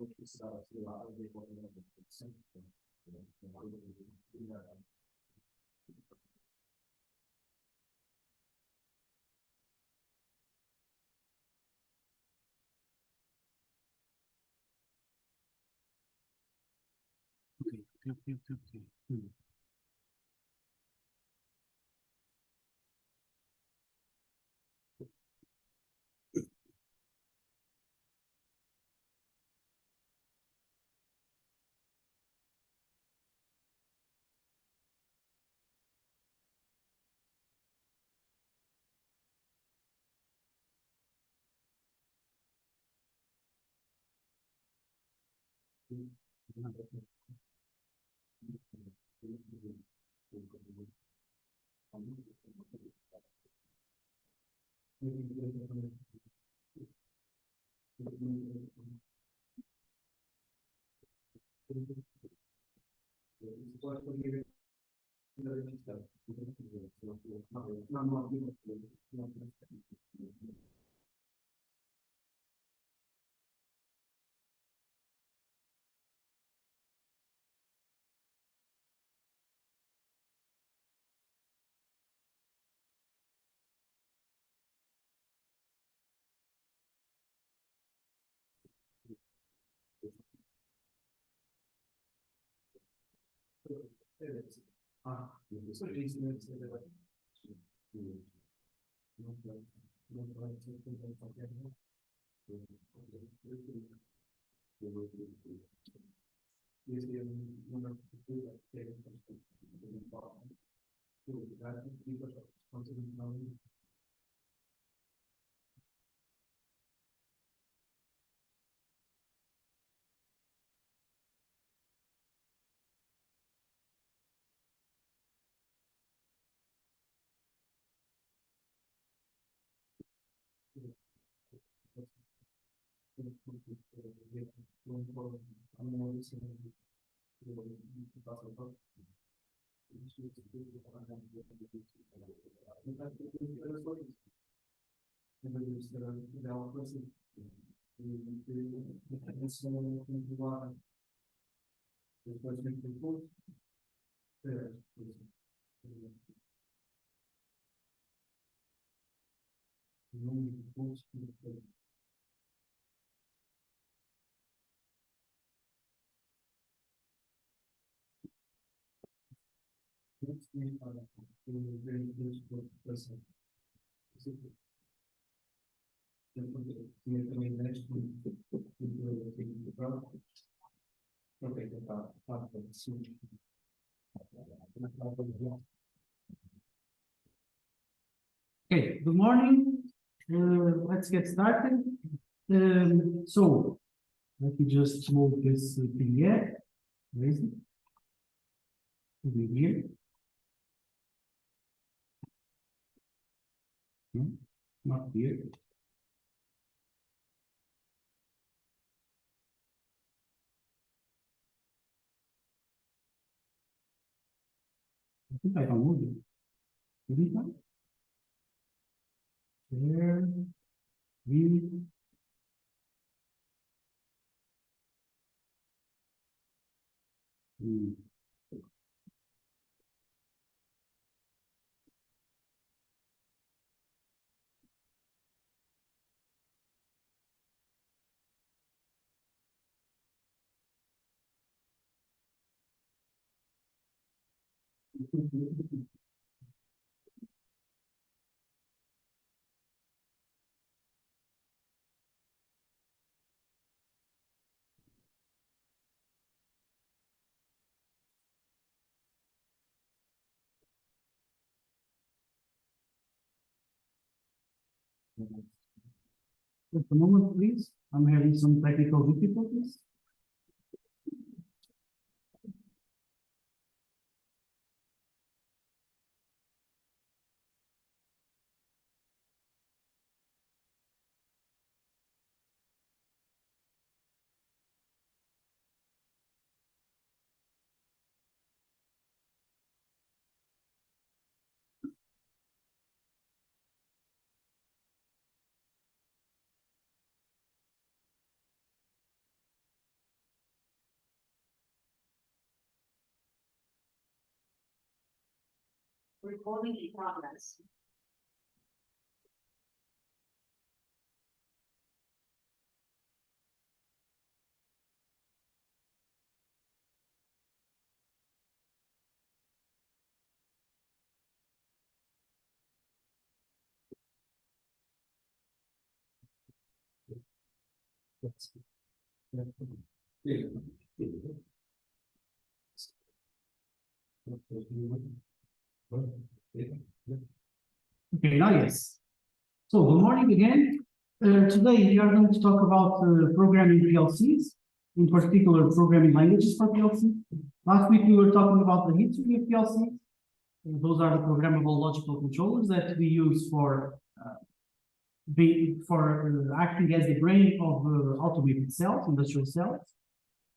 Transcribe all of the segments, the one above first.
Okay. Okay, good morning. Let's get started. So let me just move this PDF. Where is it? Over here. No, not here. I think I can move it. Did it? There. View. Just a moment, please. I'm having some technical difficulties. Recording in progress. Okay, now yes. So good morning again. Today we are going to talk about programming PLCs, in particular programming languages for PLC. Last week we were talking about the history of PLCs. Those are the programmable logical controllers that we use for acting as the brain of automated cells, industrial cells.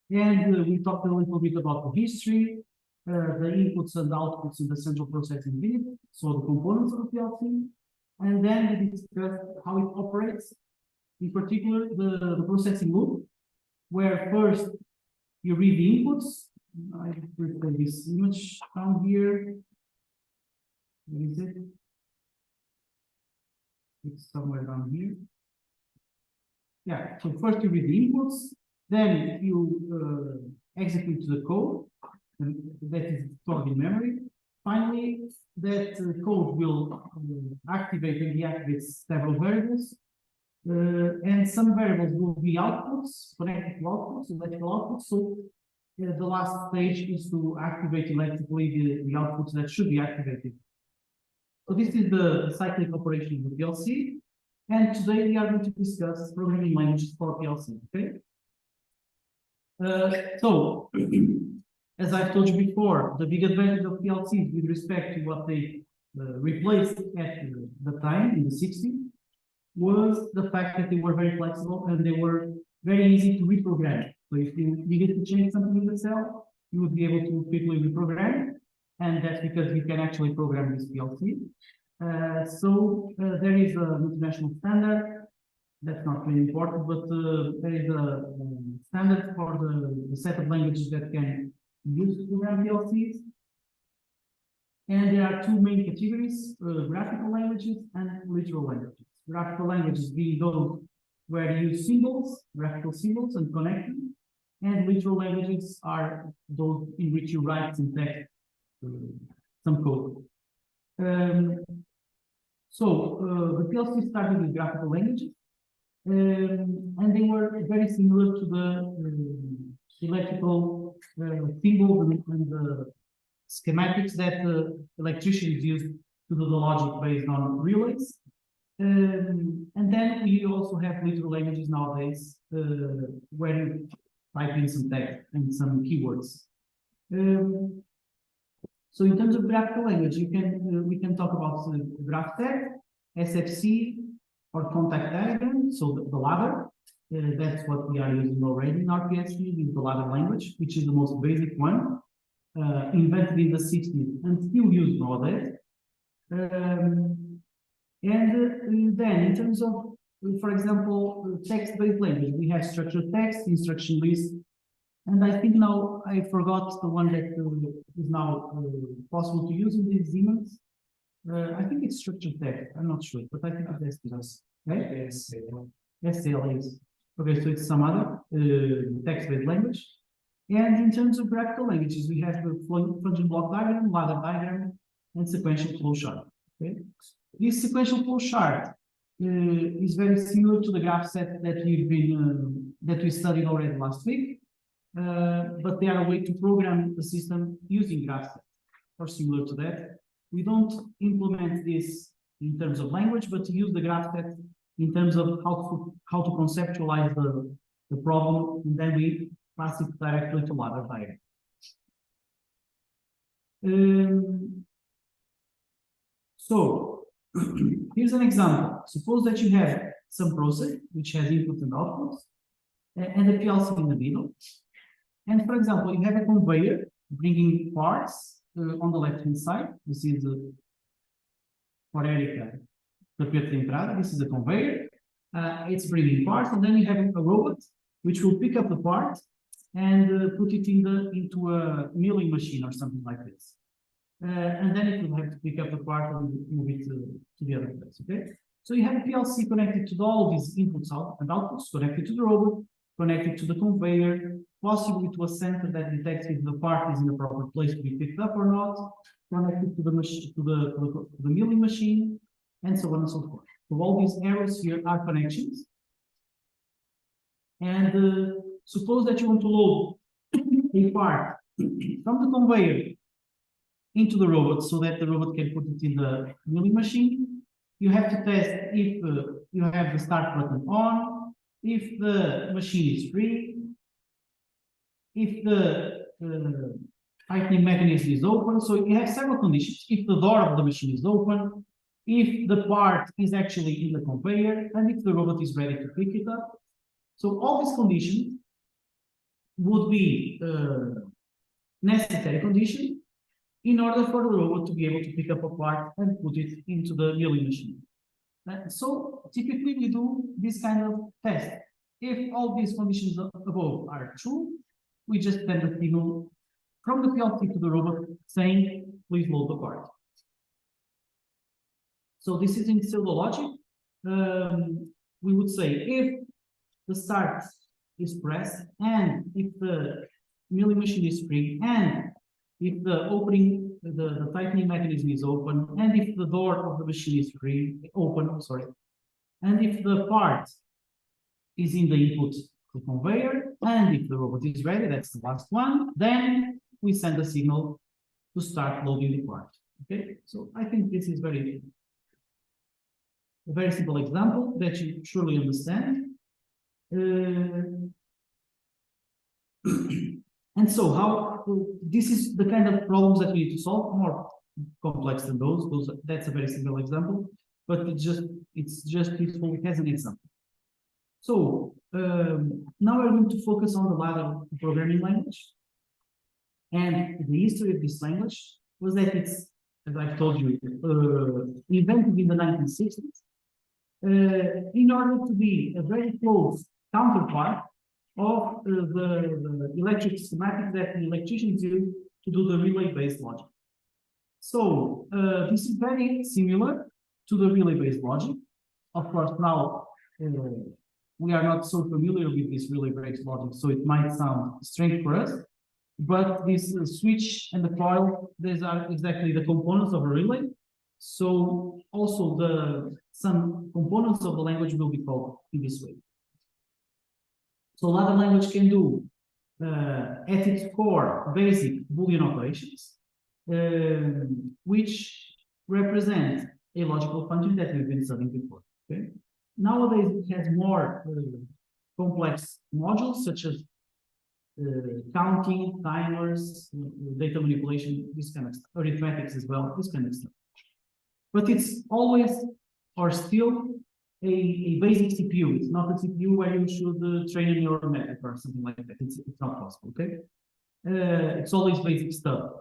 And we talked a little bit about the history, the inputs and outputs in the central processing unit, so the components of the PLC. And then we discussed how it operates, in particular the processing loop, where first you read the inputs. I put this image down here. Where is it? It's somewhere down here. Yeah, so first you read the inputs, then you execute the code that is stored in memory. Finally, that code will activate and deactivate several variables, and some variables will be outputs, connected to outputs, electrical outputs. So the last stage is to activate electrically the outputs that should be activated. So this is the cyclic operation of the PLC, and today we are going to discuss programming languages for PLC. Okay. As I've told you before, the big advantage of PLCs with respect to what they replaced at the time in the 60s was the fact that they were very flexible and they were very easy to reprogram. So if you needed to change something in the cell, you would be able to quickly reprogram it, and that's because you can actually program this PLC. There is an international standard. That's not really important, but there is a standard for the set of languages that can use to program PLCs. And there are two main categories, graphical languages and literal languages. Graphical languages being those where you use symbols, graphical symbols and connecting, and literal languages are those in which you write some text, some code. The PLC started with graphical languages, and they were very similar to the electrical symbols and the schematics that electricians use to do the logic based on relays. And then we also have literal languages nowadays where you type in some text and some keywords. So in terms of graphical language, we can talk about GraphTech, SFC, or contact diagram. So the ladder, that's what we are using already in our PLC, is the ladder language, which is the most basic one, invented in the 60s and still used nowadays. Then in terms of, for example, text-based language, we have structured text, instruction list, and I think now I forgot the one that is now possible to use in these images. I think it's structured text. I'm not sure, but I think it's STLs. Right? STLs. Okay, so it's some other text-based language. And in terms of graphical languages, we have the function block diagram, ladder diagram, and sequential flow chart. Okay, this sequential flow chart is very similar to the graph set that we studied already last week, but they are a way to program the system using graph sets, or similar to that. We don't implement this in terms of language, but to use the graph set in terms of how to conceptualize the problem, and then we pass it directly to ladder diagram. So here's an example. Suppose that you have some process which has inputs and outputs, and a PLC in the middle. And for example, you have a conveyor bringing parts on the left-hand side. This is for Erica, tapete de entrada. This is a conveyor. It's bringing parts, and then you have a robot which will pick up the part and put it into a milling machine or something like this. and then it will have to pick up the part and move it to the other place, okay? So you have a PLC connected to all these inputs out and outputs, connected to the robot, connected to the conveyor, possibly to a sensor that detects if the part is in the proper place to be picked up or not, connected to the machine, to the milling machine, and so on and so forth. So all these arrows here are connections. And suppose that you want to load a part from the conveyor into the robot so that the robot can put it in the milling machine. You have to test if you have the start button on, if the machine is free, if the tightening mechanism is open. So you have several conditions. If the door of the machine is open, if the part is actually in the conveyor, and if the robot is ready to pick it up. So all these conditions would be necessary conditions in order for the robot to be able to pick up a part and put it into the milling machine. So typically we do this kind of test. If all these conditions above are true, we just send a signal from the PLC to the robot saying, please load the part. So this is in pseudo logic. We would say if the start is pressed and if the milling machine is free and if the opening, the tightening mechanism is open, and if the door of the machine is open, and if the part is in the input to conveyor, and if the robot is ready, that's the last one, then we send a signal to start loading the part. Okay, so I think this is a very simple example that you surely understand. And so this is the kind of problems that we need to solve, more complex than those. That's a very simple example, but it's just useful as an example. So now we're going to focus on the ladder programming language. And the history of this language was that it's, as I've told you, invented in the 1960s in order to be a very close counterpart of the electric schematic that the electricians use to do the relay-based logic. So this is very similar to the relay-based logic. Of course, now we are not so familiar with this relay-based logic, so it might sound strange for us. But this switch and the coil, these are exactly the components of a relay. So also some components of the language will be called in this way. So ladder language can do at its core basic Boolean operations, which represent a logical function that we've been studying before. Okay? Nowadays it has more complex modules such as counting, timers, data manipulation, this kind of stuff, arithmetics as well, this kind of stuff. But it's always or still a basic CPU. It's not a CPU where you should train a neural network or something like that. It's not possible, okay? It's always basic stuff.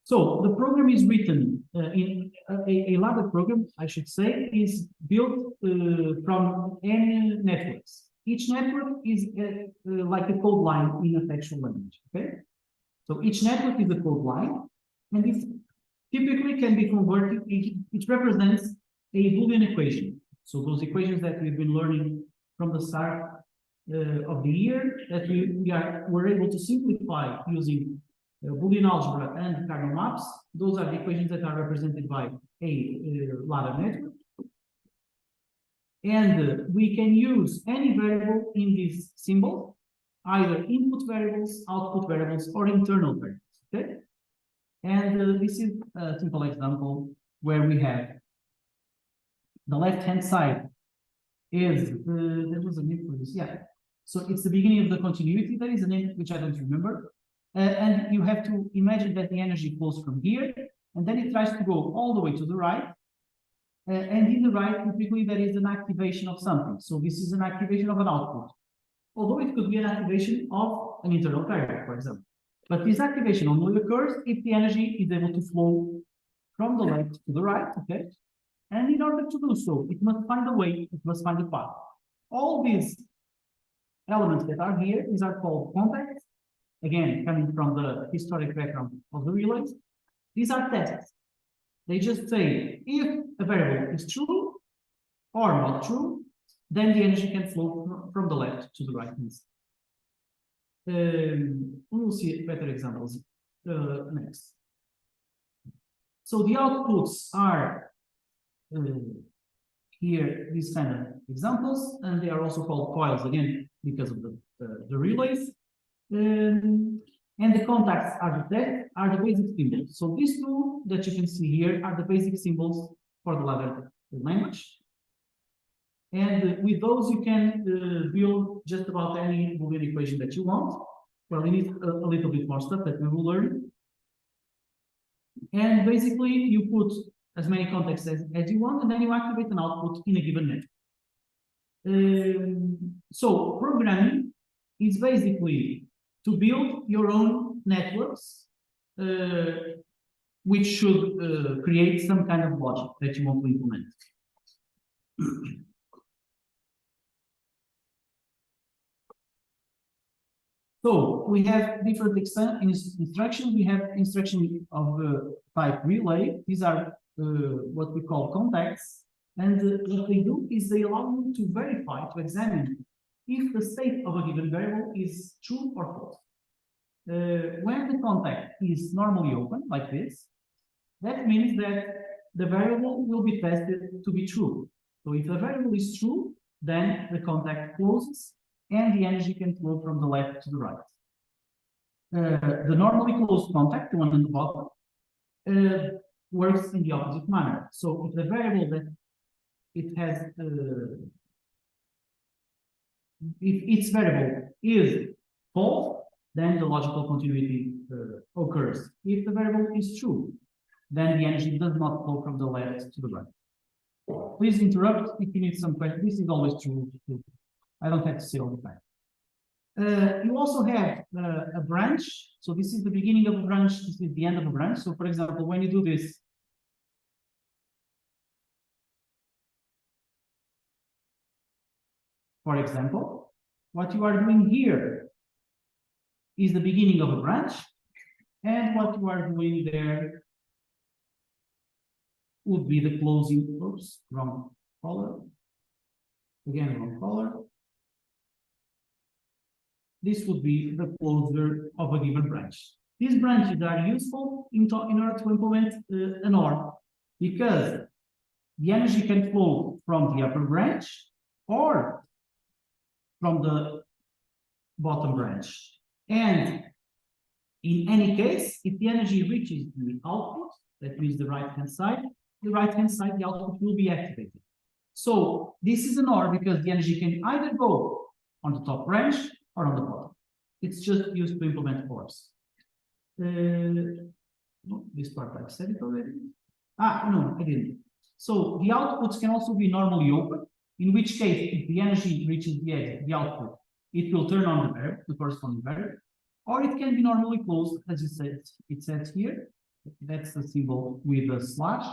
So the program is written in a ladder program, I should say, is built from n networks. Each network is like a code line in a textual language, okay? So each network is a code line, and it typically can be converted, it represents a Boolean equation. So those equations that we've been learning from the start of the year, that we're able to simplify using Boolean algebra and kernel maps. Those are the equations that are represented by a ladder network. And we can use any variable in this symbol, either input variables, output variables, or internal variables. Okay? And this is a simple example where we have the left-hand side is there was a name for this, yeah. So it's the beginning of the continuity. There is a name which I don't remember, and you have to imagine that the energy flows from here, and then it tries to go all the way to the right. And in the right, typically there is an activation of something. So this is an activation of an output, although it could be an activation of an internal carrier, for example. But this activation only occurs if the energy is able to flow from the left to the right, okay? And in order to do so, it must find a way, it must find a path. All these elements that are here, these are called contacts. again, coming from the historic background of the relays, these are tests. They just say if a variable is true or not true, then the energy can flow from the left to the right. We will see better examples next. So the outputs are here, these kind of examples, and they are also called coils again because of the relays. And the contacts are the basic symbols. So these two that you can see here are the basic symbols for the ladder language. And with those, you can build just about any Boolean equation that you want. Well, you need a little bit more stuff that we will learn. And basically, you put as many contacts as you want, and then you activate an output in a given network. So programming is basically to build your own networks, which should create some kind of logic that you want to implement. So we have different instructions. We have instruction of type relay. These are what we call contacts. And what they do is they allow you to verify, to examine if the state of a given variable is true or false. When the contact is normally open, like this, that means that the variable will be tested to be true. So if the variable is true, then the contact closes and the energy can flow from the left to the right. The normally closed contact, the one on the bottom, works in the opposite manner. So if the variable that it has, if its variable is false, then the logical continuity occurs. If the variable is true, then the energy does not flow from the left to the right. Please interrupt if you need some questions. This is always true. I don't have to say all the time. You also have a branch. So this is the beginning of a branch. This is the end of a branch. So for example, when you do this, for example, what you are doing here is the beginning of a branch, and what you are doing there would be the closing. Oops, wrong color. Again, wrong color. This would be the closure of a given branch. These branches are useful in order to implement a norm, because the energy can flow from the upper branch or from the bottom branch. And in any case, if the energy reaches the output, that means the right-hand side, the output will be activated. So this is an OR because the energy can either go on the top branch or on the bottom. It's just used to implement ORs. No, this part I've said it already. No, I didn't. So the outputs can also be normally open, in which case, if the energy reaches the output, it will turn on the variable, the corresponding variable, or it can be normally closed, as it says here. That's the symbol with a slash.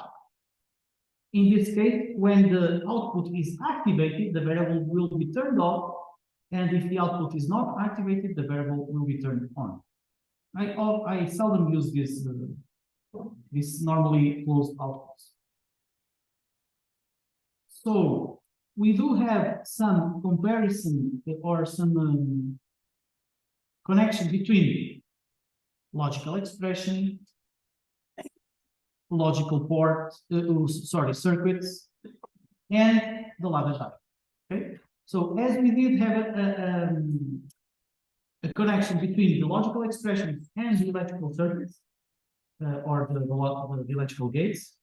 In this case, when the output is activated, the variable will be turned off, and if the output is not activated, the variable will be turned on. I seldom use this normally closed outputs. So we do have some comparison or some connection between logical expression, logical circuits, and the ladder type. Okay, so as we did have a connection between the logical expressions and the electrical circuits, or the electrical gates,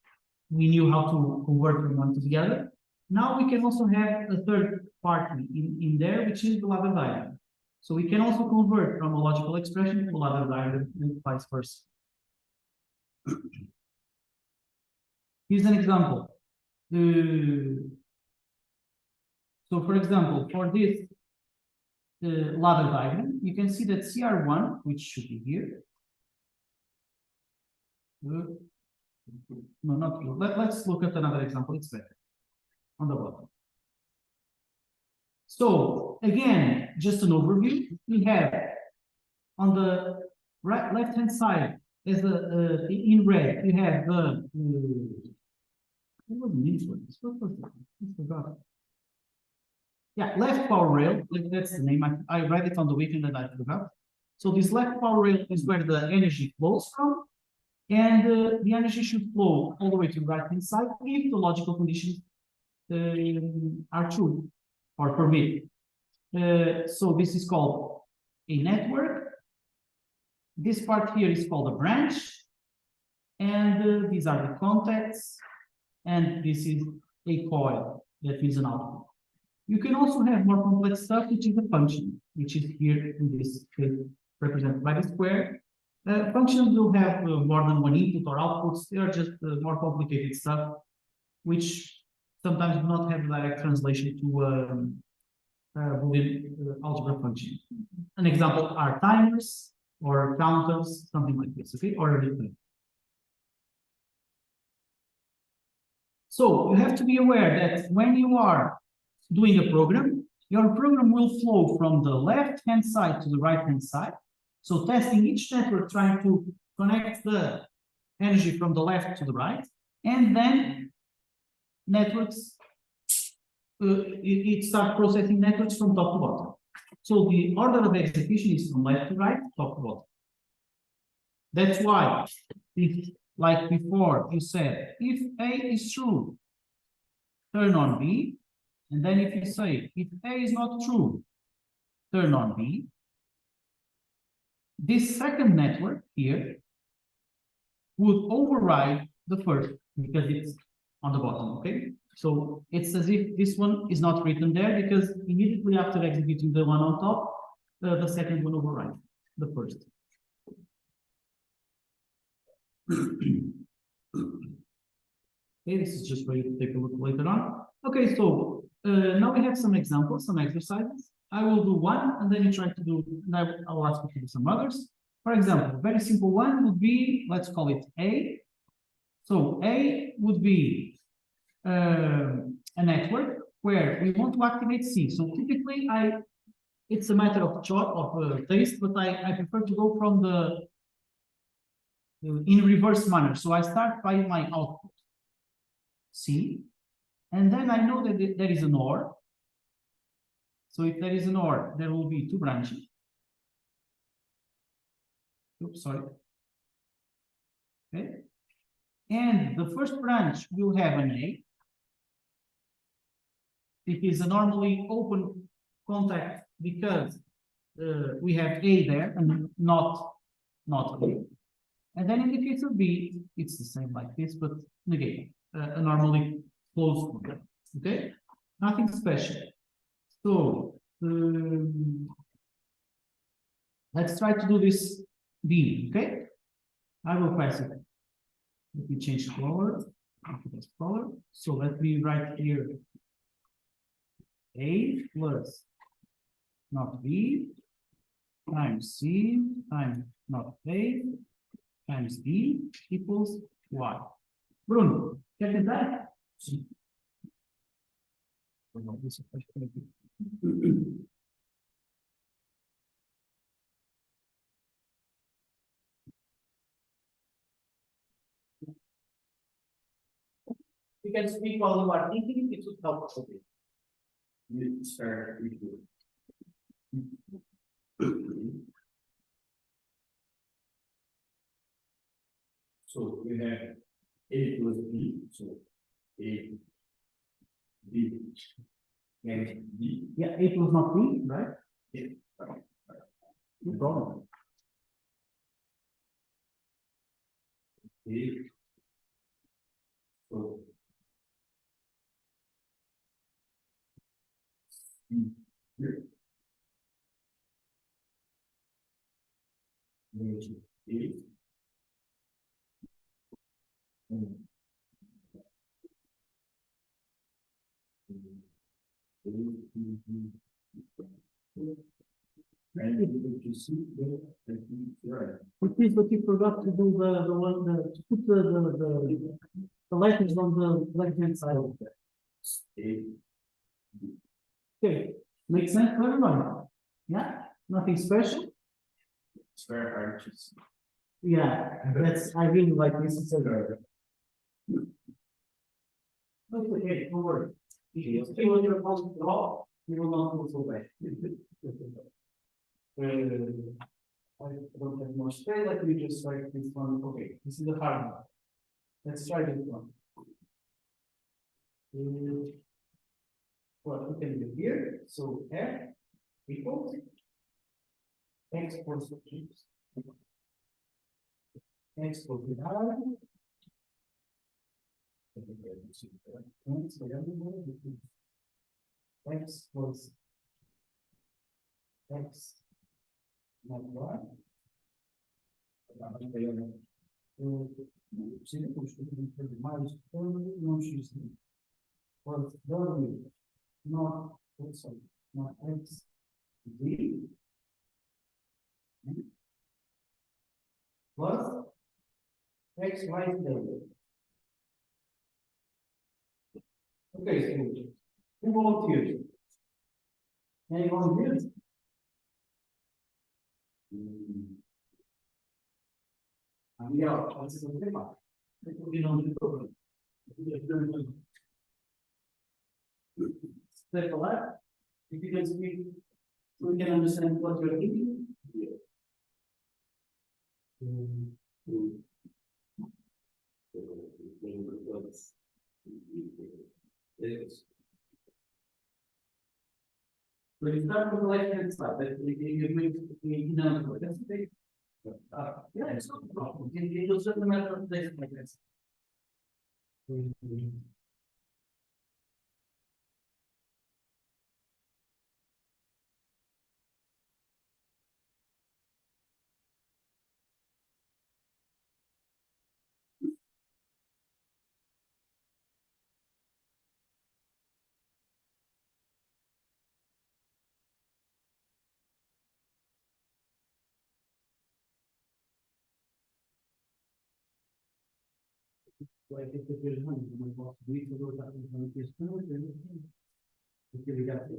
we knew how to convert from one to the other. Now we can also have a third party in there, which is the ladder diagram. So we can also convert from a logical expression to a ladder diagram and vice versa. Here's an example. So for example, for this ladder diagram, you can see that CR1, which should be here. No, not here. Let's look at another example. It's better. On the bottom. So again, just an overview. We have on the right left-hand side, is the in red, you have the what was this one? What was it? I forgot. Yeah, left power rail, that's the name. I read it on the weekend and I forgot. So this left power rail is where the energy flows from, and the energy should flow all the way to the right-hand side if the logical conditions are true or permitted. So this is called a network. This part here is called a branch, and these are the contacts, and this is a coil that is an output. You can also have more complex stuff, which is a function, which is here in this case represented by the square. Functions will have more than one input or outputs. They are just more complicated stuff, which sometimes do not have direct translation to Boolean algebra function. An example are timers or counters, something like this, okay, or a replay. So you have to be aware that when you are doing a program, your program will flow from the left-hand side to the right-hand side. So testing each network, trying to connect the energy from the left to the right, and then networks, it starts processing networks from top to bottom. So the order of execution is from left to right, top to bottom. That's why, if, like before, you said, if A is true, turn on B. And then if you say, if A is not true, turn on B. This second network here would override the first because it's on the bottom, okay? So it's as if this one is not written there because immediately after executing the one on top, the second will override the first. Okay, this is just for you to take a look later on. Okay, so now we have some examples, some exercises. I will do one, and then you try to do, and I will ask you to do some others. For example, a very simple one would be, let's call it A. So A would be a network where we want to activate C. So typically, it's a matter of choice, of taste, but I prefer to go from the in reverse manner. So I start by my output C, and then I know that there is an OR. So if there is an OR, there will be two branches. Oops, sorry. Okay. And the first branch will have an A. It is a normally open contact because we have A there and not A. And then in the case of B, it's the same like this, but again, a normally closed contact. Okay, nothing special. So let's try to do this B. Okay, I will pass it. Let me change color. So let me write here A plus not B times C times not A times B equals Y. Bruno, quer tentar? Sim. You can speak while you are thinking, it will help us a bit. You start with So we have A plus B, so A, B, and B. Yeah, A plus not B, right? Yeah. No problem. A, so here. A. But you forgot to do the one to put the letters on the left hand side of that. Okay, makes sense to everyone? Yeah, nothing special. It's very hard to see. Yeah, I really like this. It's a okay, don't worry. You stay on your phone at all, you will not go so bad. I don't have more space, let me just try this one. Okay, this is the hard one. Let's try this one. What we can do here, so F equals X plus X plus R. X plus X not Y. Seria construído mais não X. Plus W not X Z plus X Y Z. Okay, so who volunteers? Any volunteers? Miguel, vocês vão ter mais. Não tem problema. Stay alive. If you can speak, we can understand what you're thinking. But you start from the left hand side, that you make that's okay. Yeah, it's not a problem. It was just a matter of days like this. So I think that there's one, my boss, we to go back in front of this phone, then we got it.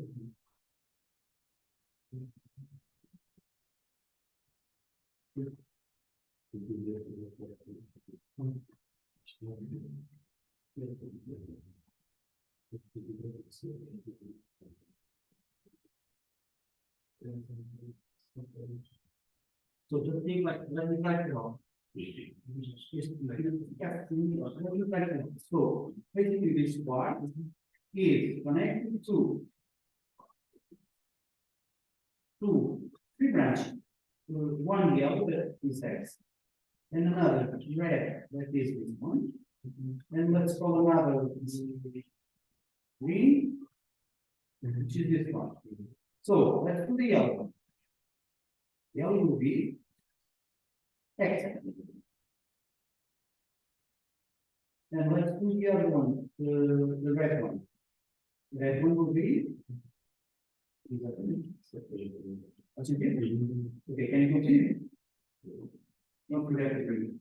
So just think like, let me try it on. So basically this part is connected to three branches. One yellow that is X, and another red that is this one, and let's call another green, which is this one. So let's put the yellow one. Yellow will be X. And let's put the other one, the red one. The red one will be. Okay, can you continue? Don't forget the green.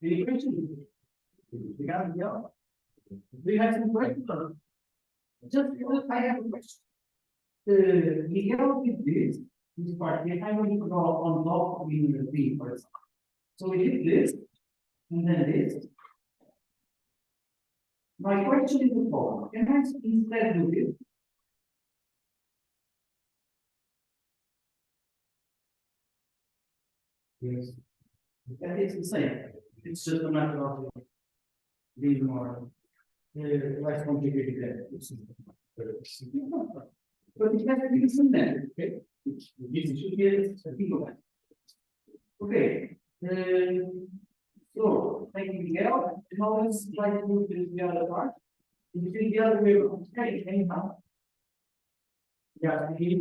Any questions? You got it, yeah. Do you have some questions? Just because I have a question. Miguel did this part, the time when you go on top of the V, for example. So we did this, and then this. My question is the following: can I instead do this? Yes. And it's the same. It's just a matter of being more less complicated. But it has to be some there, okay? This should be a big one. Okay. So, thank you, Miguel. Now let's try to move to the other part. If you think the other way around, okay, anyhow. Yeah, I think you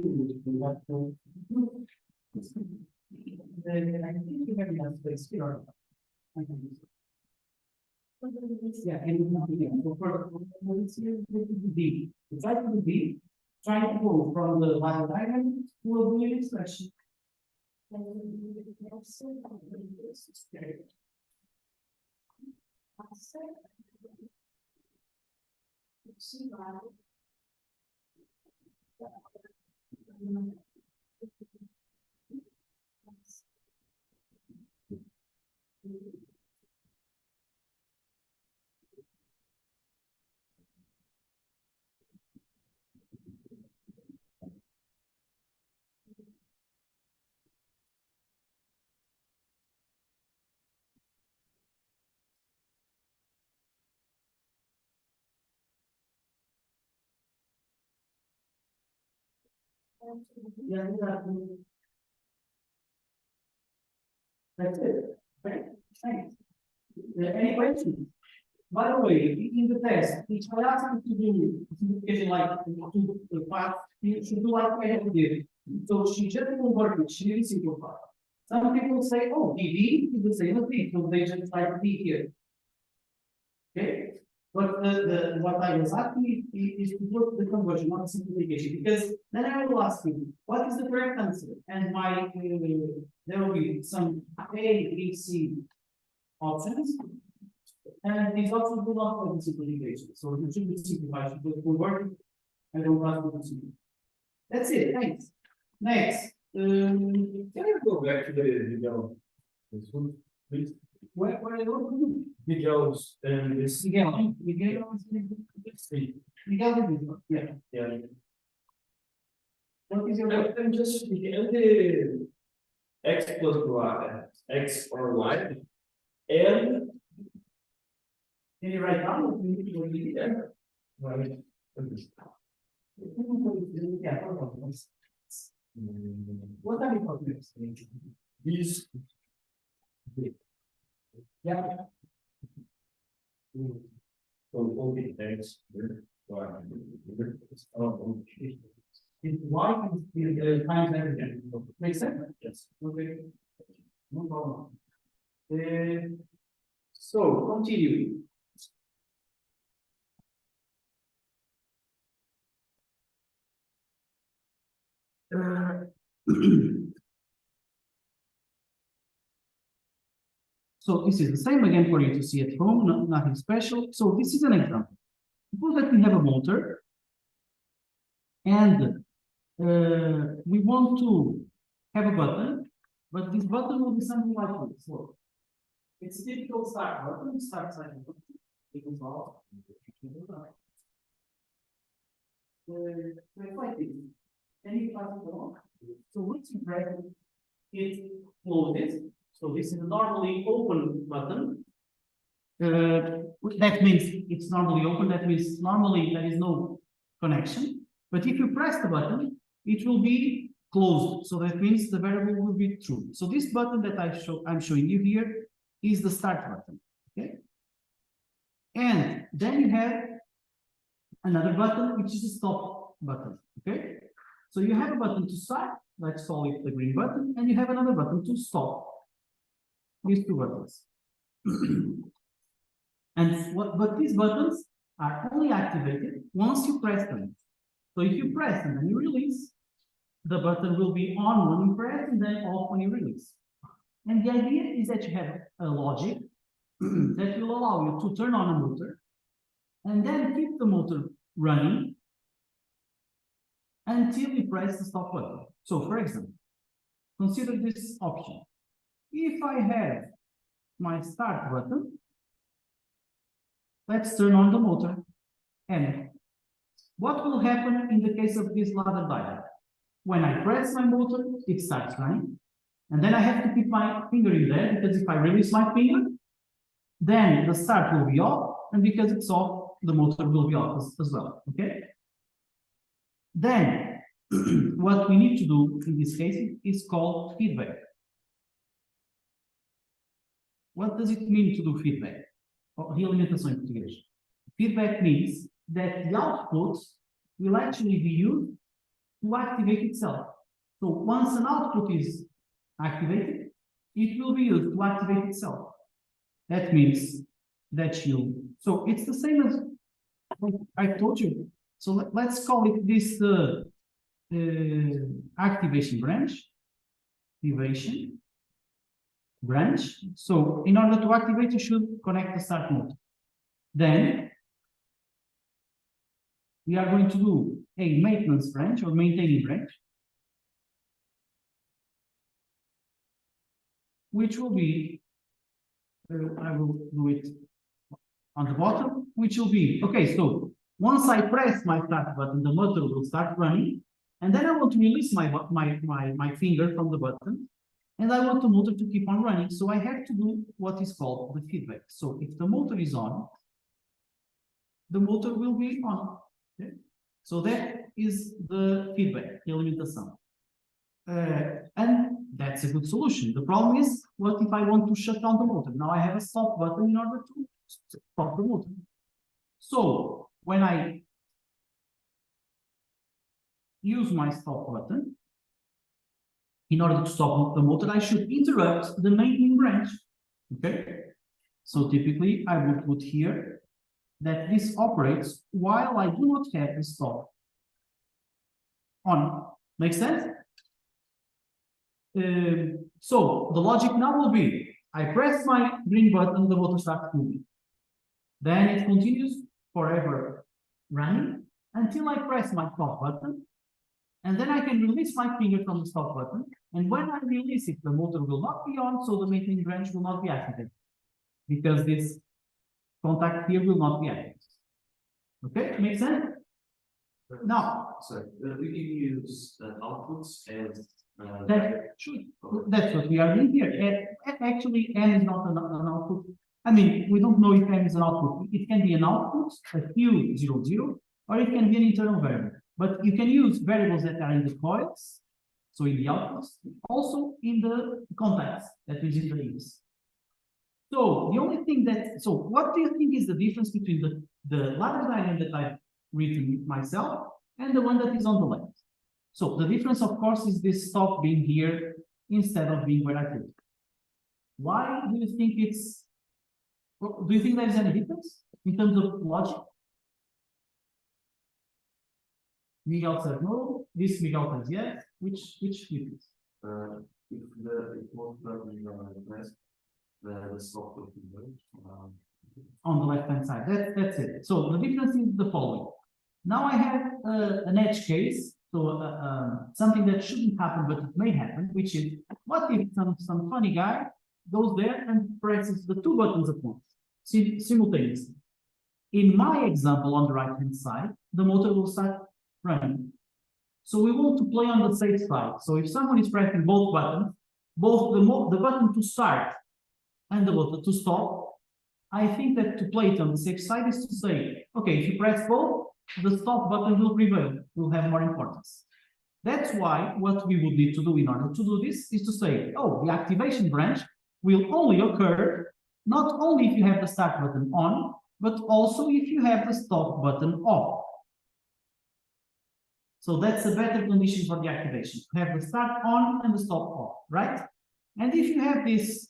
have enough space here. Yeah, and so for B, the type of B, trying to go from the line diagram to a Boolean expression. Yeah, exactly. That's it. Okay, thanks. Any questions? By the way, in the test, if I ask you to do simplification like to the path, you should do like I did. So she just converted, she didn't simplify. Some people say, oh, DD is the same as D, so they just type D here. Okay? But what I was asking is to put the conversion, not the simplification, because then I will ask you, what is the correct answer? And there will be some A, B, C options. And these options will not have the simplification. So you should be simplified, you should convert, and then we'll have to simplify. That's it, thanks. Next. Can I go back to the Miguel? This one, please. Where I go? Miguel's and this. Miguel, yeah. Yeah. What is your I'm just speaking and the x plus y, x or y, and can you write down what you need to do there? right. What are you talking about? These. Yeah. So only x here, y here. Oh, okay. If y is times everything. Makes sense? Yes. Okay. No problem. So continue. So this is the same again for you to see at home, nothing special. So this is an example. Suppose that we have a motor and we want to have a button, but this button will be something like this. So it's a typical start button, start cycle button. It goes off. So it's like this. And you pass it along. So once you press it closes. So this is a normally open button. That means it's normally open. That means normally there is no connection. But if you press the button, it will be closed. So that means the variable will be true. So this button that I'm showing you here is the start button. Okay. And then you have another button, which is the stop button. Okay. So you have a button to start, let's call it the green button, and you have another button to stop. These two buttons. But these buttons are only activated once you press them. So if you press them and you release, the button will be on when you press and then off when you release. And the idea is that you have a logic that will allow you to turn on a motor and then keep the motor running until we press the stop button. So, for example, consider this option. If I have my start button, let's turn on the motor. And what will happen in the case of this ladder dial? When I press my motor, it starts running. And then I have to keep my finger in there, because if I release my finger, then the start will be off, and because it's off, the motor will be off as well, okay? Then, what we need to do in this case is called feedback. What does it mean to do feedback? Realimentação em português. Feedback means that the output will actually be used to activate itself. So once an output is activated, it will be used to activate itself. That means that so it's the same as I told you. So let's call it this activation branch. So in order to activate, you should connect the start motor. Then we are going to do a maintenance branch or maintaining branch, which will be, I will do it on the bottom, which will be, okay, so once I press my start button, the motor will start running, and then I want to release my finger from the button, and I want the motor to keep on running, so I have to do what is called the feedback. So if the motor is on, the motor will be on. Okay? So that is the feedback, realimentação. And that's a good solution. The problem is, what if I want to shut down the motor? Now I have a stop button in order to stop the motor. So when I use my stop button, in order to stop the motor, I should interrupt the main branch. Okay? So typically I would put here that this operates while I do not have the stop on. Make sense? So the logic now will be, I press my green button, the motor starts moving. Then it continues forever running until I press my stop button. And then I can release my finger from the stop button. And when I release it, the motor will not be on, so the maintaining branch will not be activated, because this contact here will not be active. Okay, makes sense? Now, So we can use outputs as that's what we are doing here. Actually, n is not an output. I mean, we don't know if n is an output. It can be an output, a Q00, or it can be an internal variable. But you can use variables that are in the coils, so in the outputs, also in the contacts, that is in the leaves. So the only thing so what do you think is the difference between the ladder diagram that I've written myself and the one that is on the left? So the difference, of course, is this stop being here instead of being where I put it. Why do you think do you think there is any difference in terms of logic? Miguel said no, this Miguel says yes. Which difference? If most probably the stop will be on the left-hand side. That's it. So the difference is the following. Now I have an edge case, so something that shouldn't happen, but it may happen, which is, what if some funny guy goes there and presses the two buttons at once, simultaneously? In my example on the right-hand side, the motor will start running. So we want to play on the safe side. So if someone is pressing both buttons, both the button to start and the button to stop, I think that to play it on the safe side is to say, okay, if you press both, the stop button will prevail, will have more importance. That's why what we would need to do in order to do this is to say, oh, the activation branch will only occur not only if you have the start button on, but also if you have the stop button off. So that's a better condition for the activation, to have the start on and the stop off, right? And if you have this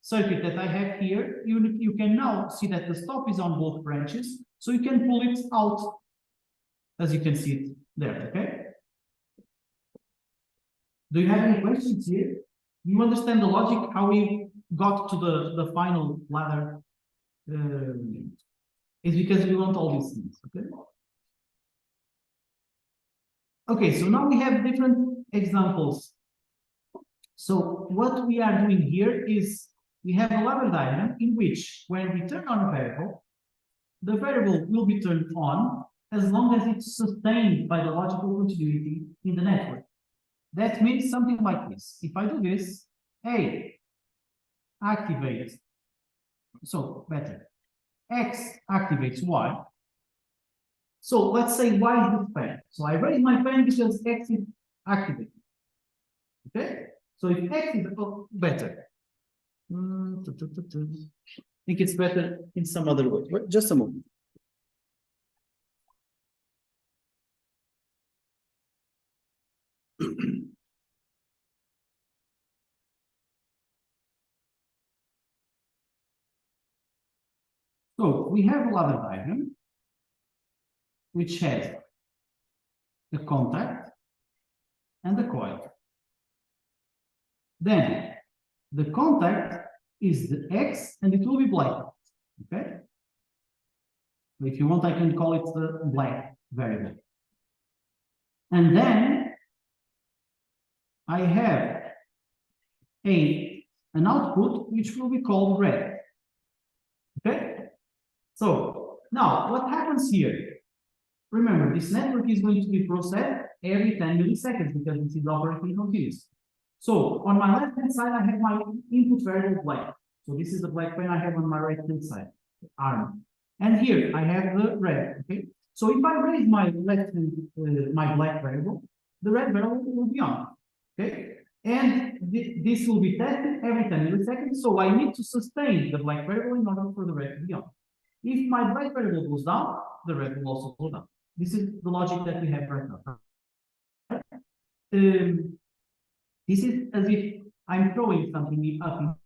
circuit that I have here, you can now see that the stop is on both branches, so you can pull it out, as you can see it there, okay? Do you have any questions here? You understand the logic, how we got to the final ladder is because we want all these things, okay? Okay, so now we have different examples. So what we are doing here is we have a ladder diagram in which when we turn on a variable, the variable will be turned on as long as it's sustained by the logical continuity in the network. That means something like this. If I do this, A, activate, so better, X activates Y. So let's say Y is this pen. So I raise my pen because X is activated. Okay? So if X is better. I think it's better in some other way. Wait, just a moment. So we have a ladder diagram which has the contact and the coil. Then the contact is the X and it will be black. Okay? If you want, I can call it the black variable. And then I have an output which will be called red. Okay? So now what happens here? Remember, this network is going to be processed every 10 milliseconds because this is operating continuous. So on my left-hand side, I have my input variable black. So this is the black pen I have on my right-hand side, arm. And here I have the red. Okay. So if I raise my my black variable, the red variable will be on. Okay. And this will be tested every 10 milliseconds. So I need to sustain the black variable in order for the red to be on. If my black variable goes down, the red will also go down. This is the logic that we have right now. This is as if I'm throwing something up.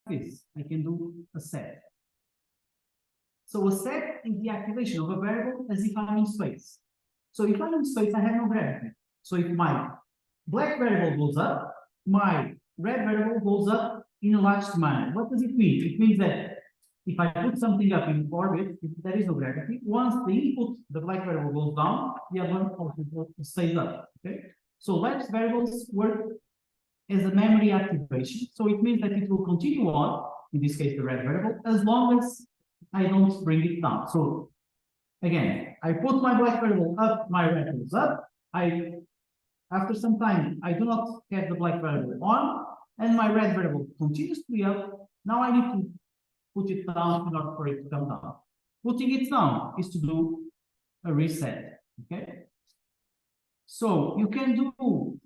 This I can do a set. So a set is the activation of a variable as if I'm in space. So if I'm in space, I have no gravity. So if my black variable goes up, my red variable goes up in a latched manner. What does it mean? It means that if I put something up in orbit, if there is no gravity, once the input, the black variable goes down, the other one also stays up. Okay. So latched variables work as a memory activation. So it means that it will continue on, in this case, the red variable, as long as I don't bring it down. So again, I put my black variable up, my red goes up. After some time, I do not have the black variable on, and my red variable continues to be up. Now I need to put it down in order for it to come down. Putting it down is to do a reset. Okay. So you can do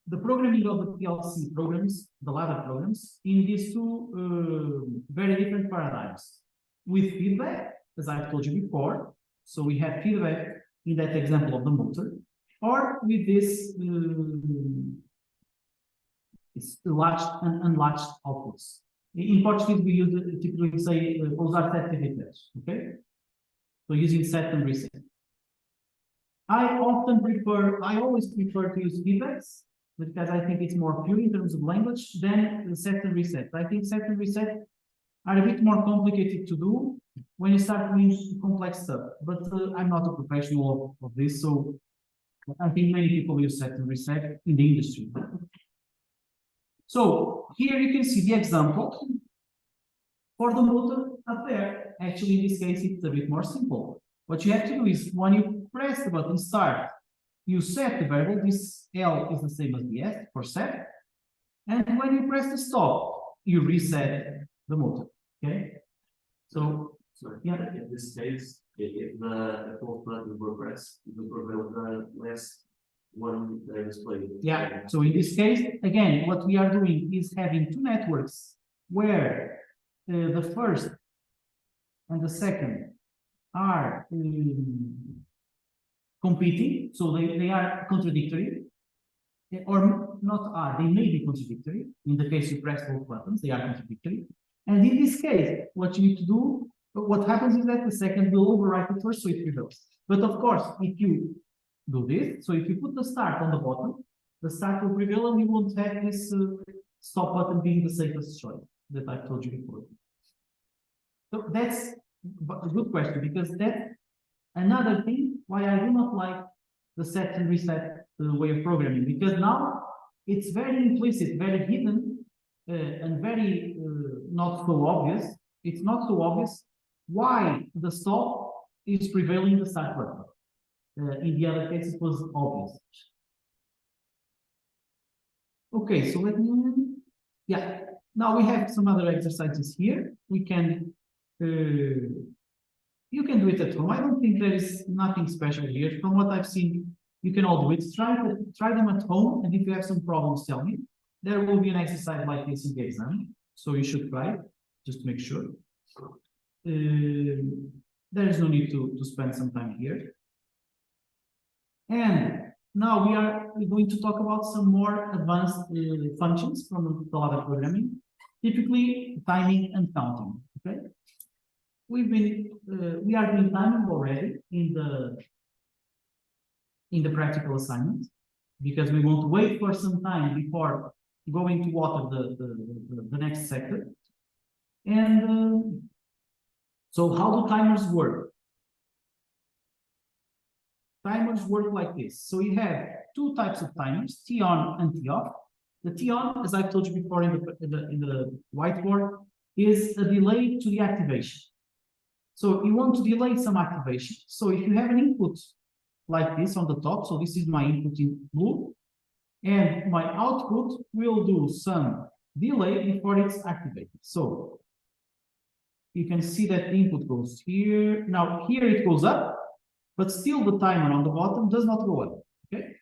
the programming of the PLC programs, the ladder programs, in these two very different paradigms. With feedback, as I've told you before, so we have feedback in that example of the motor, or with this latched and unlatched outputs. In Portuguese, we use typically say usar set e reset. Okay, so using set and reset. I always prefer to use feedbacks because I think it's more pure in terms of language than set and reset. I think set and reset are a bit more complicated to do when you start doing complex stuff. But I'm not a professional of this, so I think many people use set and reset in the industry. So here you can see the example for the motor up there. Actually, in this case, it's a bit more simple. What you have to do is when you press the button start, you set the variable. This L is the same as the S for set. And when you press the stop, you reset the motor. Okay. So yeah, in this case, if the both buttons were pressed, the program less one display. Yeah. So in this case, again, what we are doing is having two networks where the first and the second are competing, so they are contradictory, or not are, they may be contradictory. In the case you press both buttons, they are contradictory. And in this case, what you need to do, But what happens is that the second will overwrite the first, so it prevails. But of course, if you do this, so if you put the start on the bottom, the start will prevail and you won't have this stop button being the safest choice that I told you before. So that's a good question, because that's another thing why I do not like the set and reset way of programming, because now it's very implicit, very hidden, and very not so obvious. It's not so obvious why the stop is prevailing the start button. In the other case, it was obvious. Okay, so let me, yeah. Now we have some other exercises here. We can, you can do it at home. I don't think there is nothing special here. From what I've seen, you can all do it. Try them at home, and if you have some problems, tell me. There will be an exercise like this in the exam, so you should try it, just to make sure. There is no need to spend some time here. And now we're going to talk about some more advanced functions from the other programming, typically timing and counting. Okay, we are doing timing already in the practical assignment, because we want to wait for some time before going to water the next sector. And so how do timers work? Timers work like this. So you have two types of timers, T-on and T-off. The T-on, as I've told you before in the whiteboard, is a delay to the activation. So you want to delay some activation. So if you have an input like this on the top, so this is my input in blue, and my output will do some delay before it's activated. So you can see that the input goes here. Now here it goes up, but still the timer on the bottom does not go up, okay?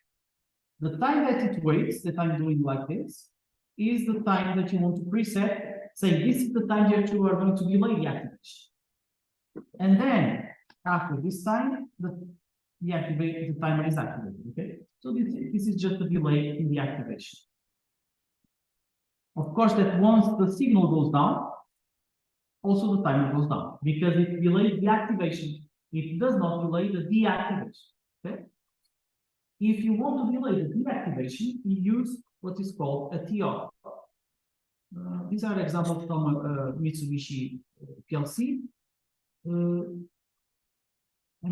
The time that it waits, that I'm doing like this, is the time that you want to preset, saying this is the time that you are going to delay the activation. And then, after this time, the timer is activated, okay? So this is just a delay in the activation. Of course, that once the signal goes down, also the timer goes down, because it delays the activation. It does not delay the deactivation, okay? If you want to delay the deactivation, you use what is called a T-off. These are examples from Mitsubishi PLC. Am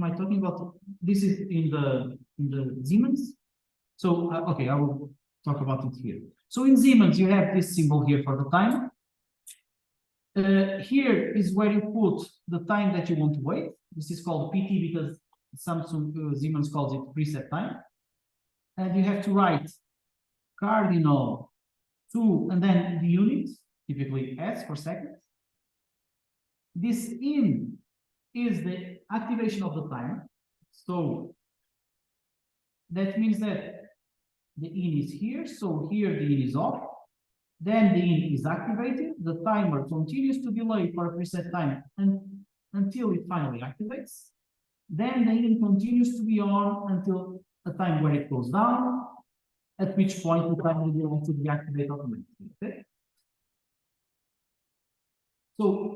I talking about, this is in the Siemens? So, okay, I will talk about it here. So in Siemens, you have this symbol here for the timer. Here is where you put the time that you want to wait. This is called PT because Samsung Siemens calls it preset time. And you have to write cardinal 2 and then the units, typically S for seconds. This in is the activation of the timer. So that means that the in is here. So here the in is off. Then the in is activated. The timer continues to delay for a preset time until it finally activates. Then the in continues to be on until a time where it goes down, at which point the timer will have to deactivate automatically. Okay? So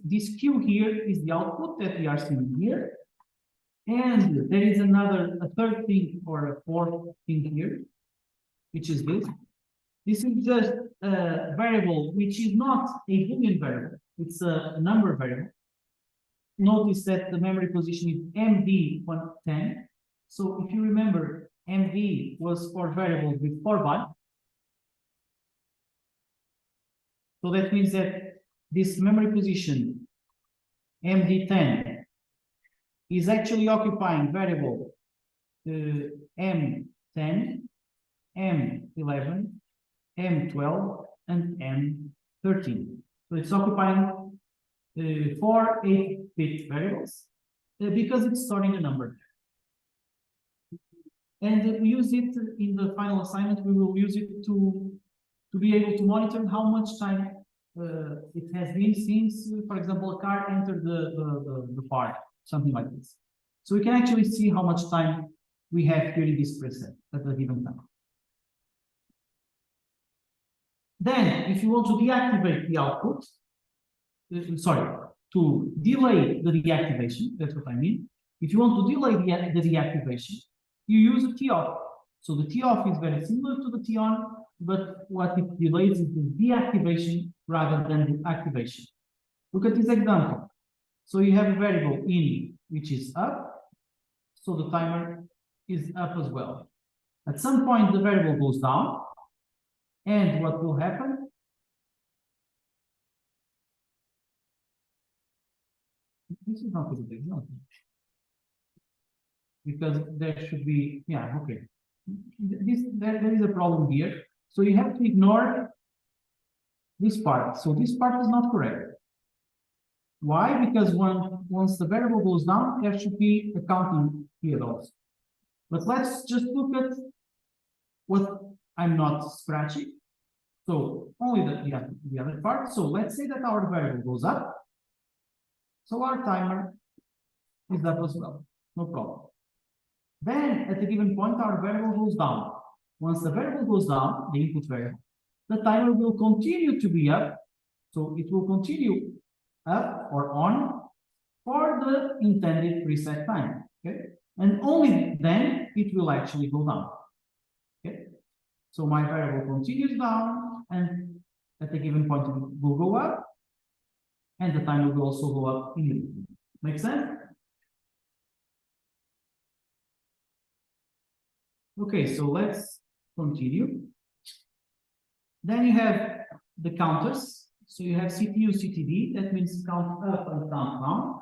this Q here is the output that we are seeing here. And there is a third thing or a fourth thing here, which is this. This is just a variable which is not a Boolean variable, it's a number variable. Notice that the memory position is MD110. So if you remember, MD was for variables with 4 bytes. So that means that this memory position, MD10, is actually occupying variable M10, M11, M12, and M13. So it's occupying 4 8-bit variables because it's storing a number. And we use it in the final assignment. We will use it to be able to monitor how much time it has been since, for example, a car entered the park, something like this. So we can actually see how much time we have here in this preset at a given time. Then, if you want to deactivate the output, to delay the deactivation, that's what I mean. If you want to delay the deactivation, you use a T-off. So the T-off is very similar to the T-on, but what it delays is the deactivation rather than the activation. Look at this example. So you have a variable in which is up, so the timer is up as well. At some point, the variable goes down, and what will happen? This is not a good example. Because there should be, yeah, okay. There is a problem here. So you have to ignore this part. So this part is not correct. Why? Because once the variable goes down, there should be a counting here also. But let's just look at what I'm not scratching. So only the other part. So let's say that our variable goes up. So our timer is up as well. No problem. Then at a given point, our variable goes down. Once the variable goes down, the input variable, the timer will continue to be up. So it will continue up or on for the intended preset time. Okay. And only then it will actually go down. Okay. So my variable continues down, and at a given point it will go up, and the timer will also go up immediately. Make sense? Okay, so let's continue. Then you have the counters. So you have CPU, CTD, that means count up and count down.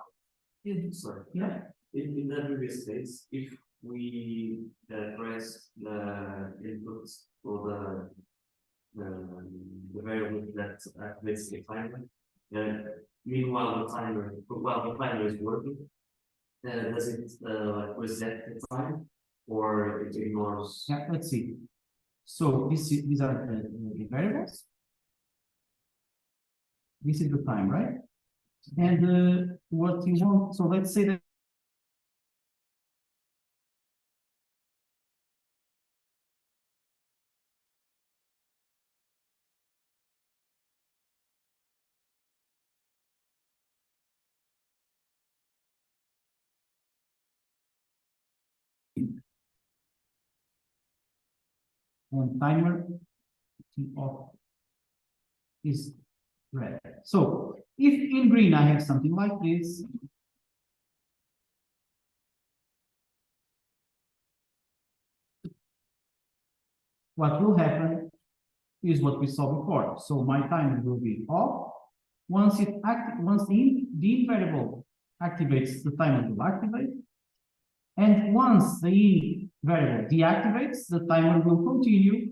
Sorry. Yeah. In the previous case, if we press the inputs for the variable that activates the timer, meanwhile the timer is working, does it reset the time or it ignores? Yeah, let's see. So these are the variables. This is the time, right? And what you want, so let's say that and timer T-off is red. So if in green I have something like this, what will happen is what we saw before. So my timer will be off. Once the in variable activates, the timer will activate. And once the in variable deactivates, the timer will continue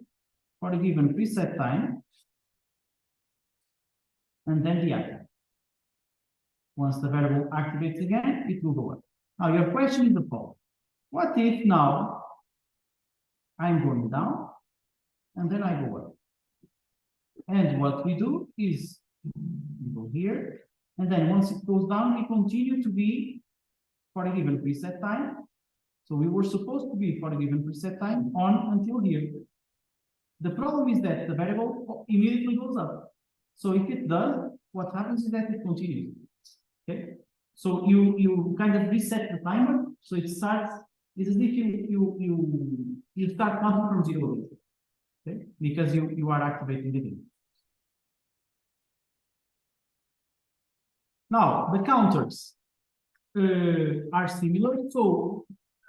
for a given preset time and then deactivate. Once the variable activates again, it will go up. Now your question is the following. What if now I'm going down and then I go up? And what we do is we go here, and then once it goes down, we continue to be for a given preset time. So we were supposed to be for a given preset time on until here. The problem is that the variable immediately goes up. So if it does, what happens is that it continues. Okay. So you kind of reset the timer. So it starts, it's as if you start counting from zero. Okay, because you are activating the thing. Now the counters are similar. So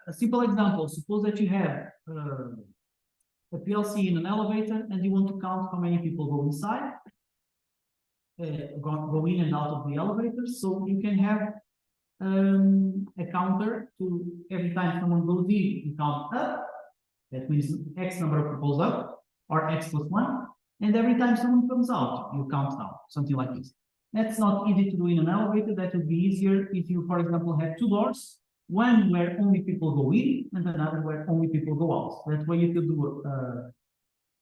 a simple example: suppose that you have a PLC in an elevator, and you want to count how many people go inside, go in and out of the elevator. So you can have a counter to every time someone goes in, you count up. That means X number of people up, or X plus 1. And every time someone comes out, you count down, something like this. That's not easy to do in an elevator. That would be easier if you, for example, have two doors, one where only people go in and another where only people go out. That way you could do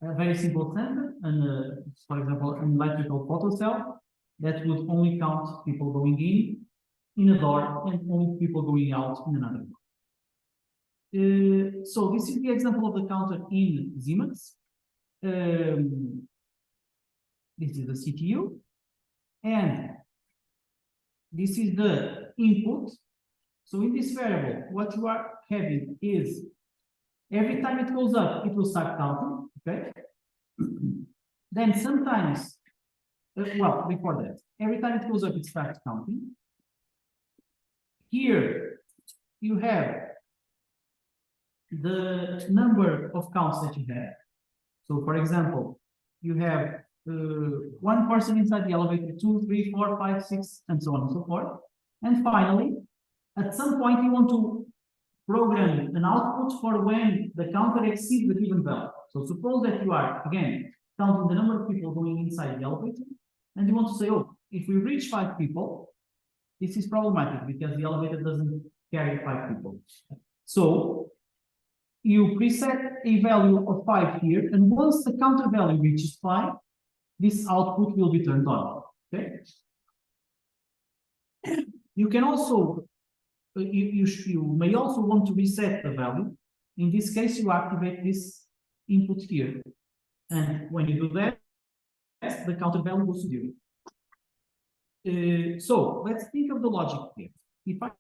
a very simple sensor, and for example, an electrical photocell that would only count people going in a door and only people going out in another door. So this is the example of the counter in Siemens. This is the CTU, and this is the input. So in this variable, what you are having is every time it goes up, it will start counting, okay? Then sometimes, well, before that, every time it goes up, it starts counting. Here, you have the number of counts that you have. So, for example, you have one person inside the elevator, 2, 3, 4, 5, 6, and so on and so forth. And finally, at some point, you want to program an output for when the counter exceeds the given value. So suppose that you are, again, counting the number of people going inside the elevator, and you want to say, oh, if we reach 5 people, this is problematic because the elevator doesn't carry 5 people. So you preset a value of 5 here, and once the counter value reaches 5, this output will be turned on. Okay. You can also, you may also want to reset the value. In this case, you activate this input here. And when you do that, the counter value goes to 0. So let's think of the logic here. If I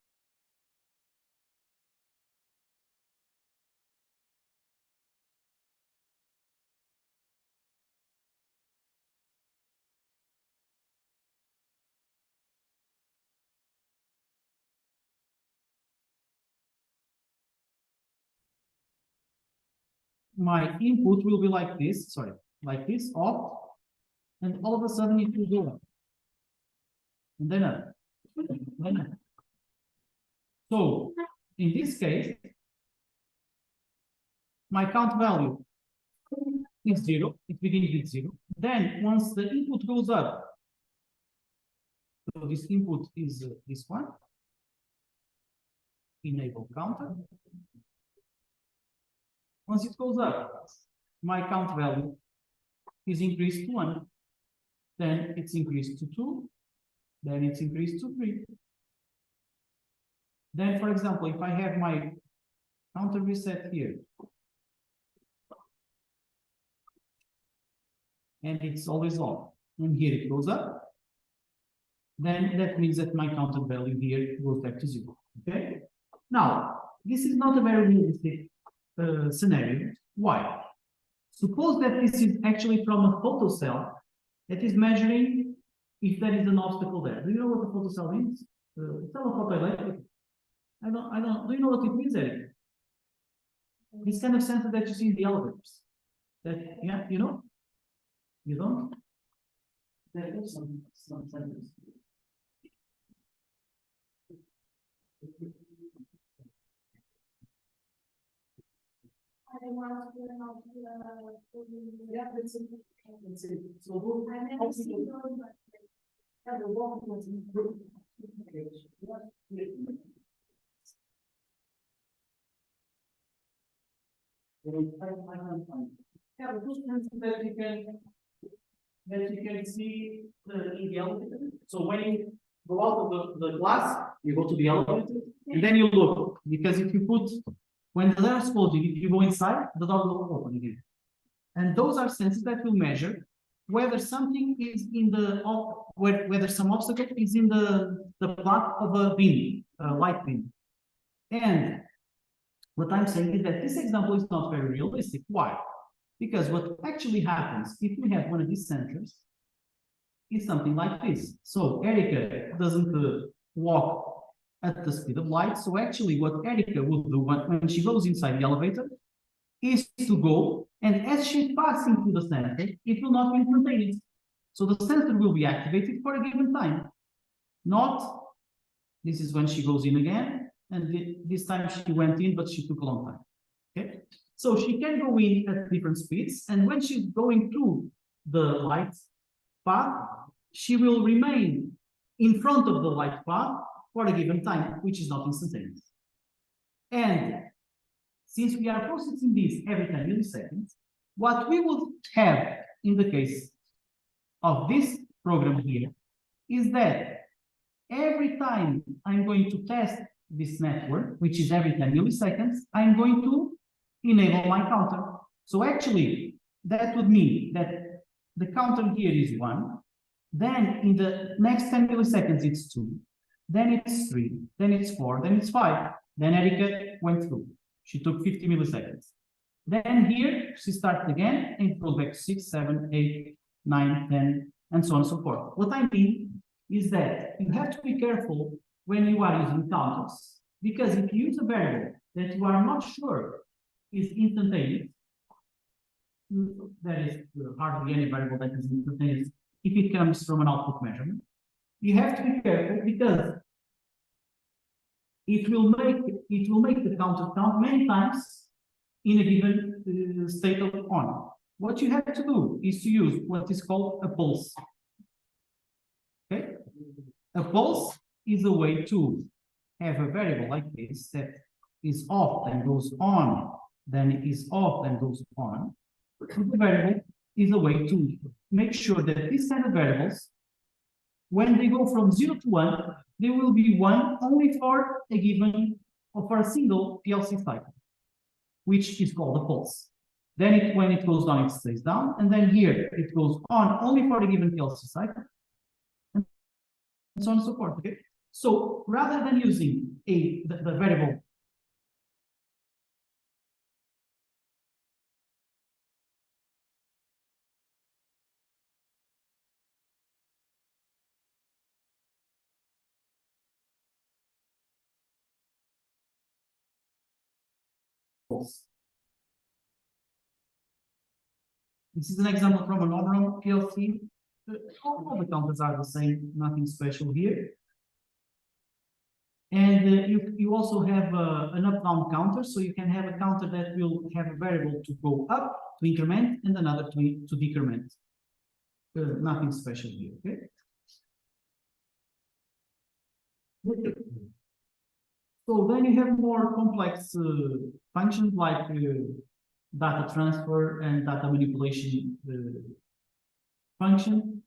my input will be like this, sorry, like this, off, and all of a sudden it will go up. And then up. Then up. So in this case, my count value is 0, it begins with 0. Then once the input goes up, so this input is this one, enable counter. Once it goes up, my count value is increased to 1. Then it's increased to 2. Then it's increased to 3. Then, for example, if I have my counter reset here, and it's always on, and here it goes up, then that means that my counter value here goes back to 0. Okay? Now, this is not a very realistic scenario. Why? Suppose that this is actually from a photocell that is measuring if there is an obstacle there. Do you know what a photocell means? It's not a photoelectric. I don't. Do you know what it means, Eric? This kind of sensor that you see in the elevators. That, yeah, you know? You don't? There is some sensors. Yeah, that's it. So yeah, the two things that you can see in the elevator. So when you go out of the glass, you go to the elevator, and then you look, because if you put, when the door is closing, if you go inside, the door will open again. And those are sensors that will measure whether something is in the, whether some obstacle is in the path of a beam, a light beam. And what I'm saying is that this example is not very realistic. Why? Because what actually happens if we have one of these sensors is something like this. So Erica doesn't walk at the speed of light. So actually what Erica will do when she goes inside the elevator is to go, and as she's passing through the sensor, it will not be instantaneous. So the sensor will be activated for a given time. Not, this is when she goes in again, and this time she went in, but she took a long time. Okay? So she can go in at different speeds, and when she's going through the light path, she will remain in front of the light path for a given time, which is not instantaneous. And since we are processing this every 10 milliseconds, what we would have in the case of this program here is that every time I'm going to test this network, which is every 10 milliseconds, I'm going to enable my counter. So actually, that would mean that the counter here is 1. Then in the next 10 milliseconds, it's 2. then it's 3, then it's 4, then it's 5. Then Erika went through. She took 50 milliseconds. Then here she starts again and it goes back to 6, 7, 8, 9, 10, and so on and so forth. What I mean is that you have to be careful when you are using counters, because if you use a variable that you are not sure is instantaneous, there is hardly any variable that is instantaneous if it comes from an output measurement. You have to be careful because it will make the counter count many times in a given state of on. What you have to do is to use what is called a pulse. Okay, a pulse is a way to have a variable like this that is off and goes on, then it is off and goes on. The variable is a way to make sure that these kind of variables, when they go from 0 to 1, they will be 1 only for a given or for a single PLC cycle, which is called a pulse. Then when it goes down, it stays down, and then here it goes on only for a given PLC cycle, and so on and so forth. Okay, so rather than using the variable pulse. This is an example from an overall PLC. All the counters are the same, nothing special here. And you also have an up-down counter, so you can have a counter that will have a variable to go up, to increment, and another to decrement. Nothing special here, okay? So then you have more complex functions like data transfer and data manipulation function.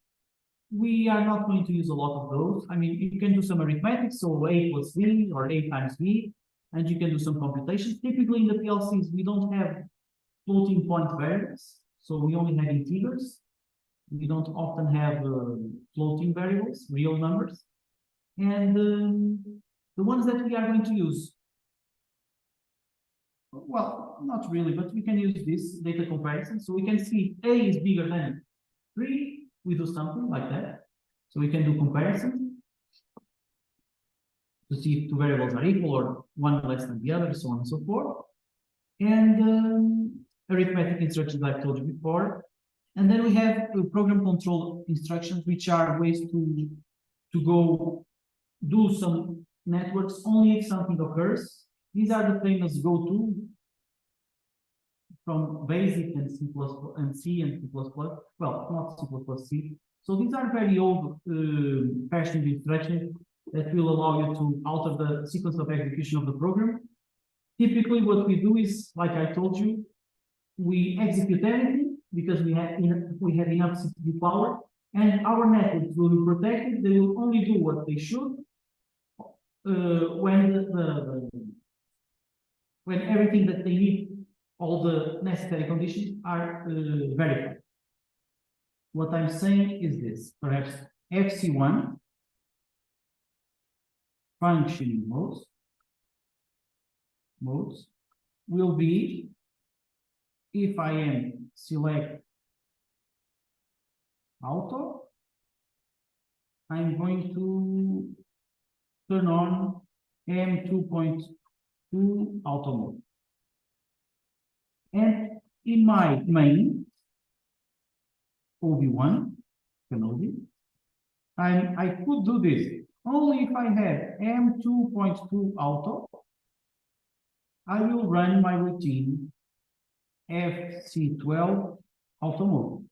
We are not going to use a lot of those. I mean, you can do some arithmetic, so A plus B or A times B, and you can do some computations. Typically in the PLCs, we don't have floating point variables, so we only have integers. We don't often have floating variables, real numbers. And the ones that we are going to use, well, not really, but we can use this data comparison. So we can see if A is bigger than 3, we do something like that. So we can do comparison to see if two variables are equal or one less than the other, so on and so forth. And arithmetic instructions I've told you before. And then we have program control instructions, which are ways to go do some networks only if something occurs. These are the famous go-to from basic and C++ and C and C++. Well, not C++, C. So these are very old fashioned instructions that will allow you to alter the sequence of execution of the program. Typically, what we do is, like I told you, we execute everything because we have enough CPU power, and our networks will be protected. They will only do what they should when everything that they need, all the necessary conditions are verified. What I'm saying is this: perhaps FC1 functioning modes will be, if I am select auto, I'm going to turn on M2.2 auto mode. And in my main OB1, I could do this only if I have M2.2 auto. I will run my routine FC12 auto mode.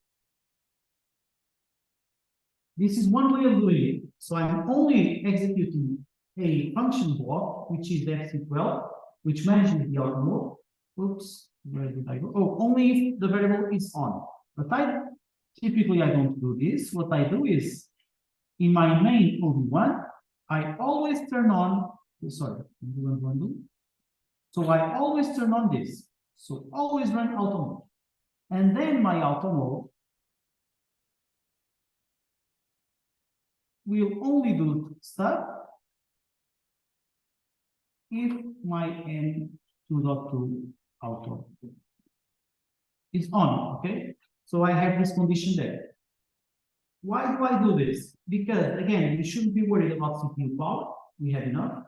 This is one way of doing it. So I'm only executing a function block, which is FC12, which manages the auto mode. Oops, where did I go? Oh, only if the variable is on. But typically I don't do this. What I do is, in my main OB1, I always turn on, sorry, so I always turn on this. So always run auto mode. And then my auto mode will only do stuff if my N2.2 auto is on, okay? So I have this condition there. Why do I do this? Because again, we shouldn't be worried about CPU power, we have enough.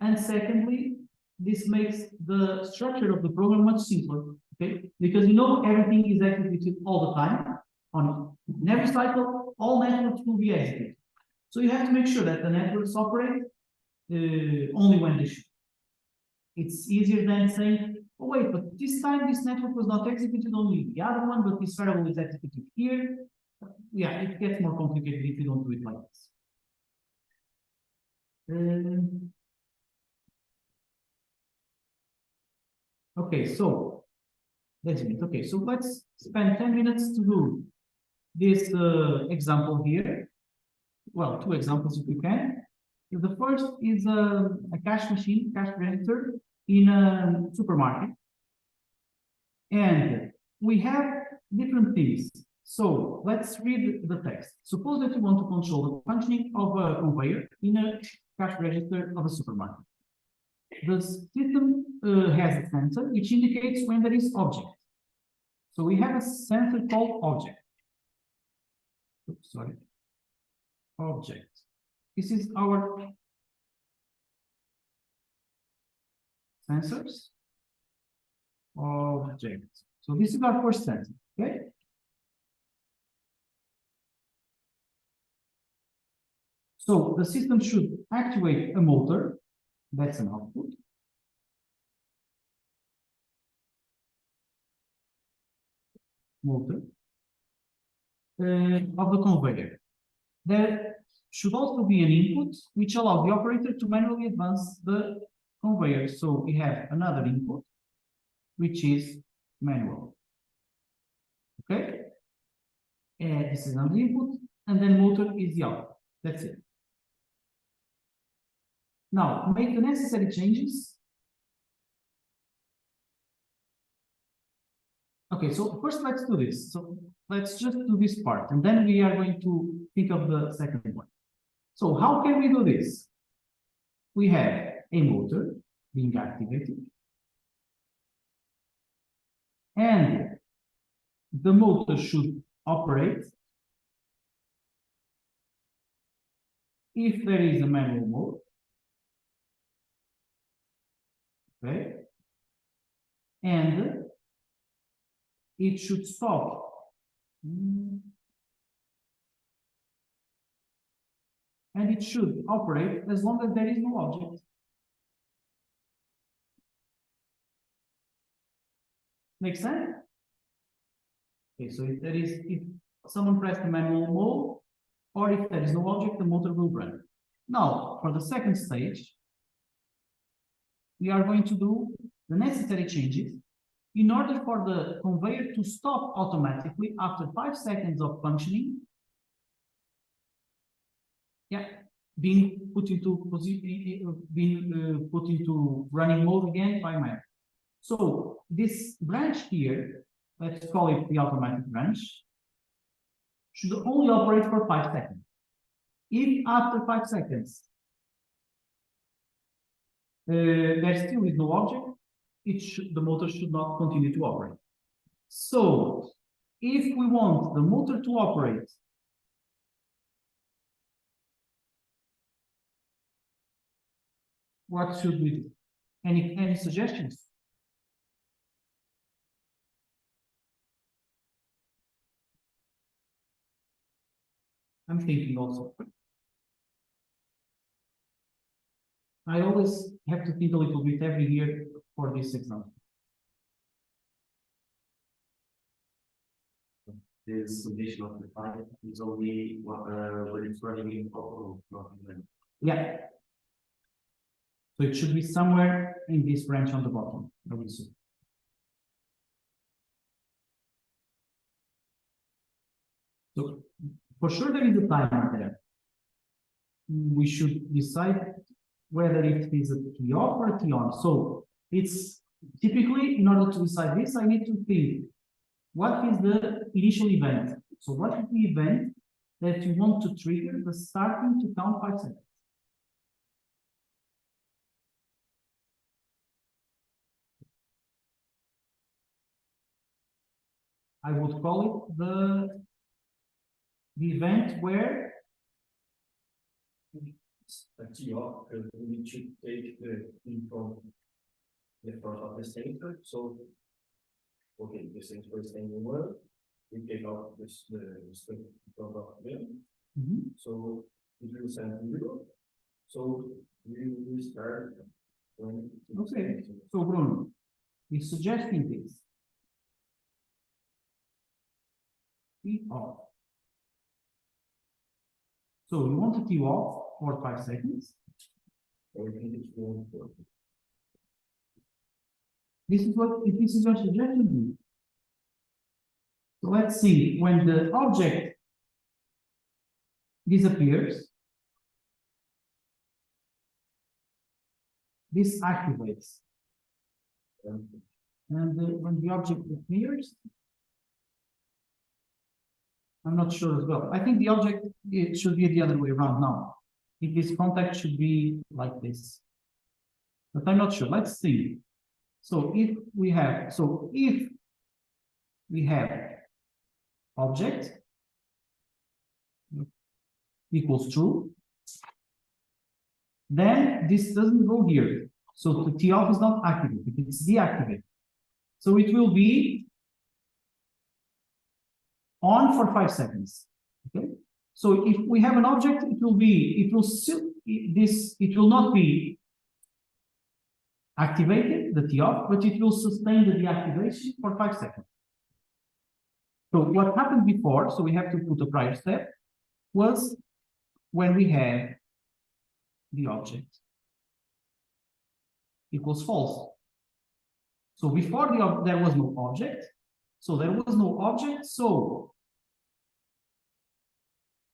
And secondly, this makes the structure of the program much simpler, okay? Because you know everything is executed all the time. On in every cycle, all networks will be executed. So you have to make sure that the networks operate only when they should. It's easier than saying, oh wait, but this time this network was not executed only the other one, but this variable is executed here. Yeah, it gets more complicated if you don't do it like this. Okay, so that's it. Okay, so let's spend 10 minutes to do this example here. Well, two examples if we can. The first is a cash machine, cash register in a supermarket. And we have different things. So let's read the text. Suppose that you want to control the functioning of a conveyor in a cash register of a supermarket. The system has a sensor which indicates when there is object. So we have a sensor called object. Oops, sorry. Object. This is our sensors. Object. So this is our first sensor. Okay. So the system should activate a motor. That's an output. Motor of the conveyor. There should also be an input which allows the operator to manually advance the conveyor. So we have another input which is manual. Okay. And this is another input, and then motor is the output. That's it. Now make the necessary changes. Okay, so first let's do this. So let's just do this part, and then we are going to think of the second one. So how can we do this? We have a motor being activated, and the motor should operate if there is a manual mode. Okay, and it should stop and it should operate as long as there is no object. Make sense? Okay, so if someone pressed the manual mode, or if there is no object, the motor will run. Now, for the second stage, we are going to do the necessary changes in order for the conveyor to stop automatically after 5 seconds of functioning. Yeah, being put into running mode again by man. So this branch here, let's call it the automatic branch, should only operate for 5 seconds. If after 5 seconds there still is no object, the motor should not continue to operate. So if we want the motor to operate what should we do? Any suggestions? I'm thinking also. I always have to think a little bit every year for this example. This condition of the file is only when it's running in auto, not in. Yeah. So it should be somewhere in this branch on the bottom, I would say. So for sure there is a timer there. We should decide whether it is a key off or a key on. So it's typically, in order to decide this, I need to think, what is the initial event? So what is the event that you want to trigger the starting to count 5 seconds? I would call it the event where a TO, because we need to take the info the front of the sensor. So, okay, the sensor is staying well. We take out this the front of them. So it will send 0. So we will start when okay. So Bruno is suggesting this. T off. So you want to T off for 5 seconds. everything is going for This is your suggestion. So let's see, when the object disappears, this activates. And when the object appears, I'm not sure as well. I think the object, it should be the other way around now. If this contact should be like this. But I'm not sure. Let's see. So if we have object equals true, then this doesn't go here. So the T off is not activated, it's deactivated. So it will be on for 5 seconds. Okay. So if we have an object, it will not be activated, the T off, but it will sustain the deactivation for 5 seconds. So what happened before, so we have to put a prior step, was when we had the object equals false. So before there was no object, so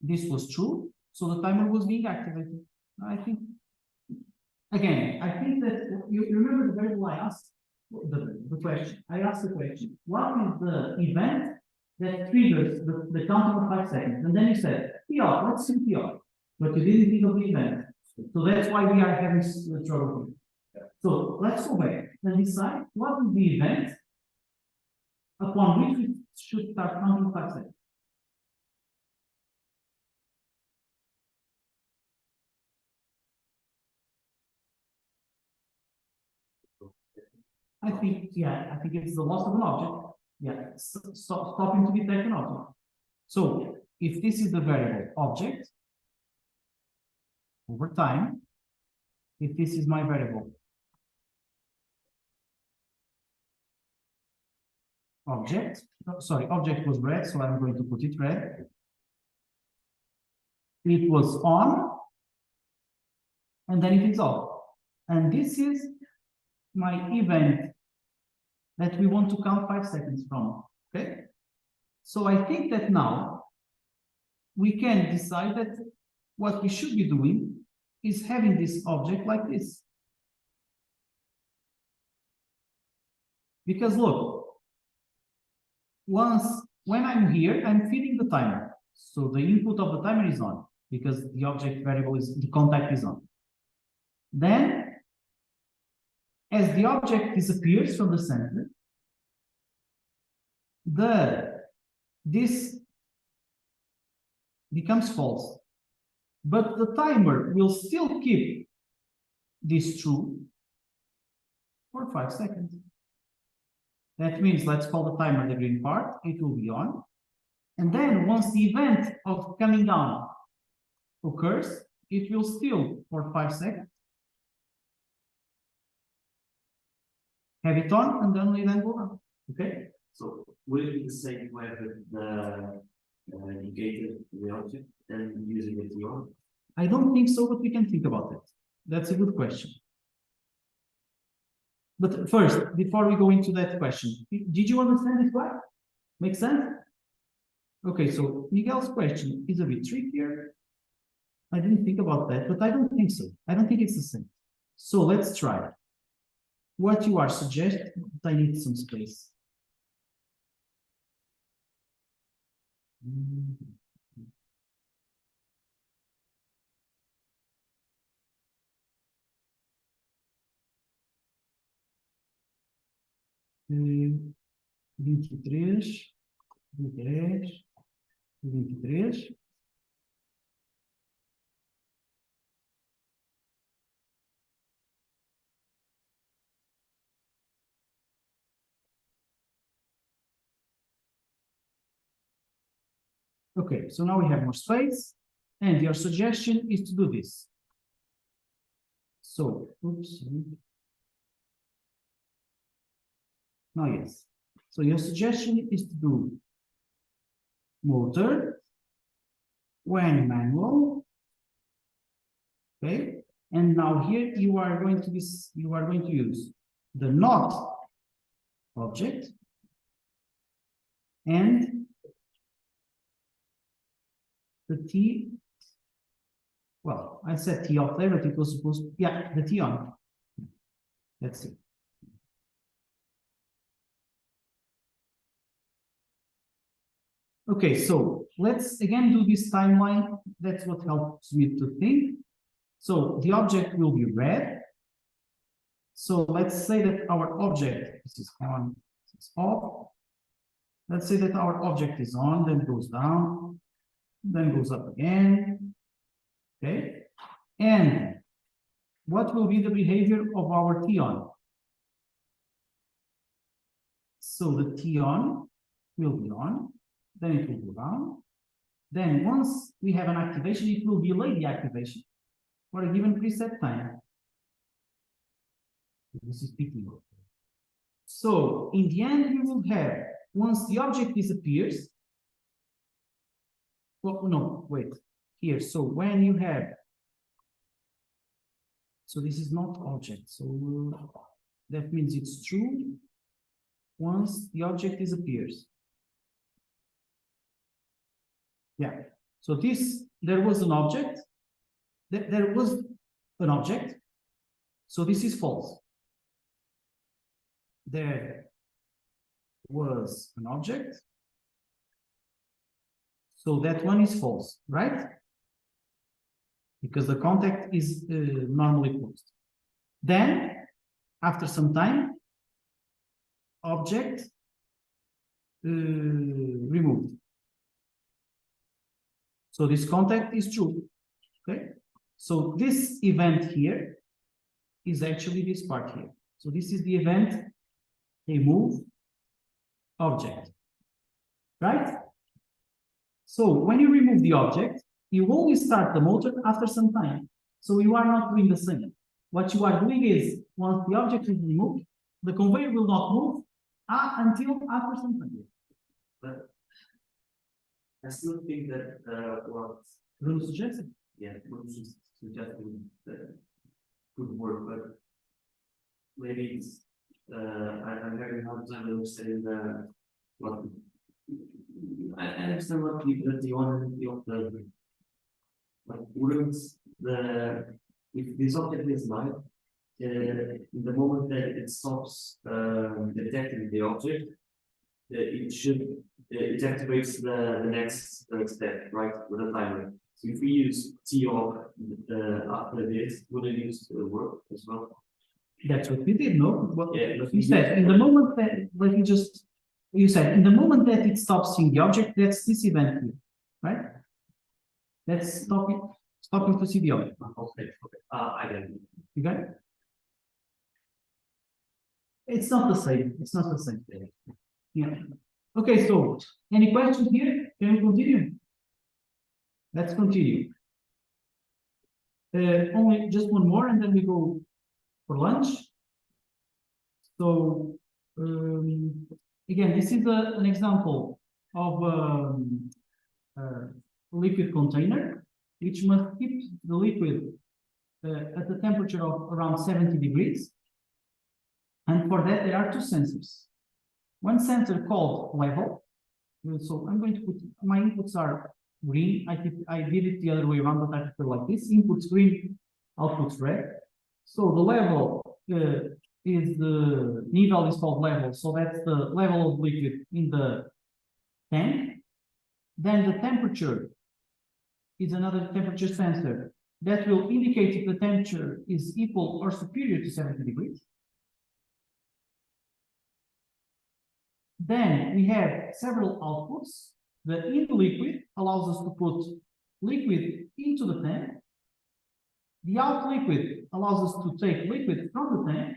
this was true, so the timer was being activated. I think, again, I think that you remember the variable I asked, the question. I asked the question, what is the event that triggers the counter of 5 seconds? And then you said, PR, let's see PR. But you didn't think of the event. So that's why we are having trouble here. So let's go back and decide what is the event upon which we should start counting 5 seconds. I think it's the loss of an object. Yeah, stopping to detect an object. So if this is the variable object, over time, if this is my variable object, object was red, so I'm going to put it red. It was on, and then it is off. And this is my event that we want to count 5 seconds from, okay? So I think that now we can decide that what we should be doing is having this object like this. Because look, when I'm here, I'm feeding the timer. So the input of the timer is on because the object variable the contact is on. Then, as the object disappears from the center, this becomes false. But the timer will still keep this true for 5 seconds. That means, let's call the timer the green part, it will be on. And then once the event of coming down occurs, it will still, for 5 seconds, have it on and only then go on. Okay? So will it be the same way with the indicator the object and using the TO? I don't think so, but we can think about it. That's a good question. But first, before we go into that question, did you understand this one? Make sense? Okay, so Miguel's question is a bit trickier. I didn't think about that, but I don't think so. I don't think it's the same. So let's try. What you are suggesting, I need some space. Hum, 23. 10, 23. Okay, so now we have more space, and your suggestion is to do this. So, oops. Now, yes. So your suggestion is to do motor when manual. Okay, and now here you are going to use the not object and the T. Well, I said T off there, but it was supposed to, yeah, the T on. That's it. Okay, so let's again do this timeline. That's what helps me to think. So the object will be red. So let's say that our object, this is on, this is off. Let's say that our object is on, then goes down, then goes up again. Okay. And what will be the behavior of our T on? So the T on will be on, then it will go down. Then once we have an activation, it will delay the activation for a given preset time. This is picking up. So in the end, we will have, once the object disappears, well, no, wait, here. So when you have, so this is not object. So that means it's true once the object disappears. Yeah. So this, there was an object. There was an object. So this is false. There was an object. So that one is false, right? Because the contact is normally closed. Then, after some time, object removed. So this contact is true. Okay. So this event here is actually this part here. So this is the event remove object, right? So when you remove the object, you only start the motor after some time. So you are not doing the same. What you are doing is, once the object is removed, the conveyor will not move until after some time. But I still think that what Bruno suggested. yeah, suggesting could work, but maybe it's I'm very hard time understanding what I understand what the one and the other. Like wouldn't if this object is live, the moment that it stops detecting the object, it activates the next step, right, with a timer. So if we use T off after this, would it use work as well? That's what we did, no? Well, Yeah, you said in the moment that, like you said, in the moment that it stops seeing the object, that's this event here, right? That's stopping to see the object. Okay. I get it. You got it? It's not the same. It's not the same thing. Yeah. Okay, so any questions here? Can we continue? Let's continue. Only just one more and then we go for lunch. So again, this is an example of a liquid container, which must keep the liquid at a temperature of around 70 degrees. And for that, there are two sensors. One sensor called level. So I'm going to put, my inputs are green. I did it the other way around, but I prefer like this. Inputs green, outputs red. So the level is the needle is called level. So that's the level of liquid in the tank. Then the temperature is another temperature sensor that will indicate if the temperature is equal or superior to 70 degrees. Then we have several outputs. The in liquid allows us to put liquid into the tank. The out liquid allows us to take liquid from the tank.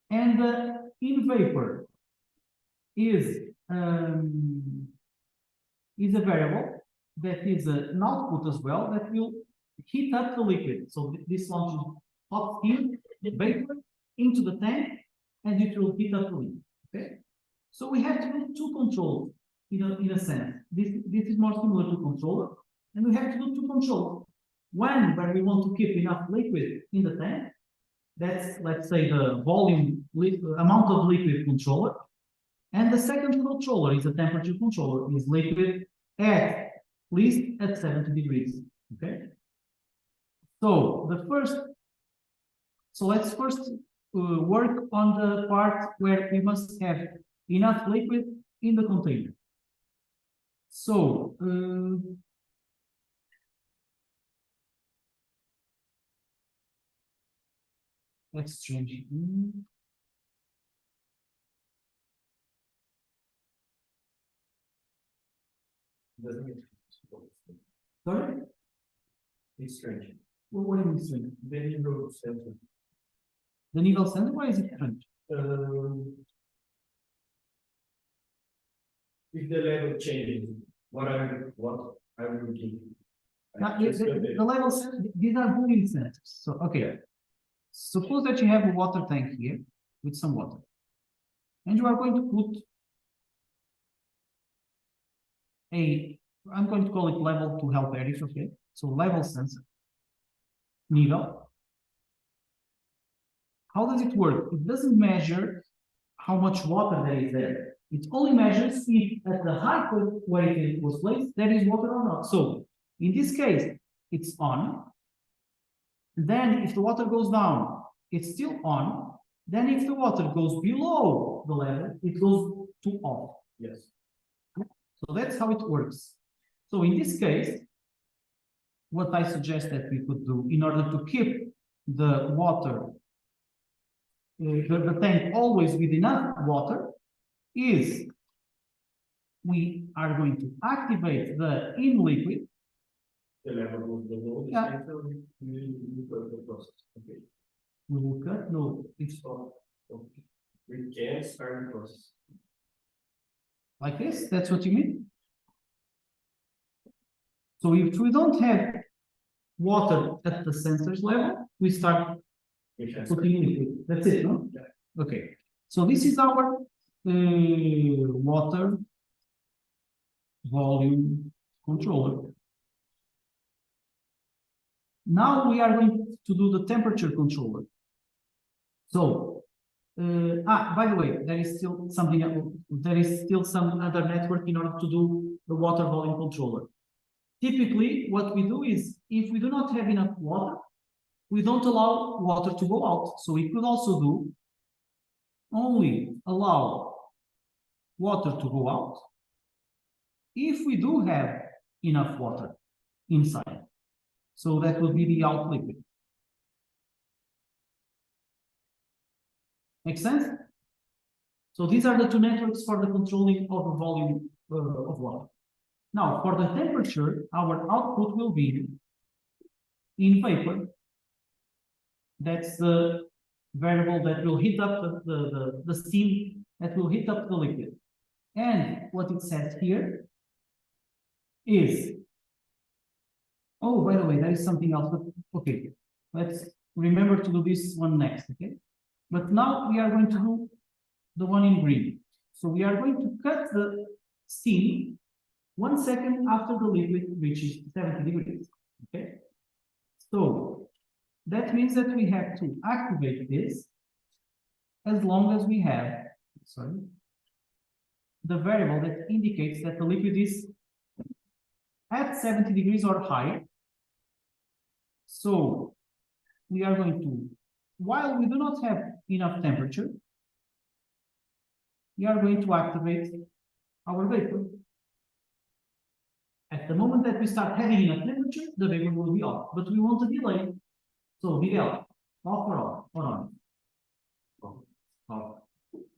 And the in vapor is a variable that is an output as well that will heat up the liquid. So this launches hot steam, vapor into the tank, and it will heat up the liquid. Okay. So we have to do two controls in a sense. This is more similar to controller, and we have to do two controls. One where we want to keep enough liquid in the tank. That's, let's say, the volume amount of liquid controller. And the second controller is a temperature controller, is liquid at least at 70 degrees. Okay. So let's first work on the part where we must have enough liquid in the container. So let's change it. Sorry? It's strange. What do you mean strange? The needle sensor. The needle sensor, why is it strange? If the level changes, what I will give. Now, the level sensor, these are Boolean sensors. So, okay. Suppose that you have a water tank here with some water. And you are going to put I'm going to call it level to help Erich, okay? So level sensor, needle. How does it work? It doesn't measure how much water there is there. It only measures if at the height where it was placed, there is water or not. So in this case, it's on. Then if the water goes down, it's still on. Then if the water goes below the level, it goes to off. Yes. So that's how it works. So in this case, what I suggest that we could do in order to keep the water, the tank always with enough water, is we are going to activate the in liquid. The level goes below the center, we cut the process. Okay. We will cut, no, it's Okay. We can start the process. like this, that's what you mean? So if we don't have water at the sensors level, we start putting liquid. That's it, no? Yeah. Okay. So this is our water volume controller. Now we are going to do the temperature controller. So, by the way, there is still something else. There is still some other network in order to do the water volume controller. Typically, what we do is, if we do not have enough water, we don't allow water to go out. So we could also do only allow water to go out if we do have enough water inside. So that will be the out liquid. Make sense? So these are the two networks for the controlling of the volume of water. Now, for the temperature, our output will be in vapor. That's the variable that will heat up the steam that will heat up the liquid. And what it says here is, oh, by the way, there is something else, but okay, let's remember to do this one next, okay? But now we are going to do the one in green. So we are going to cut the steam 1 second after the liquid reaches 70 degrees, okay? So that means that we have to activate this as long as we have, the variable that indicates that the liquid is at 70 degrees or higher. So we are going to, while we do not have enough temperature, we are going to activate our vapor. At the moment that we start having enough temperature, the vapor will be off, but we want a delay. So VL, off or on, or on. Off.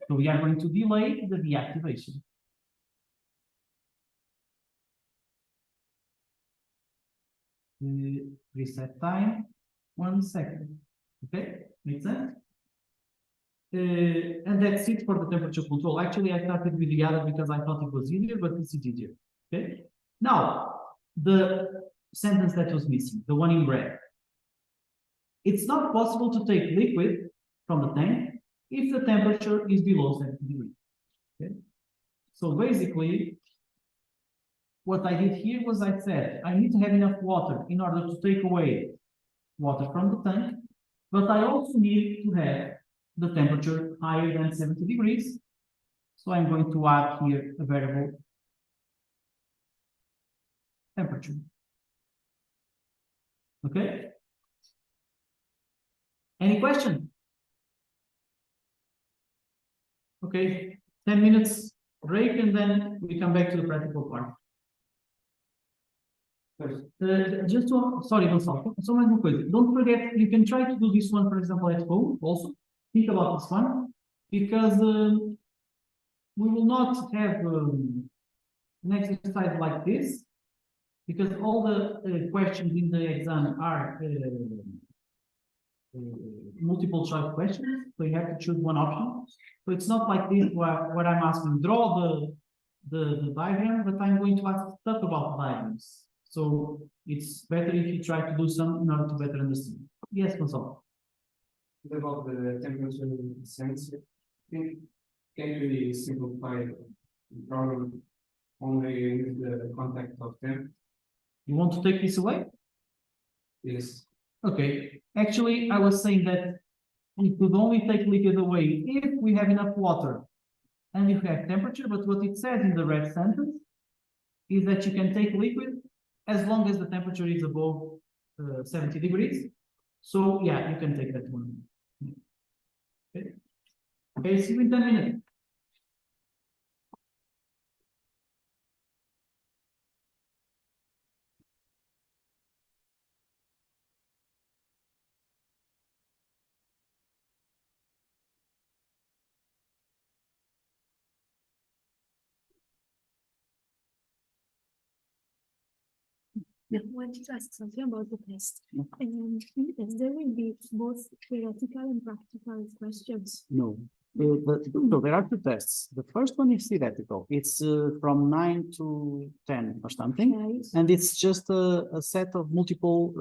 So So we are going to delay the deactivation. Reset time, 1 second. Okay, makes sense? And that's it for the temperature control. Actually, I started with the other because I thought it was easier, but this is easier. Okay. Now, the sentence that was missing, the one in red. It's not possible to take liquid from the tank if the temperature is below 70 degrees. Okay. So basically, what I did here was I said, I need to have enough water in order to take away water from the tank, but I also need to have the temperature higher than 70 degrees. So I'm going to add here a variable temperature. Okay? Any question? Okay, 10 minutes break and then we come back to the practical part. Just to, sorry, Gonçalo, só mais uma coisa. Don't forget, you can try to do this one, for example, at home also. Think about this one, because we will not have an exercise like this, because all the questions in the exam are multiple choice questions, so you have to choose one option. So it's not like this where I'm asking, draw the diagram, but I'm going to ask stuff about diagrams. So it's better if you try to do some in order to better understand. Yes, Gonçalo. About the temperature sensor, I think can really simplify the problem only with the contact of them. You want to take this away? Yes. Okay. Actually, I was saying that we could only take liquid away if we have enough water and if we have temperature, but what it says in the red sentence is that you can take liquid as long as the temperature is above 70 degrees. So yeah, you can take that one. Okay, okay, see you in 10 minutes. I wanted to ask something about the test. Yes, there will be both theoretical and practical questions. No. So there are two tests. The first one is theoretical. It's from 9 to 10 or something. Okay. And it's just a set of multiple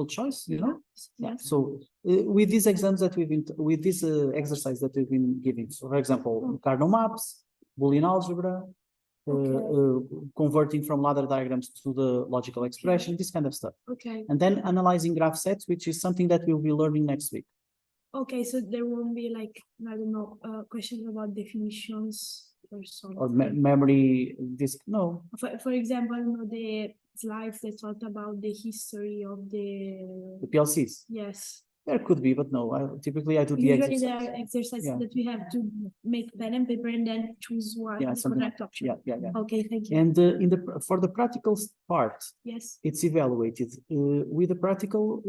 choice, you know? Yeah. Yes. So with these exams that we've been, with this exercise that we've been giving, so for example, Carnot maps, Boolean algebra, converting from ladder diagrams to the logical expression, this kind of stuff. Okay. And then analyzing graph sets, which is something that we'll be learning next week. Okay, so there won't be like, I don't know, questions about definitions or something. Or memory, this, no. For example, you know, the slides that talked about the history of The PLCs. yes. There could be, but no, typically I do the Usually exercise. there are exercises Yeah. that we have to make pen and paper and then choose one, Yeah, the something correct option. Yeah. Okay, thank you. And for the practical part, Yes, it's evaluated with a practical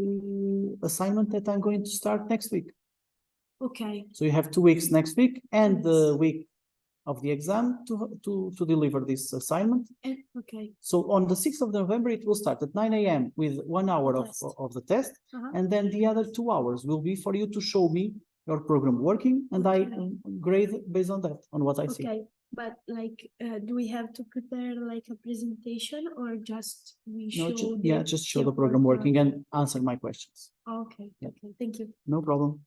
assignment that I'm going to start next week. okay, So you have 2 weeks next week and the week of the exam to deliver this assignment. okay. So on the 6th of November, it will start at 9 a.m. with 1 hour of the test. And then the other 2 hours will be for you to show me your program working, and I grade based on that, on what I see. Okay, but like, do we have to prepare like a presentation or just we No, show? just show the program working and answer my questions. Okay, Yeah. okay, thank you. No problem.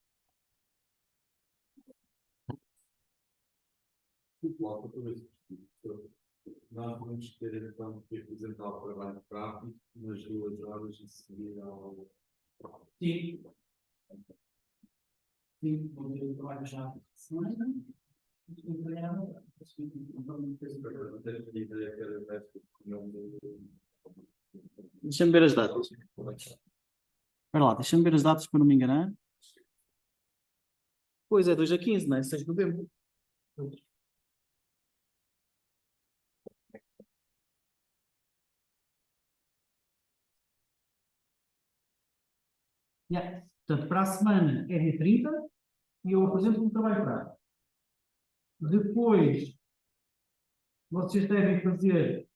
Nós vamos ter então que apresentar o trabalho prático nas 2 horas e seguir ao. Sim. Sim, vamos ter o trabalho já semana. Deixa-me ver as datas. Espera lá, deixa-me ver as datas para não me enganar. Pois é, 2 a 15, não é? 6 de novembro. Yeah. Portanto, para a semana é dia 30 e eu apresento um trabalho prático. Depois, vocês devem fazer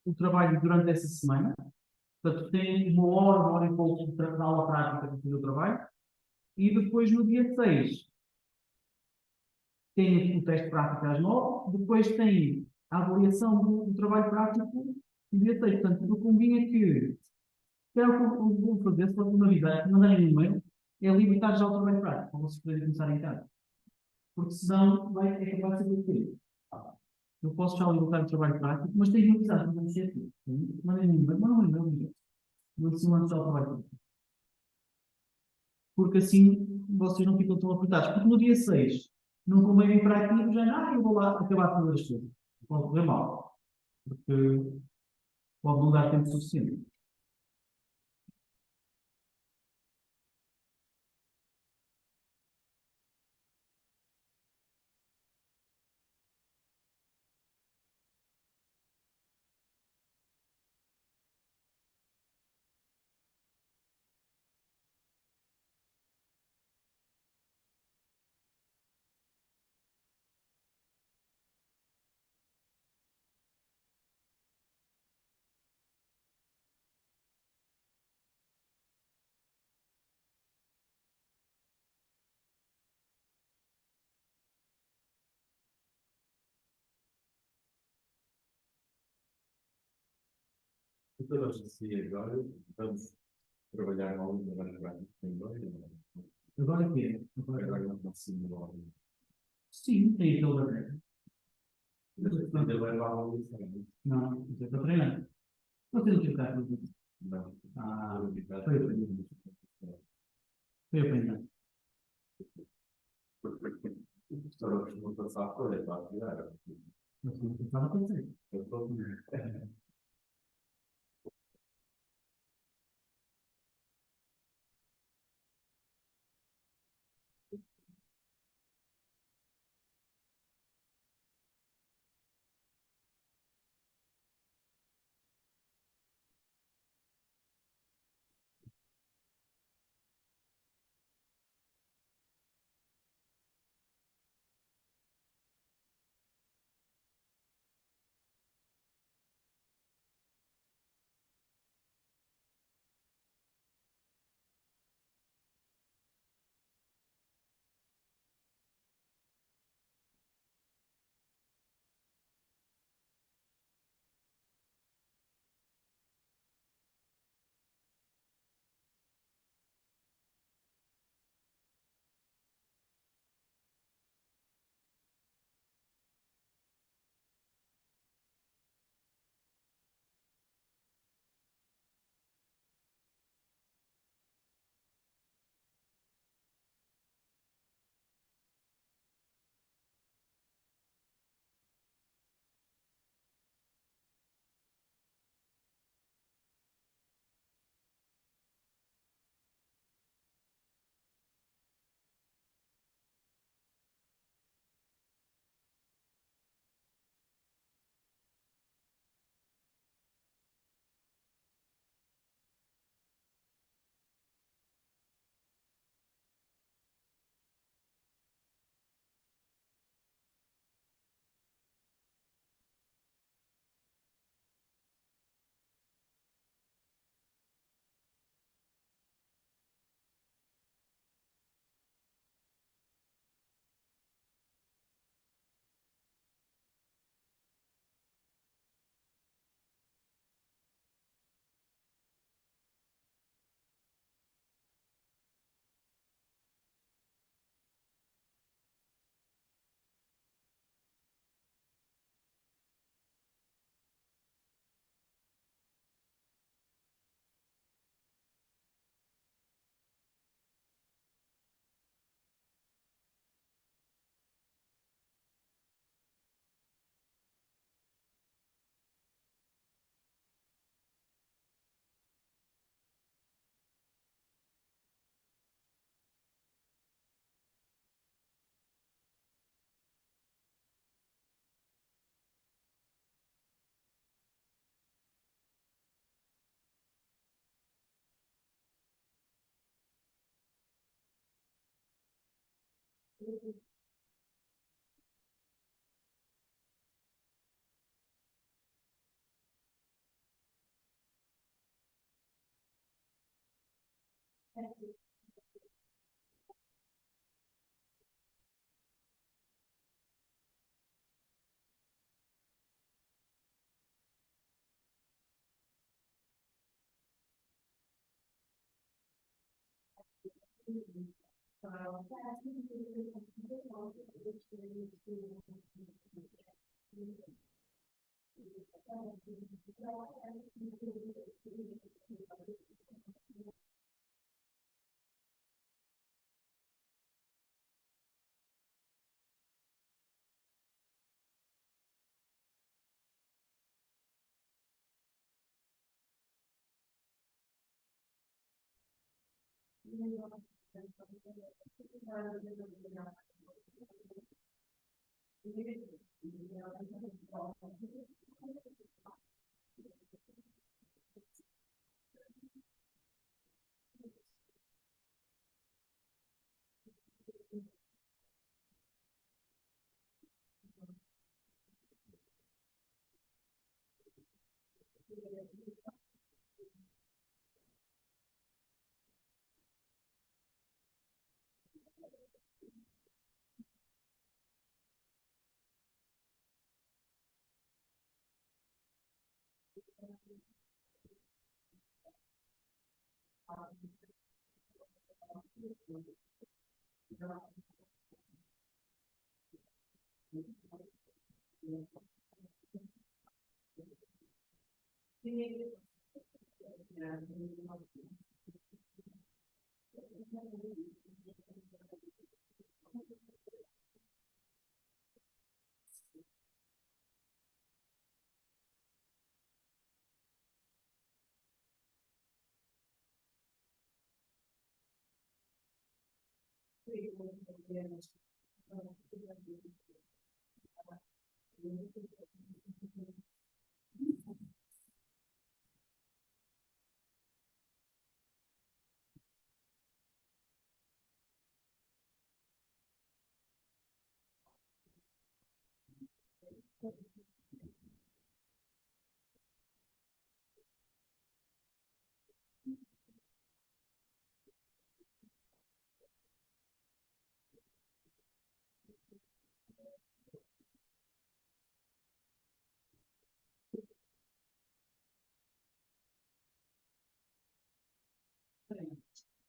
o trabalho durante essa semana. Portanto, têm uma hora e pouco de aula prática para fazer o trabalho. E depois, no dia 6, tem o teste prático às 9. Depois tem a avaliação do trabalho prático no dia 6. Portanto, eu combino que, quero que eu vou fazer, se for uma vida, mandarem um e-mail, é libertar já o trabalho prático, para vocês poderem começar em casa. Porque senão é capaz de ser difícil. Eu posso já libertar o trabalho prático, mas tenho que avisar, não vamos ser assim. Mandem um e-mail, mandem um e-mail. Eu assim mando já o trabalho prático. Porque assim vocês não ficam tão apertados. Porque no dia 6 não convém vir para aqui, já não, eu vou lá acabar de fazer as coisas. Pode correr mal. Porque pode não dar tempo suficiente. Então, nós assim, agora vamos trabalhar na aula da prática também. Agora o quê? Agora não consigo lá. Sim, tem aquele barreiro. Ainda vai lá a aula também. Não, isso é para treinar. Vocês não ficaram. Não. Ah, Foi foi eu pensar. Estava a passar a folha para tirar. Mas não pensava acontecer. Eu estou.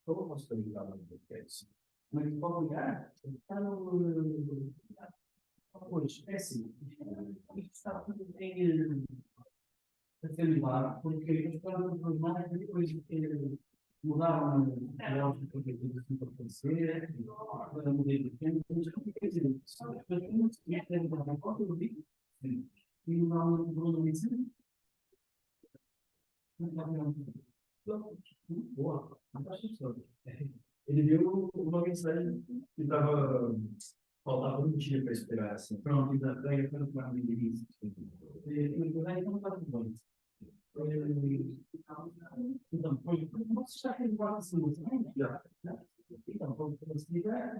Como posso ligar no podcast? Mas em qual lugar? Está no. Pois, é assim. Isto está tudo em. A ser mudado, porque as coisas dos mais depois mudaram a lógica que assim para acontecer, para mudar de tempo, mas quer dizer, só as pessoas que têm uma conta do vídeo, e não no ensino, não está vendo. Boa, não faz sentido. Ele viu uma mensagem que estava. Faltava um dia para esperar, assim. Pronto, e daí eu quero tomar uma delícia. Mas aí não está tudo bem. Então, depois, você já tem igual a solução? Já. Então, vamos considerar.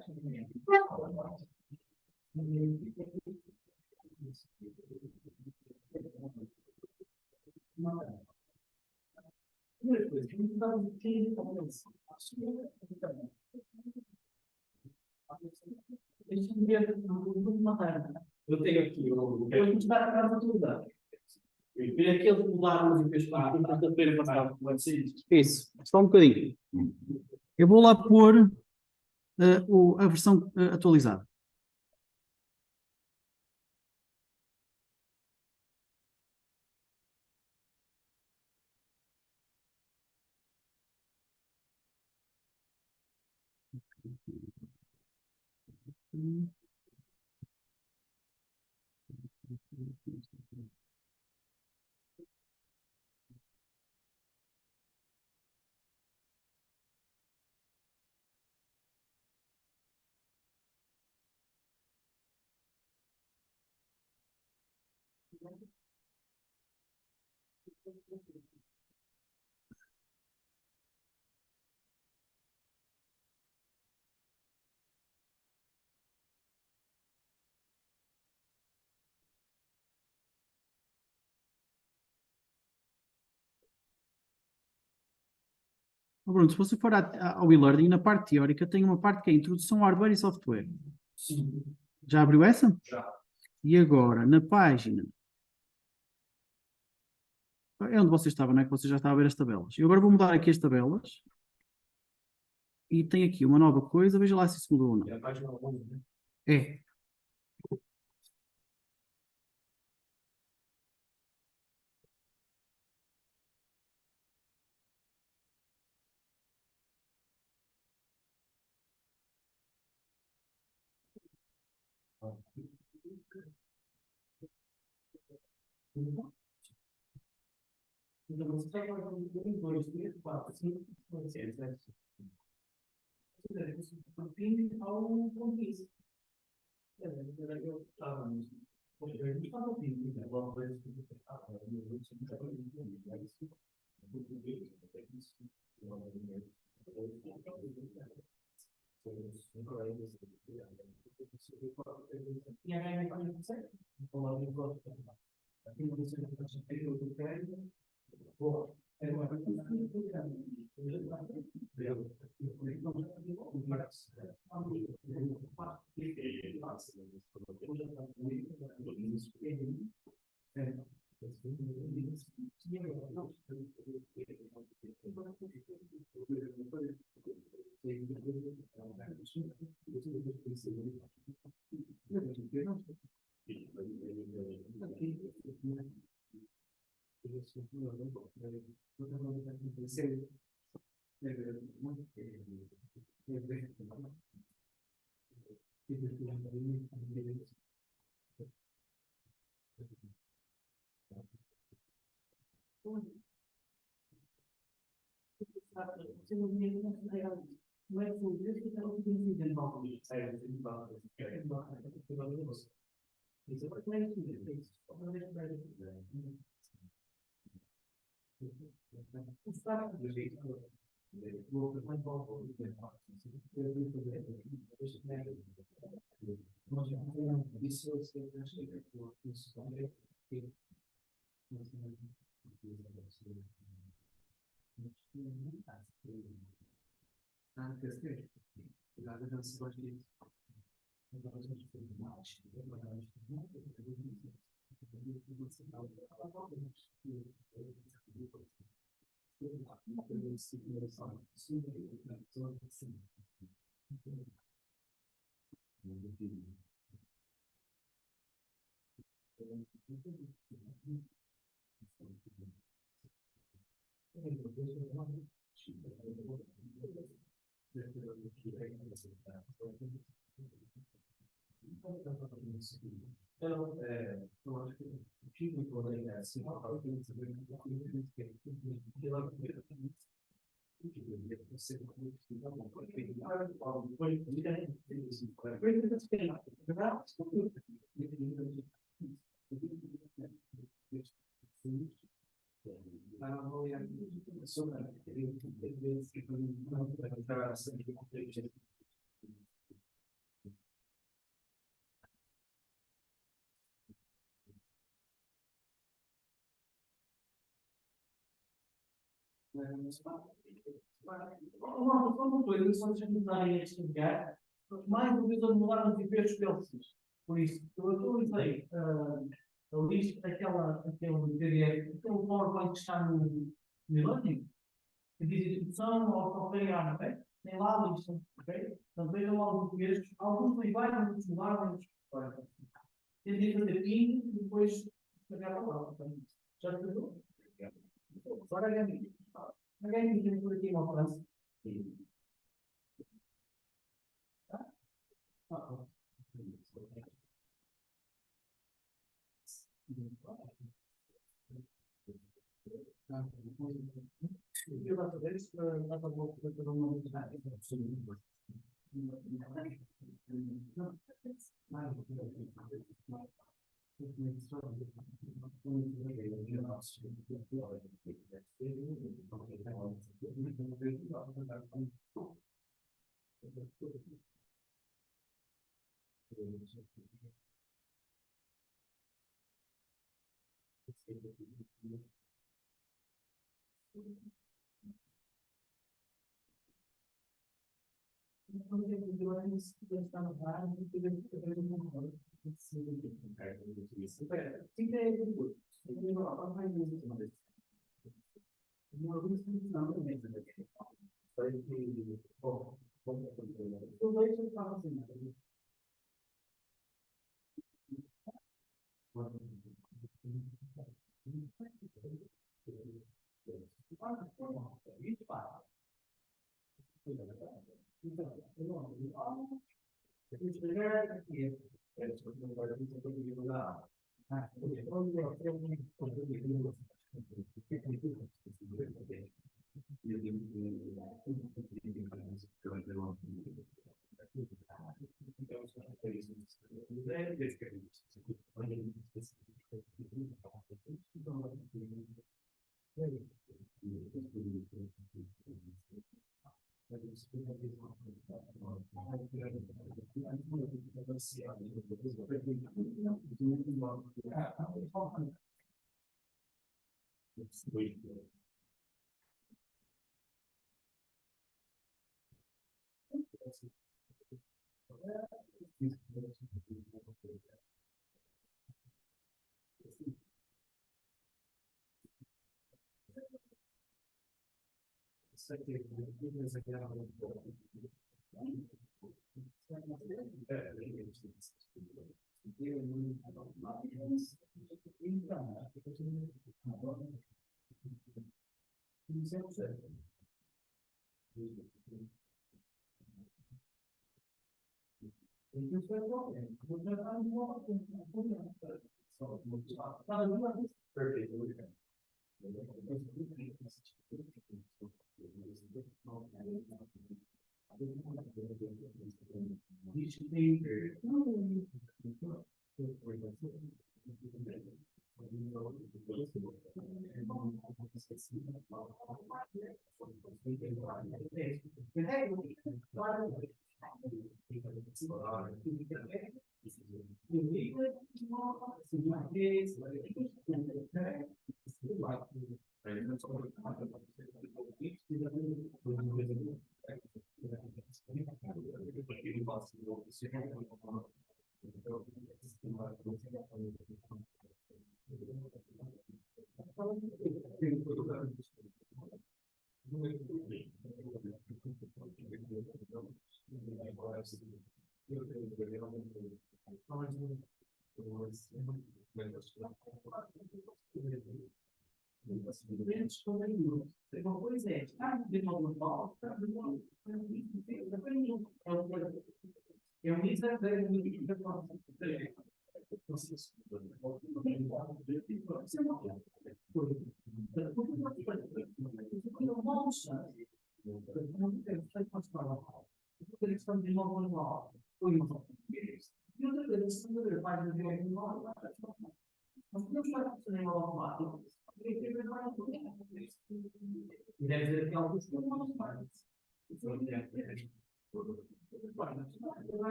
Primeira coisa, que não dá quem Eu tenho aqui o. depois a gente vai para a faculdade. E aquele que mudaram os quinta-feira passada, pode ser isso? Isso, só um bocadinho. Eu vou lá pôr a versão atualizada. Bruno, se você for ao e-learning, na parte teórica tem uma parte que é introdução ao hardware e software. Sim. Já abriu essa? Já. E agora, na página. É onde você estava, não é? Que você já está a ver as tabelas. Eu agora vou mudar aqui as tabelas. E tem aqui uma nova coisa. Veja lá se isso mudou ou não. É a página 11, né? É. Então, você vai fazer 1, 2, 3, 4, 5, 6, 7. Você tem ao conquista. Eu estava nisso. A gente estava ouvindo, né? Logo depois que eu estava no isso, não estava ouvindo, mas isso. E a minha família consegue. Então, lá eu gosto de falar. Aqui no Brasil, eu faço o que eu quero. Vou. É uma coisa que você não tem considerado. Não é tudo isso que está acontecendo no mundo. Sai do banco, quer você. Isso é para isso, isso. O fato de ver então, eu acho que o tipo de poder é assim, uma coisa, só deixa-me usar aí a explicar, mais uma vez mudaram de preços pelos. Por isso, eu atualizei a lista, aquele PDF, aquele PowerPoint que está no e-learning, que diz introdução ao software ANA, ok? Tem lá a lista, ok? Então vejam lá os preços, alguns são iguais, outros mudaram, outros tentei fazer ping e depois pegar para lá, ok? Já entendeu? Agora é amigo. Alguém me por aqui uma França? Eu vou fazer isso para todo mundo.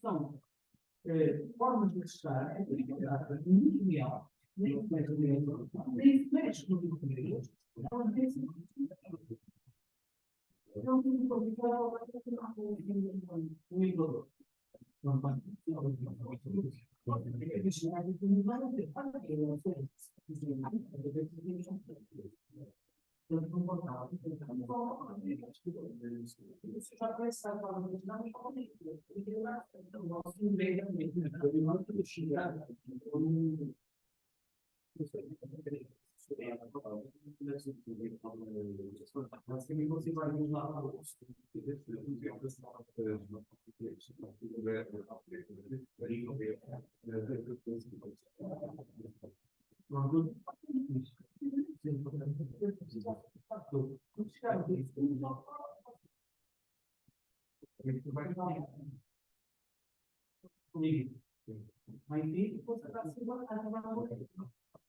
São formas de estar muito real, nem mexe com o que não tem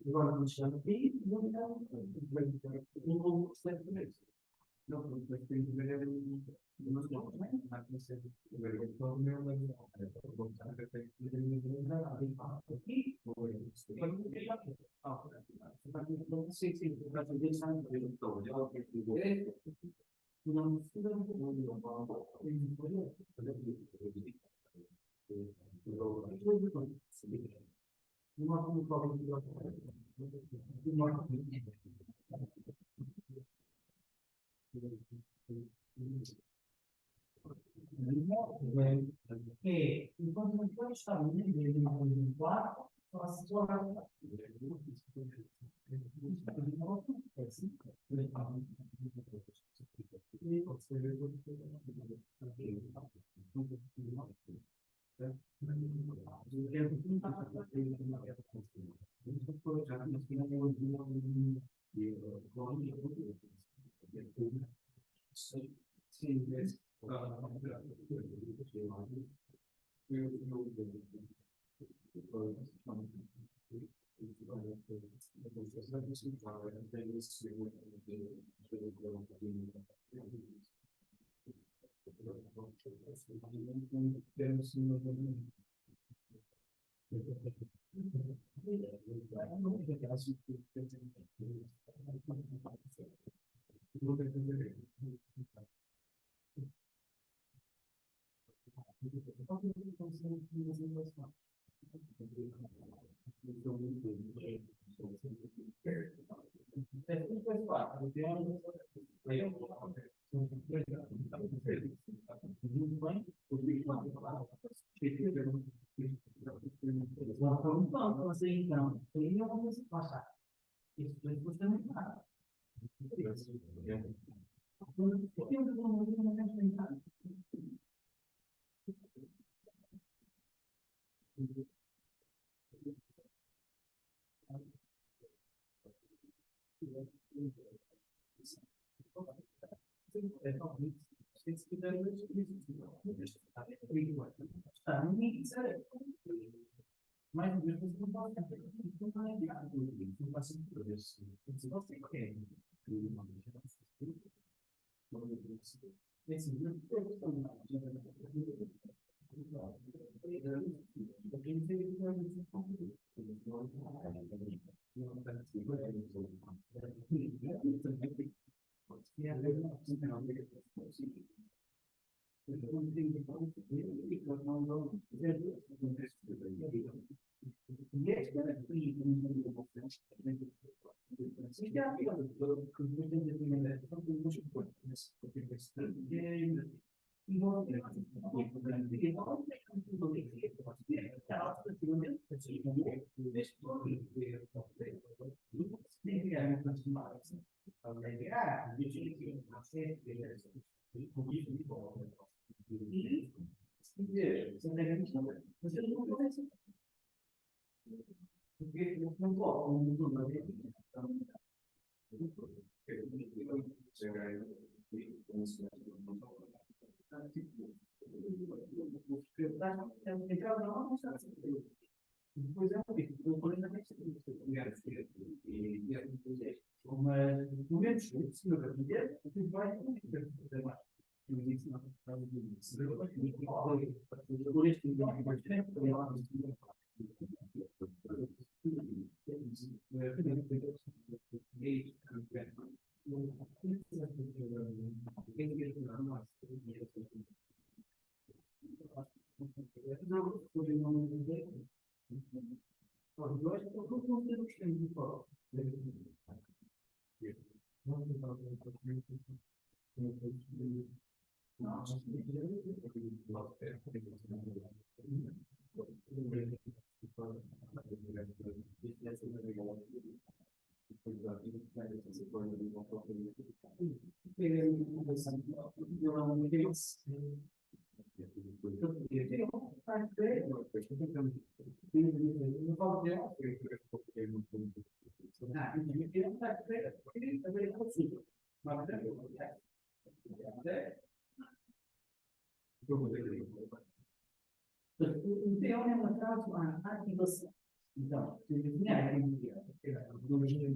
agora não chama aqui, não é, enquanto não pode estar no quarto, faço só então, ele é uma coisa que passa. Isso depois também está. Mas o mesmo não pode fazer. Não vai entrar. Não vai ser por isso. Se você quer. Esse grupo depois é um bico. Mas, no momento, se não aprender, tu vai fazer mais. Eu disse, não, por este nível de investimento, também lá no O ideal é uma caso a ativação. Então, se definir a você tinha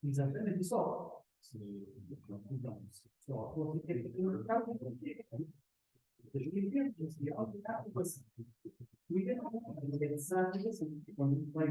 exatamente só. Então, só você tem que marcar o que quando vai dizer quando só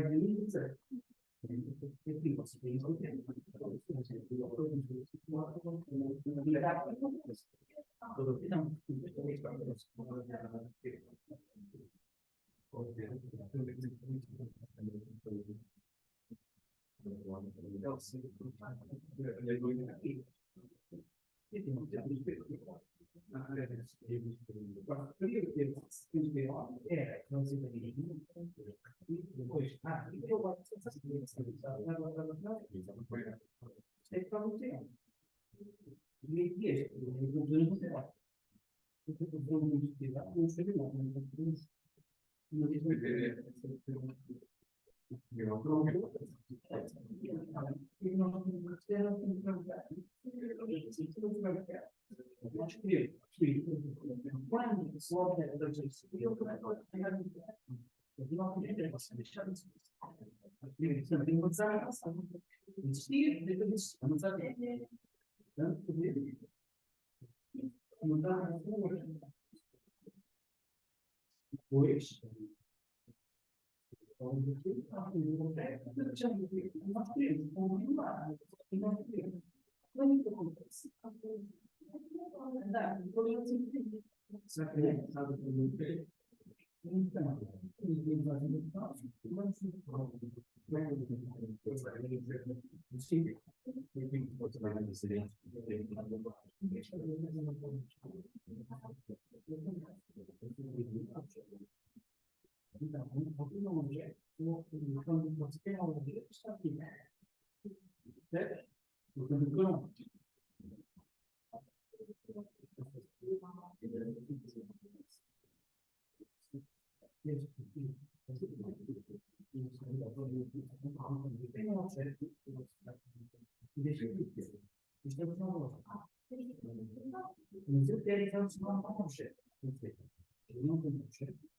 depois quando você tem uma objeto, está aqui. Certo? Então, mas eu quero que você não tenha um chefe. Eu não tenho um chefe.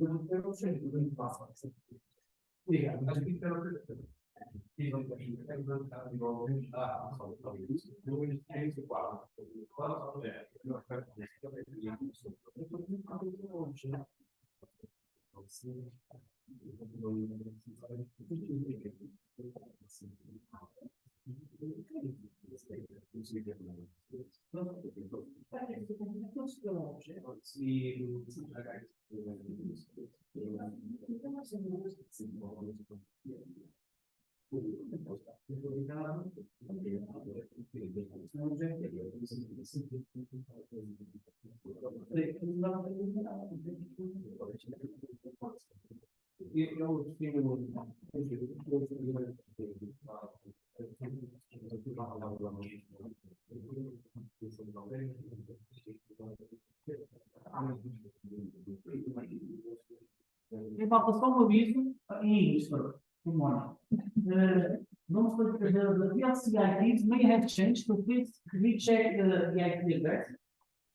Eu não sei, eu não faço. Obrigado, acho que quero. Epá, só um aviso em inglês, sir. Good morning. Don't forget the VLC IDs may have changed, so please recheck the IP address,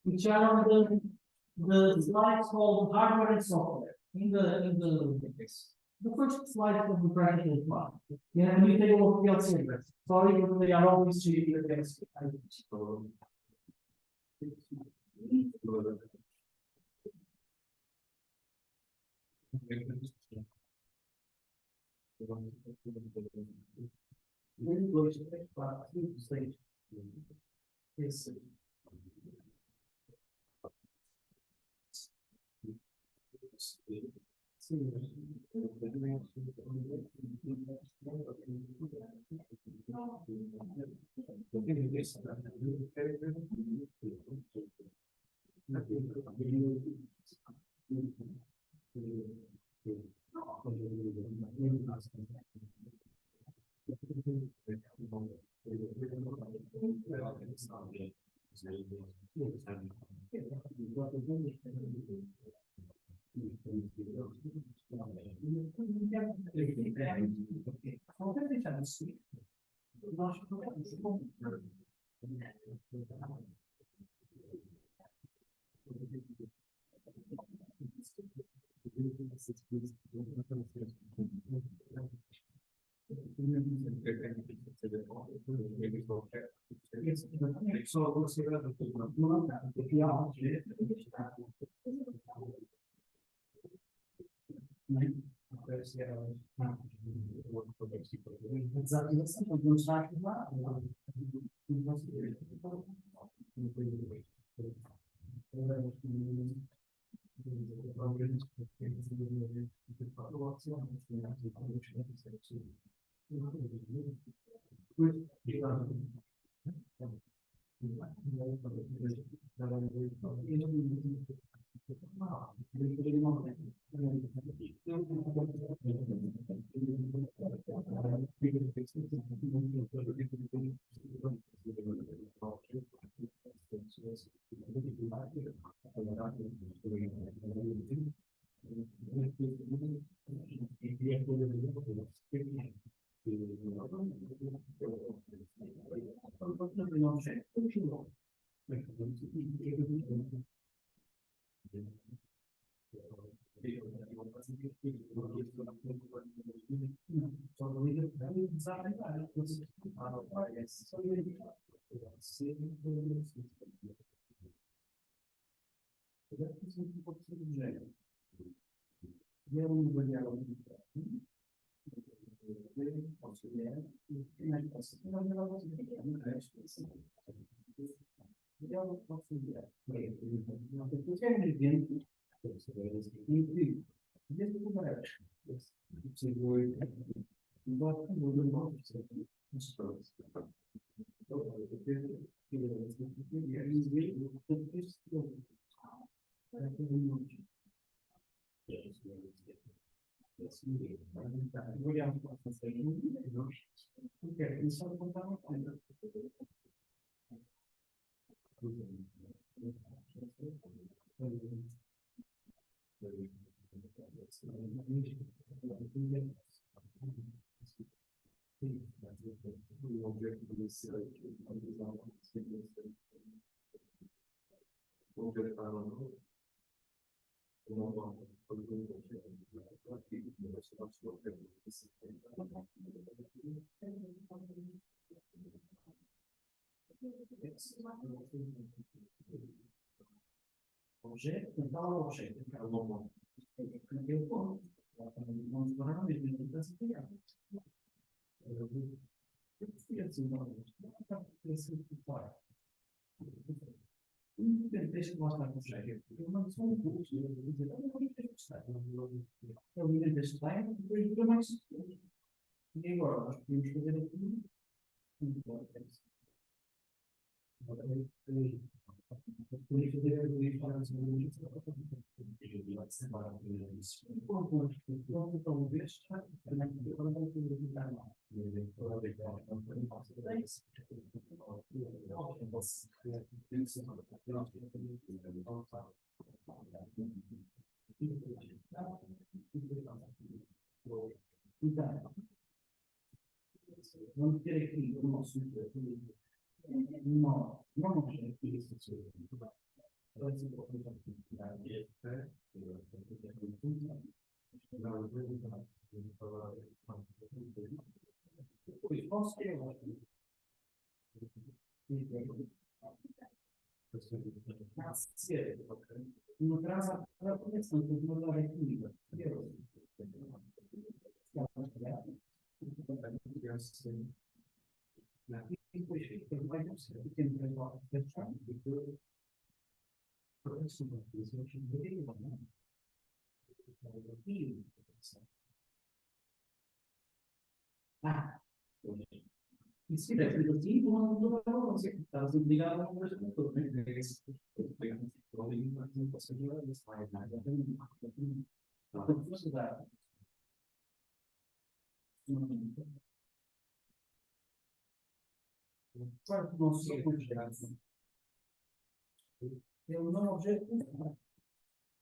which are on the slides called hardware and software in the first slide of the practical plan. Yeah, and you take a look at VLC address. Sorry, but they are always changing the VLC IDs. Yes. Objeto, então, objeto, é o nome. Eu vou. Vamos parar mesmo, não está se criar. Deixa eu mostrar para vocês. Eu não sou um curso, eu vou dizer, eu não vou ter que estar. Eu vou ter que estar, depois do mais. E agora, nós podemos fazer aqui. Vamos ter aqui o nosso não é isso. Depois posso ter uma casa para a proteção, que eu vou dar aqui. E depois fica mais um certo tempo para nós fechar, porque e se tiver feito assim, não vai você está obrigado a uma coisa com tudo, né? Claro que não se é considerado. É um não objeto.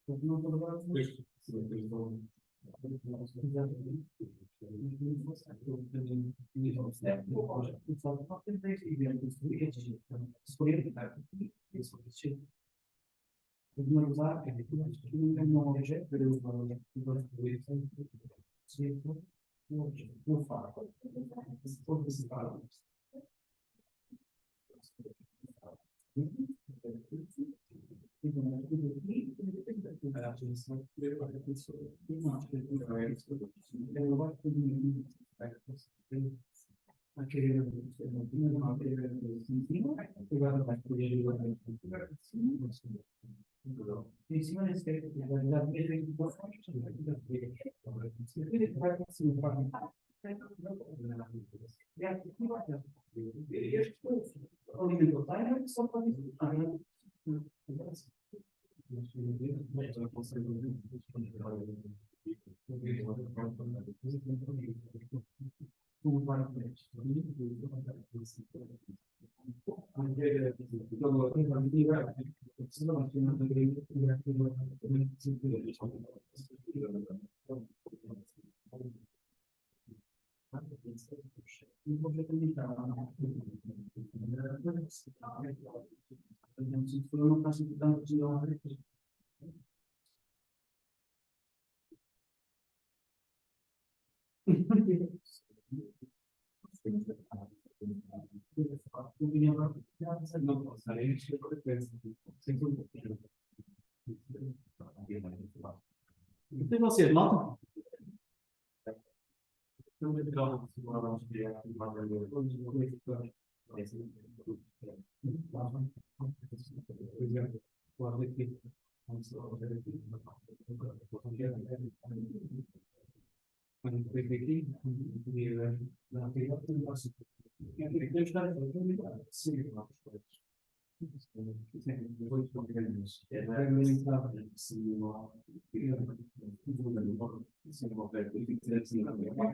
Porque não estou agora com isto. Então vocês notam?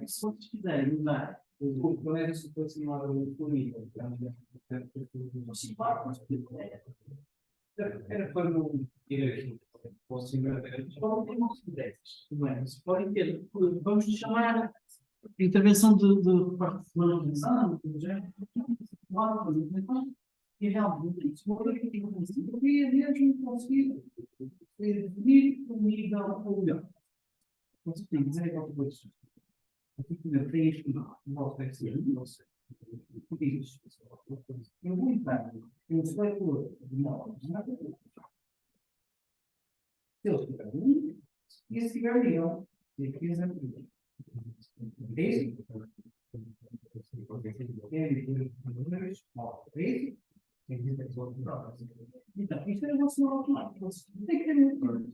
Se vocês quiserem mudar o comércio para aproximar o político, era para não ir aqui. Podem ter, vamos chamar intervenção de parte de manutenção, E realmente, isso foi o que eu consegui, porque mesmo conseguir definir o nível melhor. Você tem que dizer qualquer coisa. Aqui que eu tenho este não vai ser, não sei. Isso. Eu vou entrar, eu sei por não, se eu estiver ali, e se estiver ali, ó, e aqui é sempre. Esse? Então, isto é uma solução automática. Você tem que ter muito.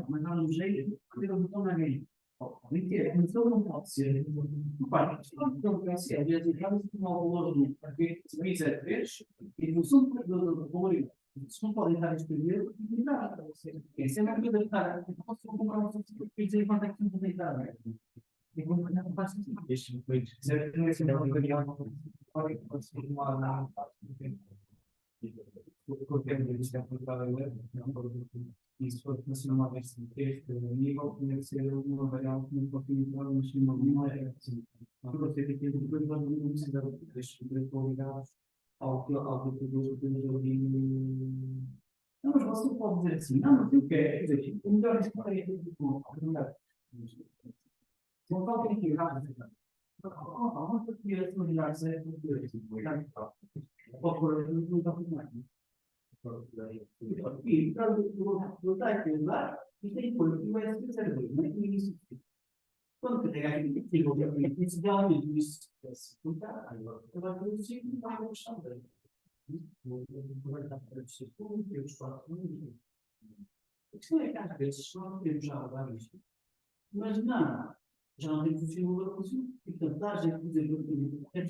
Mas há um jeito de ter um botão na gay. Mas ele não pode ser. Repare, não pode ser. Às vezes, vamos tomar o valor do 3 e no fundo do valor. Se não podem estar a escrever, não dá. Essa é uma coisa que está. Eu posso comprar um substituto e dizer quanto é que não podem estar. E vou fazer um passo assim. Este foi. Se não é sempre uma coisa, pode conseguir uma na. O tempo de estar isso foi funcionar uma vez este nível, tinha que ser uma variável que não configurava mas uma memória assim. Para ter aqui depois nós não precisamos destes ligados ao que produz ali. Não, mas você pode dizer assim, não, mas eu quero dizer, o melhor é que eu tenho não falta aqui nada. Vamos aqui a utilizar certo ou por não está tudo bem. E para o type usar, e tem coisa que vai ser servidor, não é que isso. Quando carregar aqui, fica o isso realmente isso se contar, agora vai produzir e vai gostar dele. Vai dar para o segundo, eu estou a questão é que às vezes não podemos já rodar isto, mas não. Já não temos o simulador possível. E, portanto, dá a gente dizer que é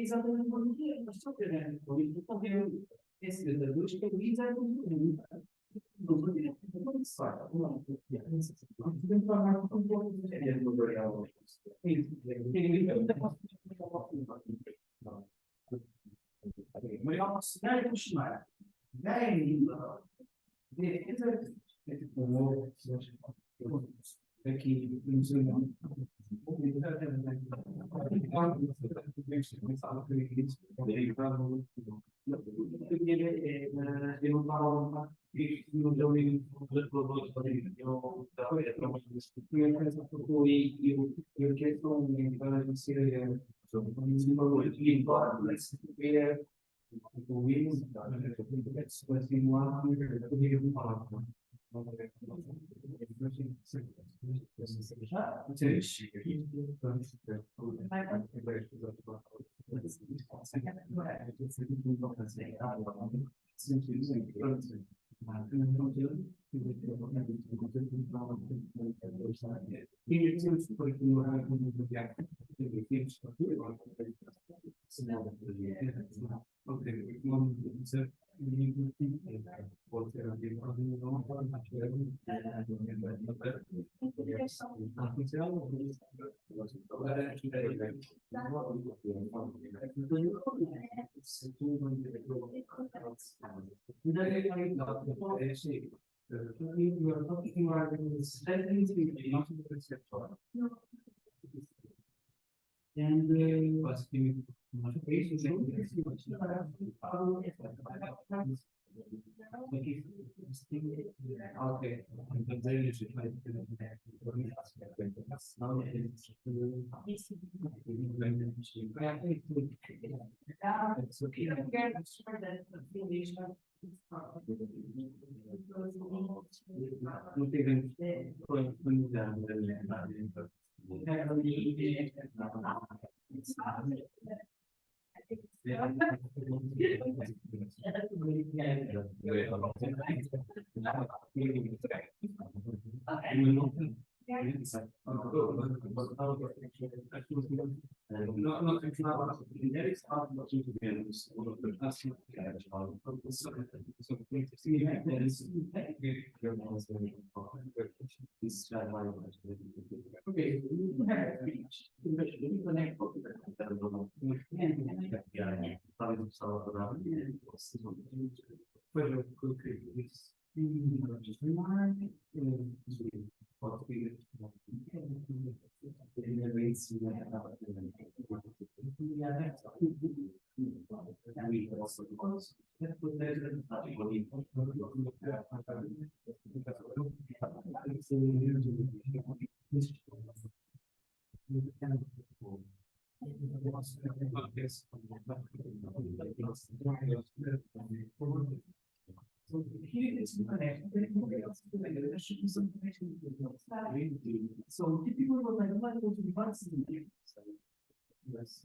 exatamente o que é. Mas só que é o esse datador que é o ISA do mundo. Não sei como é que se faz. Não, podemos tornar um pouco de mas eu posso ganhar e chamar. Ganhar aqui no seu nome. those. So here is there should be some connection. So typically what I like to be vaccinated. Yes.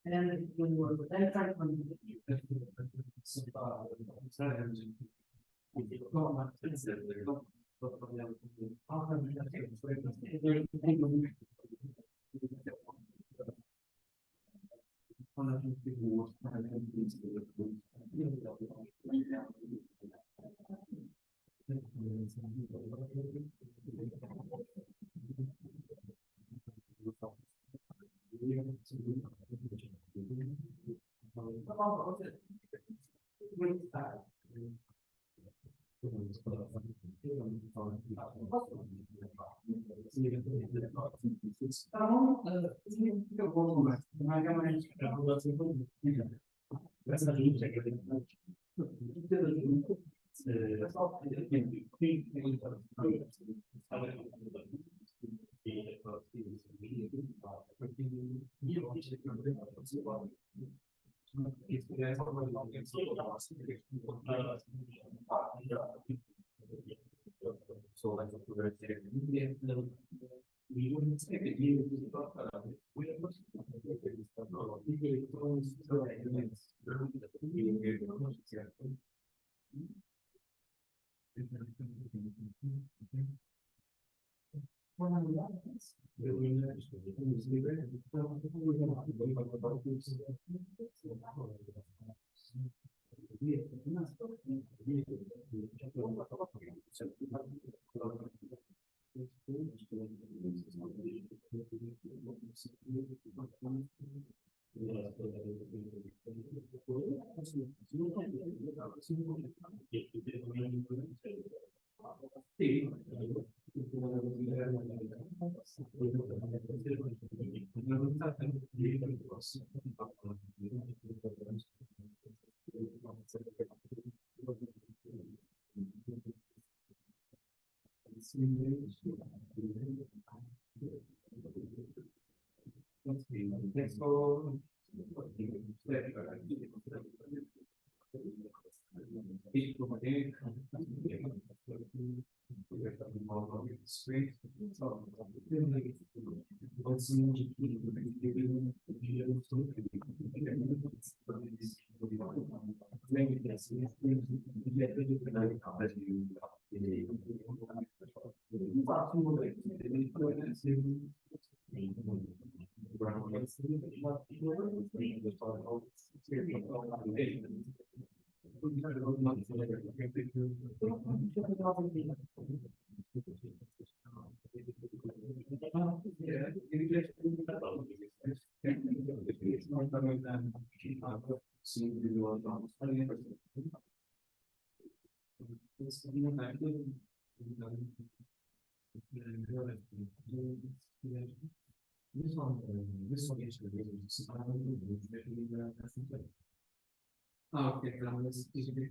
And when we're then trying we wouldn't take it here. Let's go. Screen. Okay, let's keep it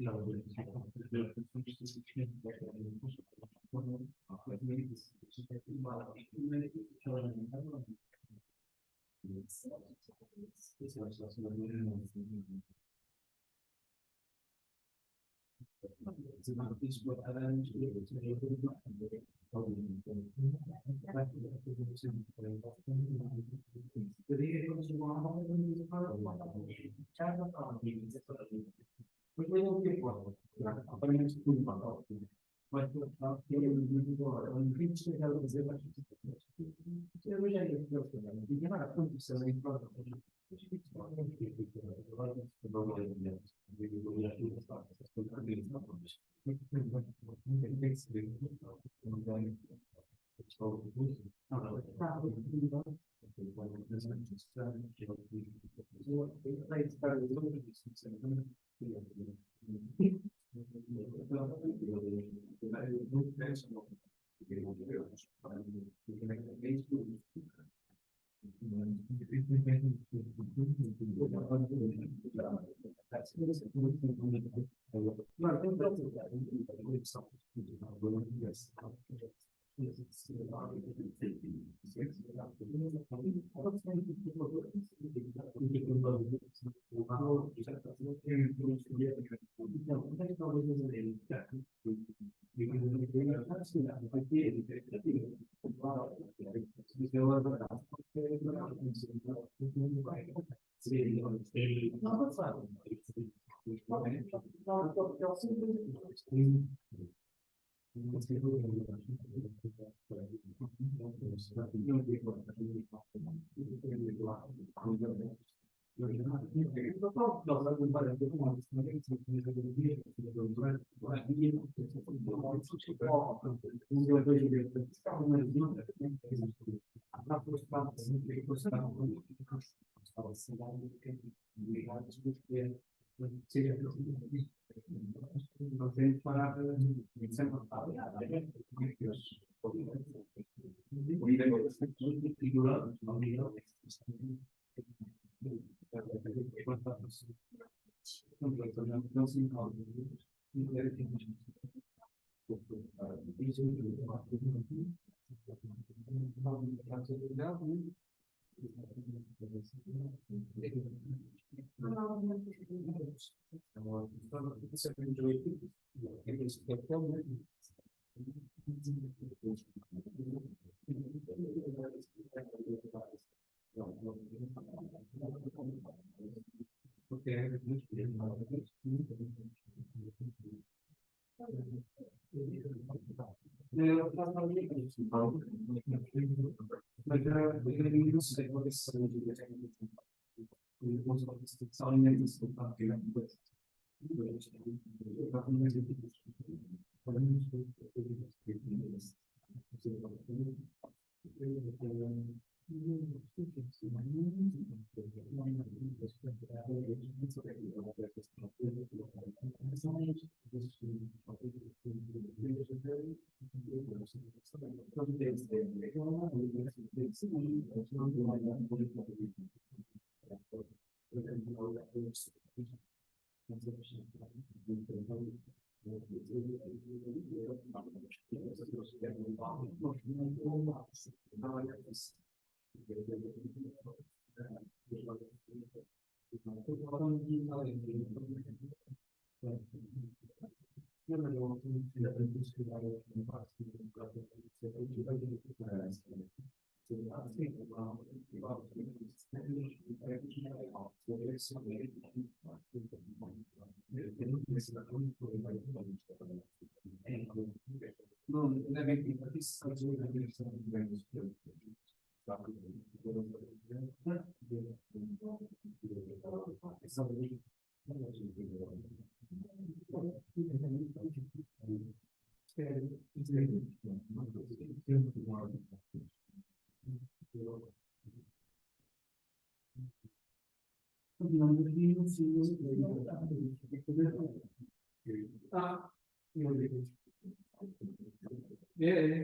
Yeah.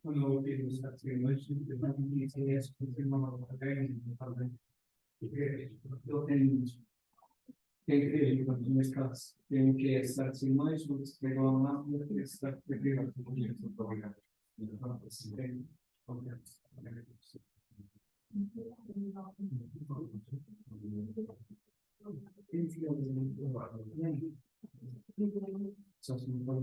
Quando eu fiz os satisfações, eu não me esqueci de uma vez, eu tenho que ir nesse caso, tenho que estar sem mais, vou pegar uma máquina e estar preparado para o dia. Só se não for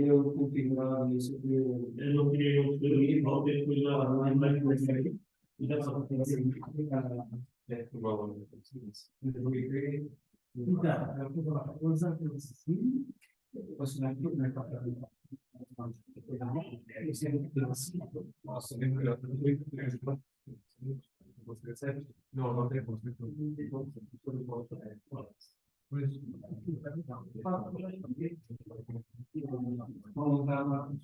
eu configurar isso, eu não queria eu depois lá e já só tem que ser igual não, não tem vamos dar uma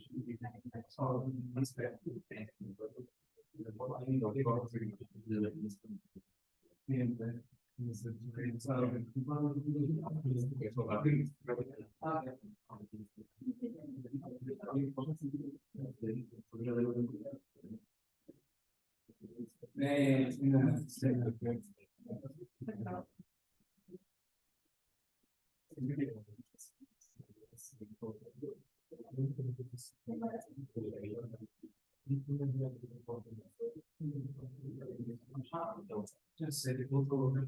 já sei, vou colocar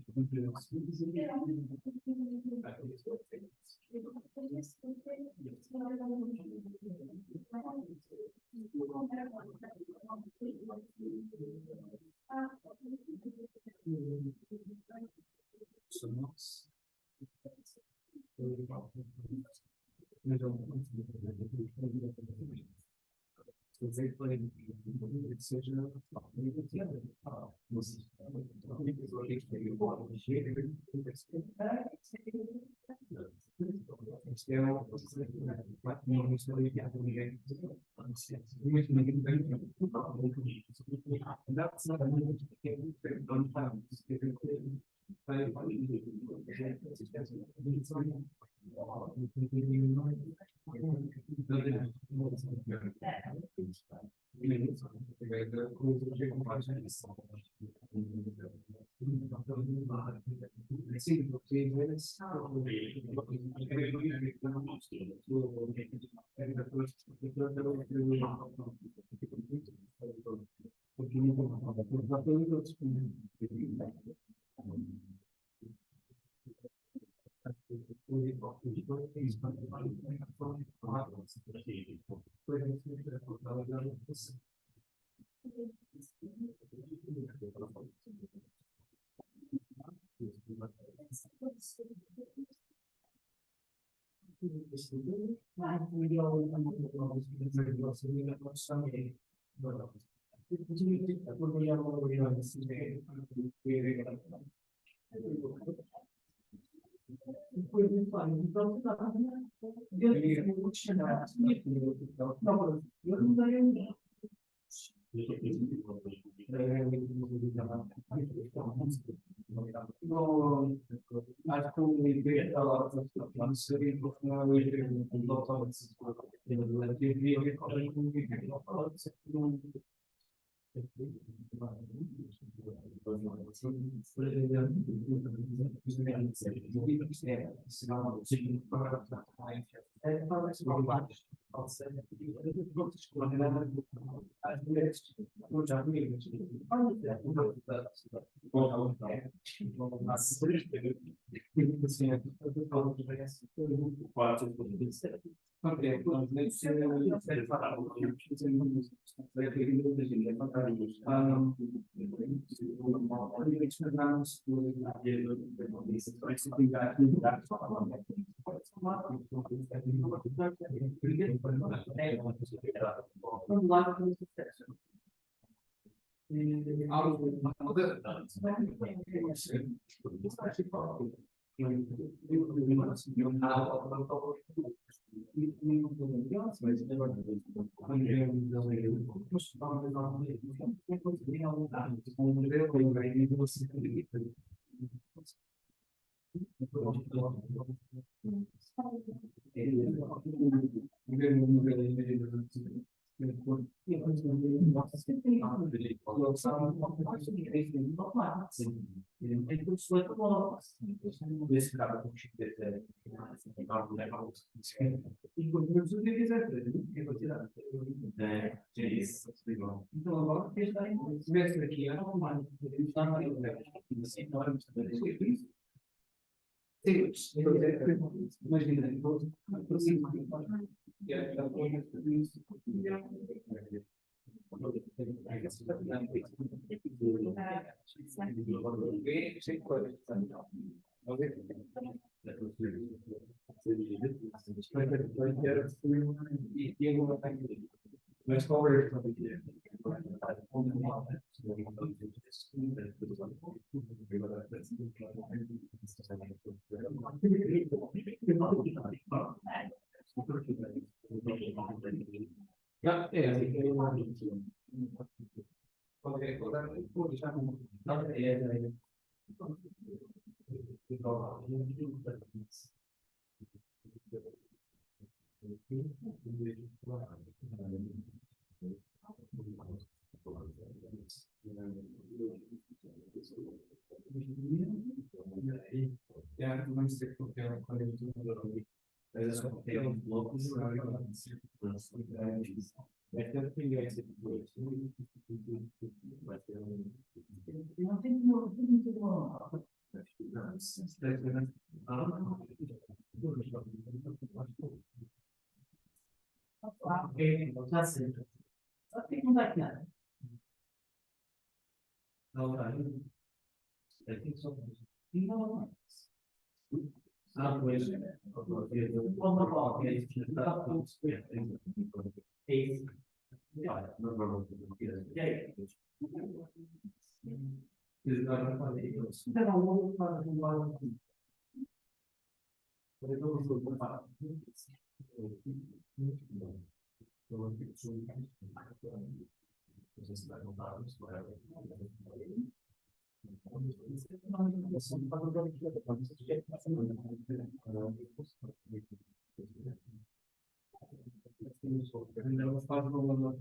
And there was possible one of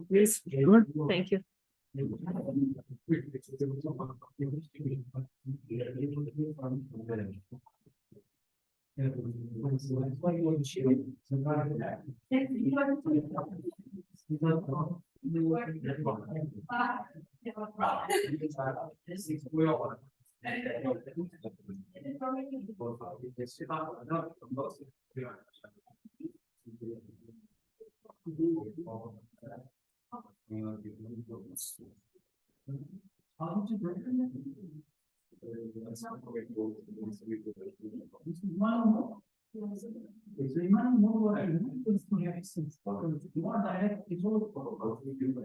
Yes, good, thank you.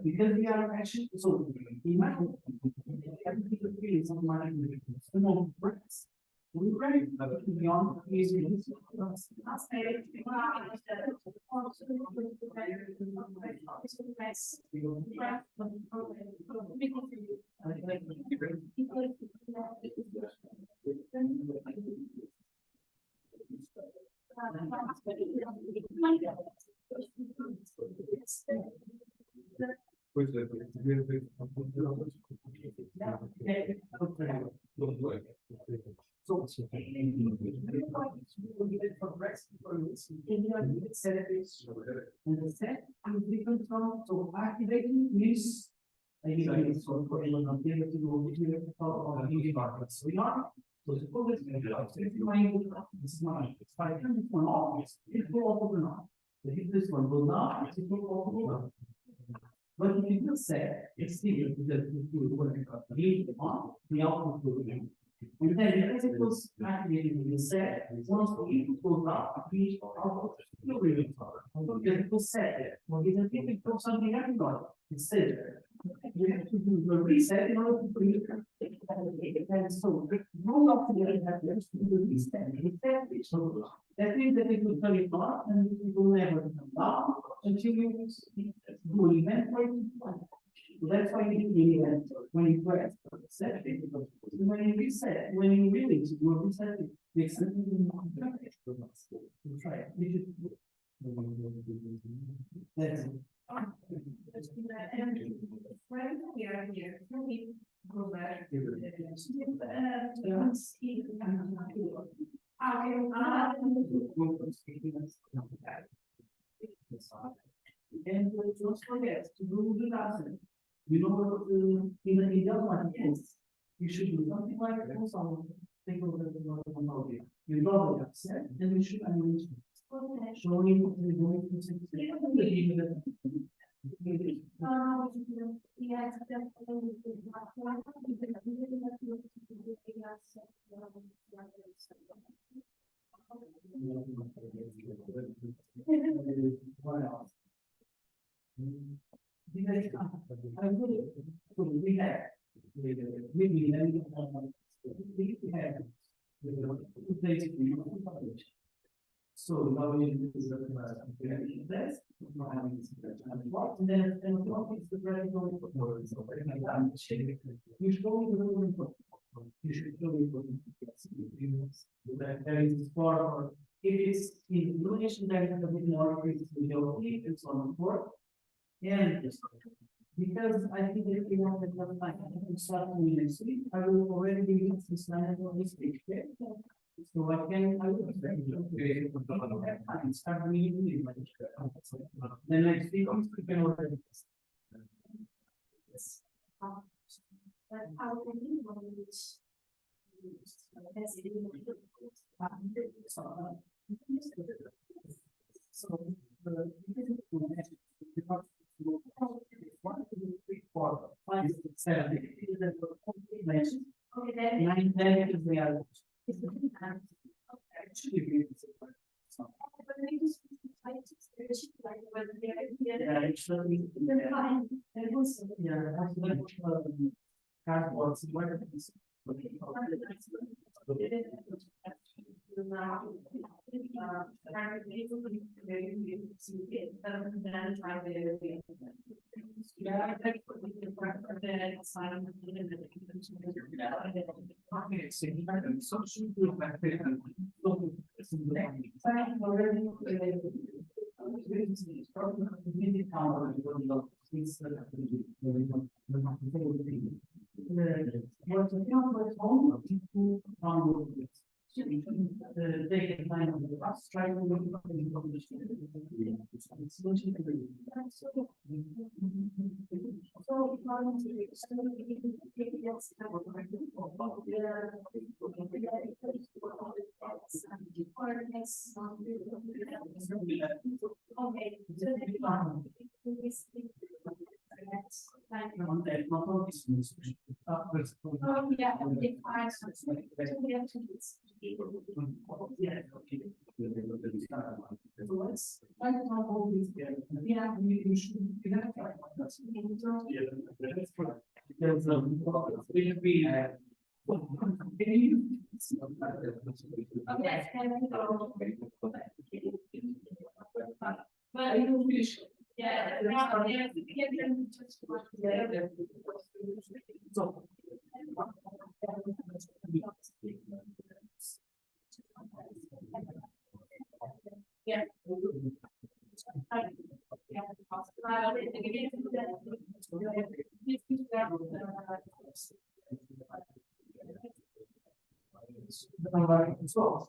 Because we are actually, so we might. We ready beyond easy. So. And the set is different from, so activating is. So for so we are. So suppose this is mine, it's 500 one off, it will open up. If this one will not, it will open up. But if you just say, it's still, because if you work read on, the output will be. And then because it was activated in the set, once the input goes up, the output will be. Because it was set, well, if it goes something everybody, it's still. You have to do the reset in order to bring it. And so, no longer have to do the reset. So that means that it will turn it on and it will never come down until you do an event where you find it. So that's why you do the event when you press set it. When you reset, when you really do a reset, it makes it try it. That's it. When we are here, we go back to the And don't forget to do the lesson. You know what even in the one is, you should do something like that. Also, take over the you know the upset, then you should analyze. Showing the going what else? We have, so now we is the best. And then what is the very good for you should only you should that there is for if it's in relation that is a bit more it's on board. And because I think that we have enough time to start next week, I will already be this line on this week. So I will start reading the next week we can already. But how can you manage? So one, 2, 3, 4, 5, 6, 7, 8, 9, 10 is the other. Actually, they can find on the bus, try to look up the So,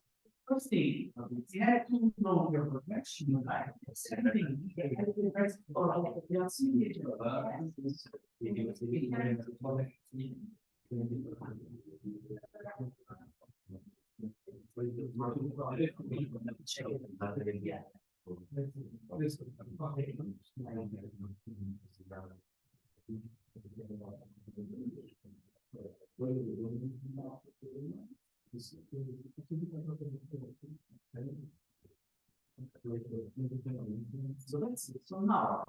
first thing, you have to know your profession, right? Second thing, you have to rest for all of your seniors. So that's it. So now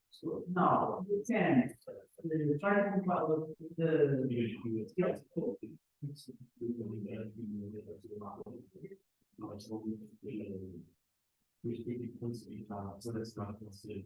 so now you can try to follow so that's not considered.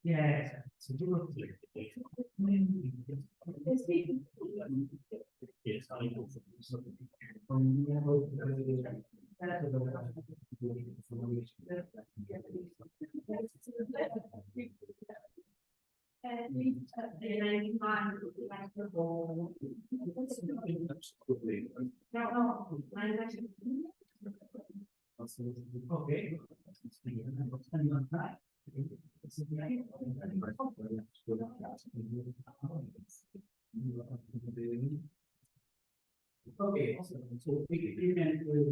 Yeah. So do Okay. Okay, awesome. So we can do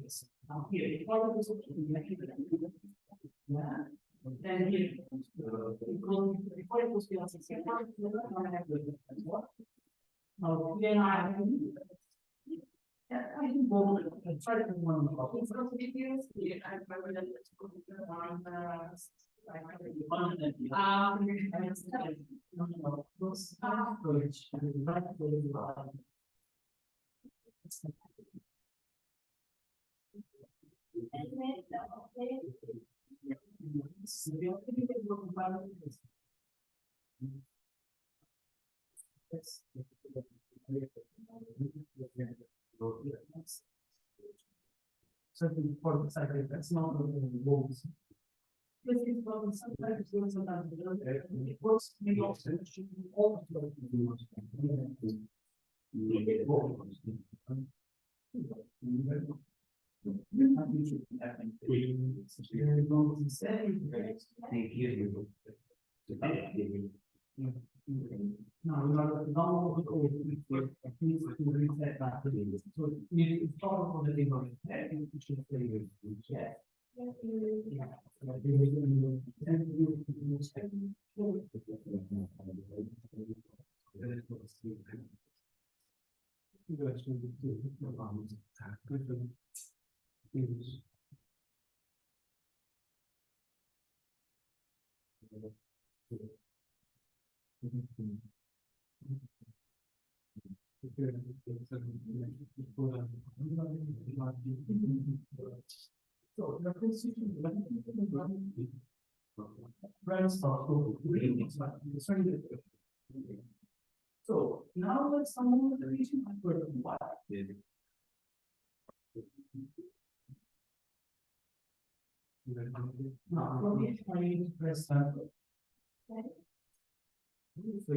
this. Now here, if I was yeah, then here, before it was now, then I I think both, I try to one. Certainly for the side, that's not the rules. This is what sometimes it works, maybe also all no, not to reset back. So it's probably for the labor. You should say yes. So the constitution so now let's summon the region for what now for each point press sample. Okay. So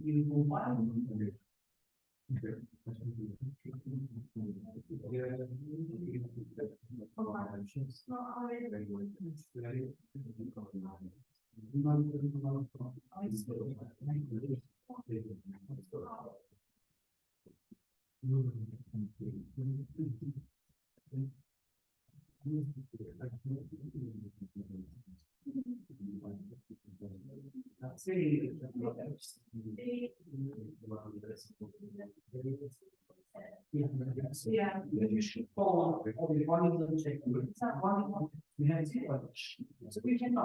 you move on. Yeah, you should follow all the bodies of the check. It's not one. We have to so we can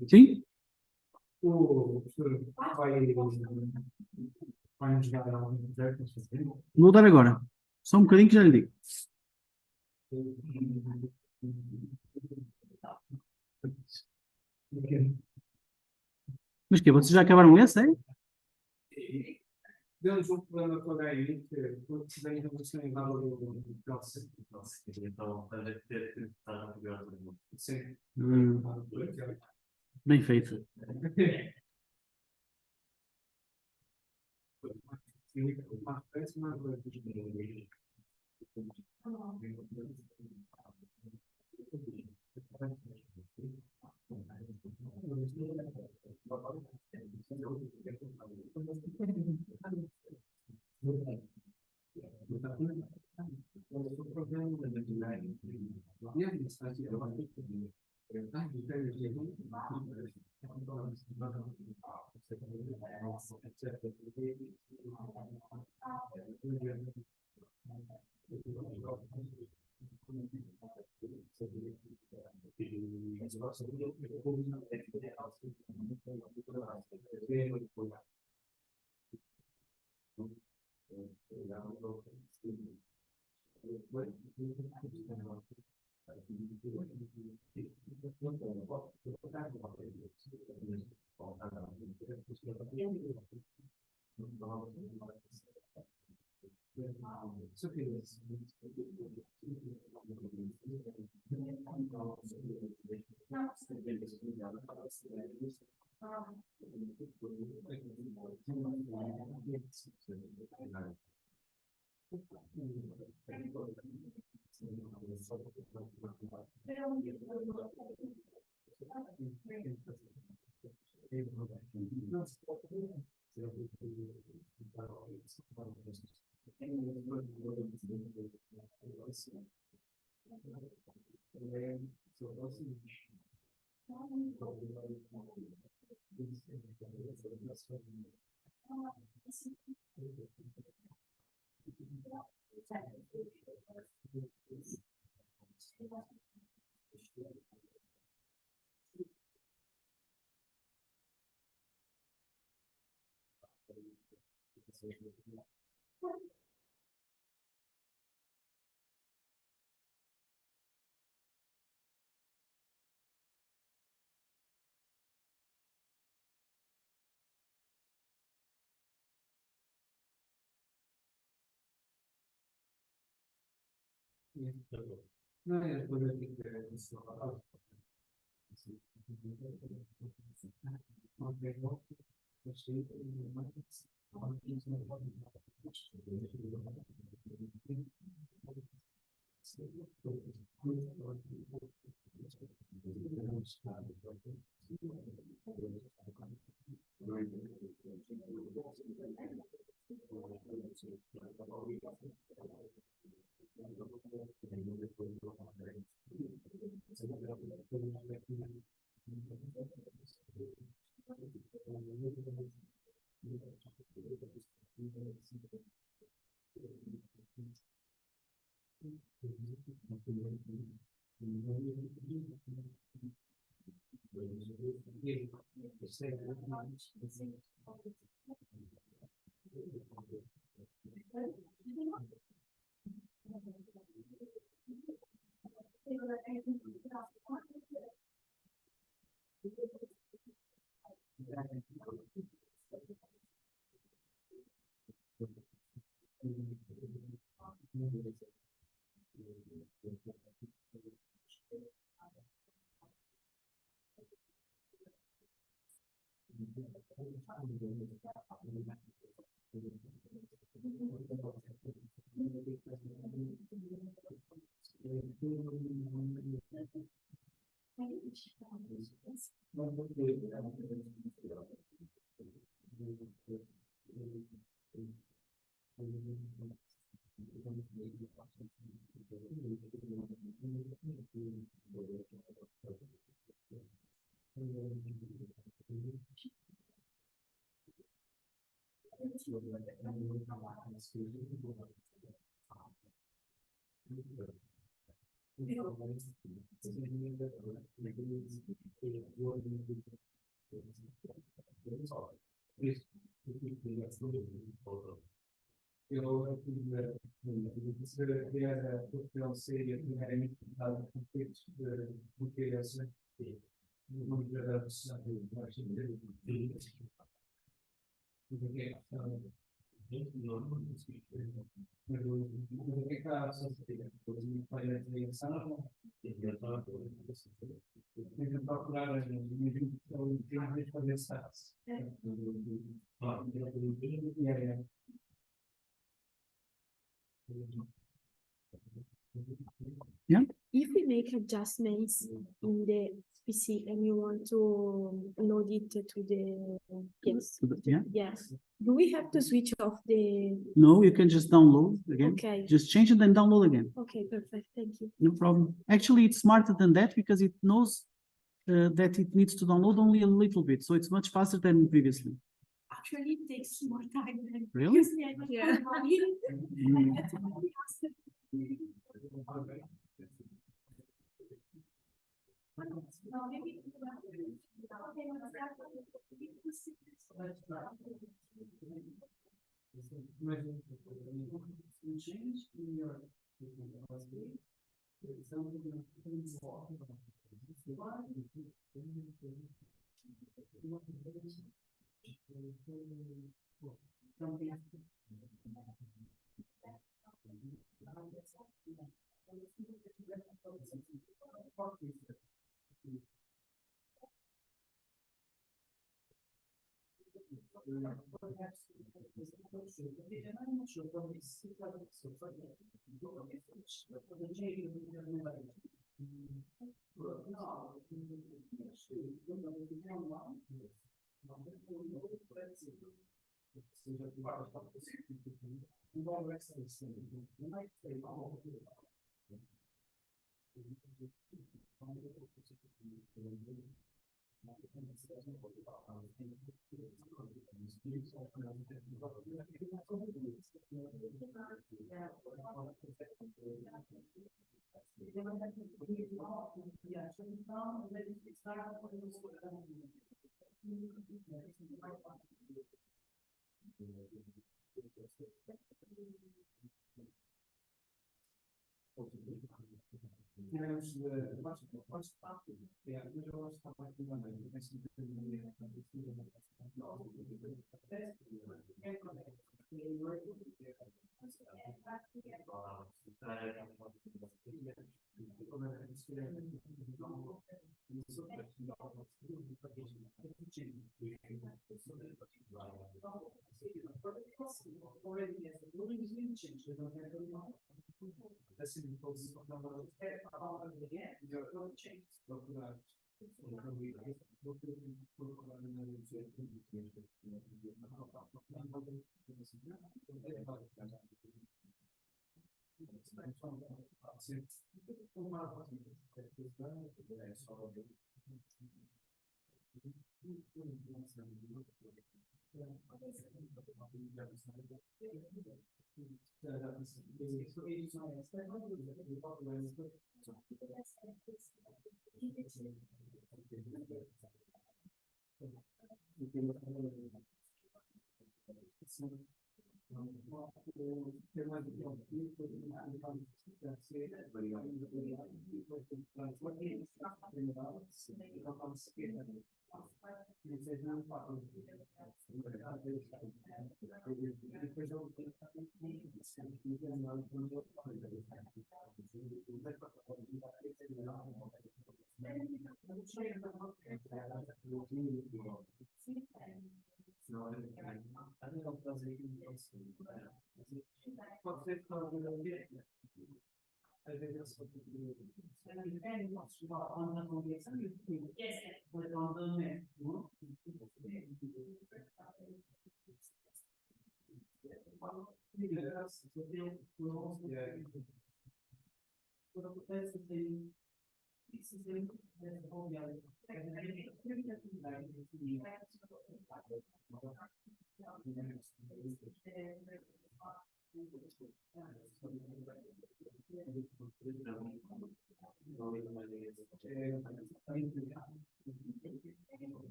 Sim? O senhor vai nos dar algum certo? Vou dar agora. Só um bocadinho que já lhe digo. Mas que vocês já acabaram esse, é? Deu-nos um problema com a HI que precisamos de uma funcionalidade do processo. Então, para ter que estar na pior do mundo. Sim. Bem feito. Não é coisa que If we make adjustments in the PC and you want to load it to the yes, do we have to switch off the? No, you can just download again. Okay. Just change it and download again. Okay, perfect. Thank you. No problem. Actually, it's smarter than that because it knows that it needs to download only a little bit. So it's much faster than previously. Actually, it takes more time than Really? Yeah.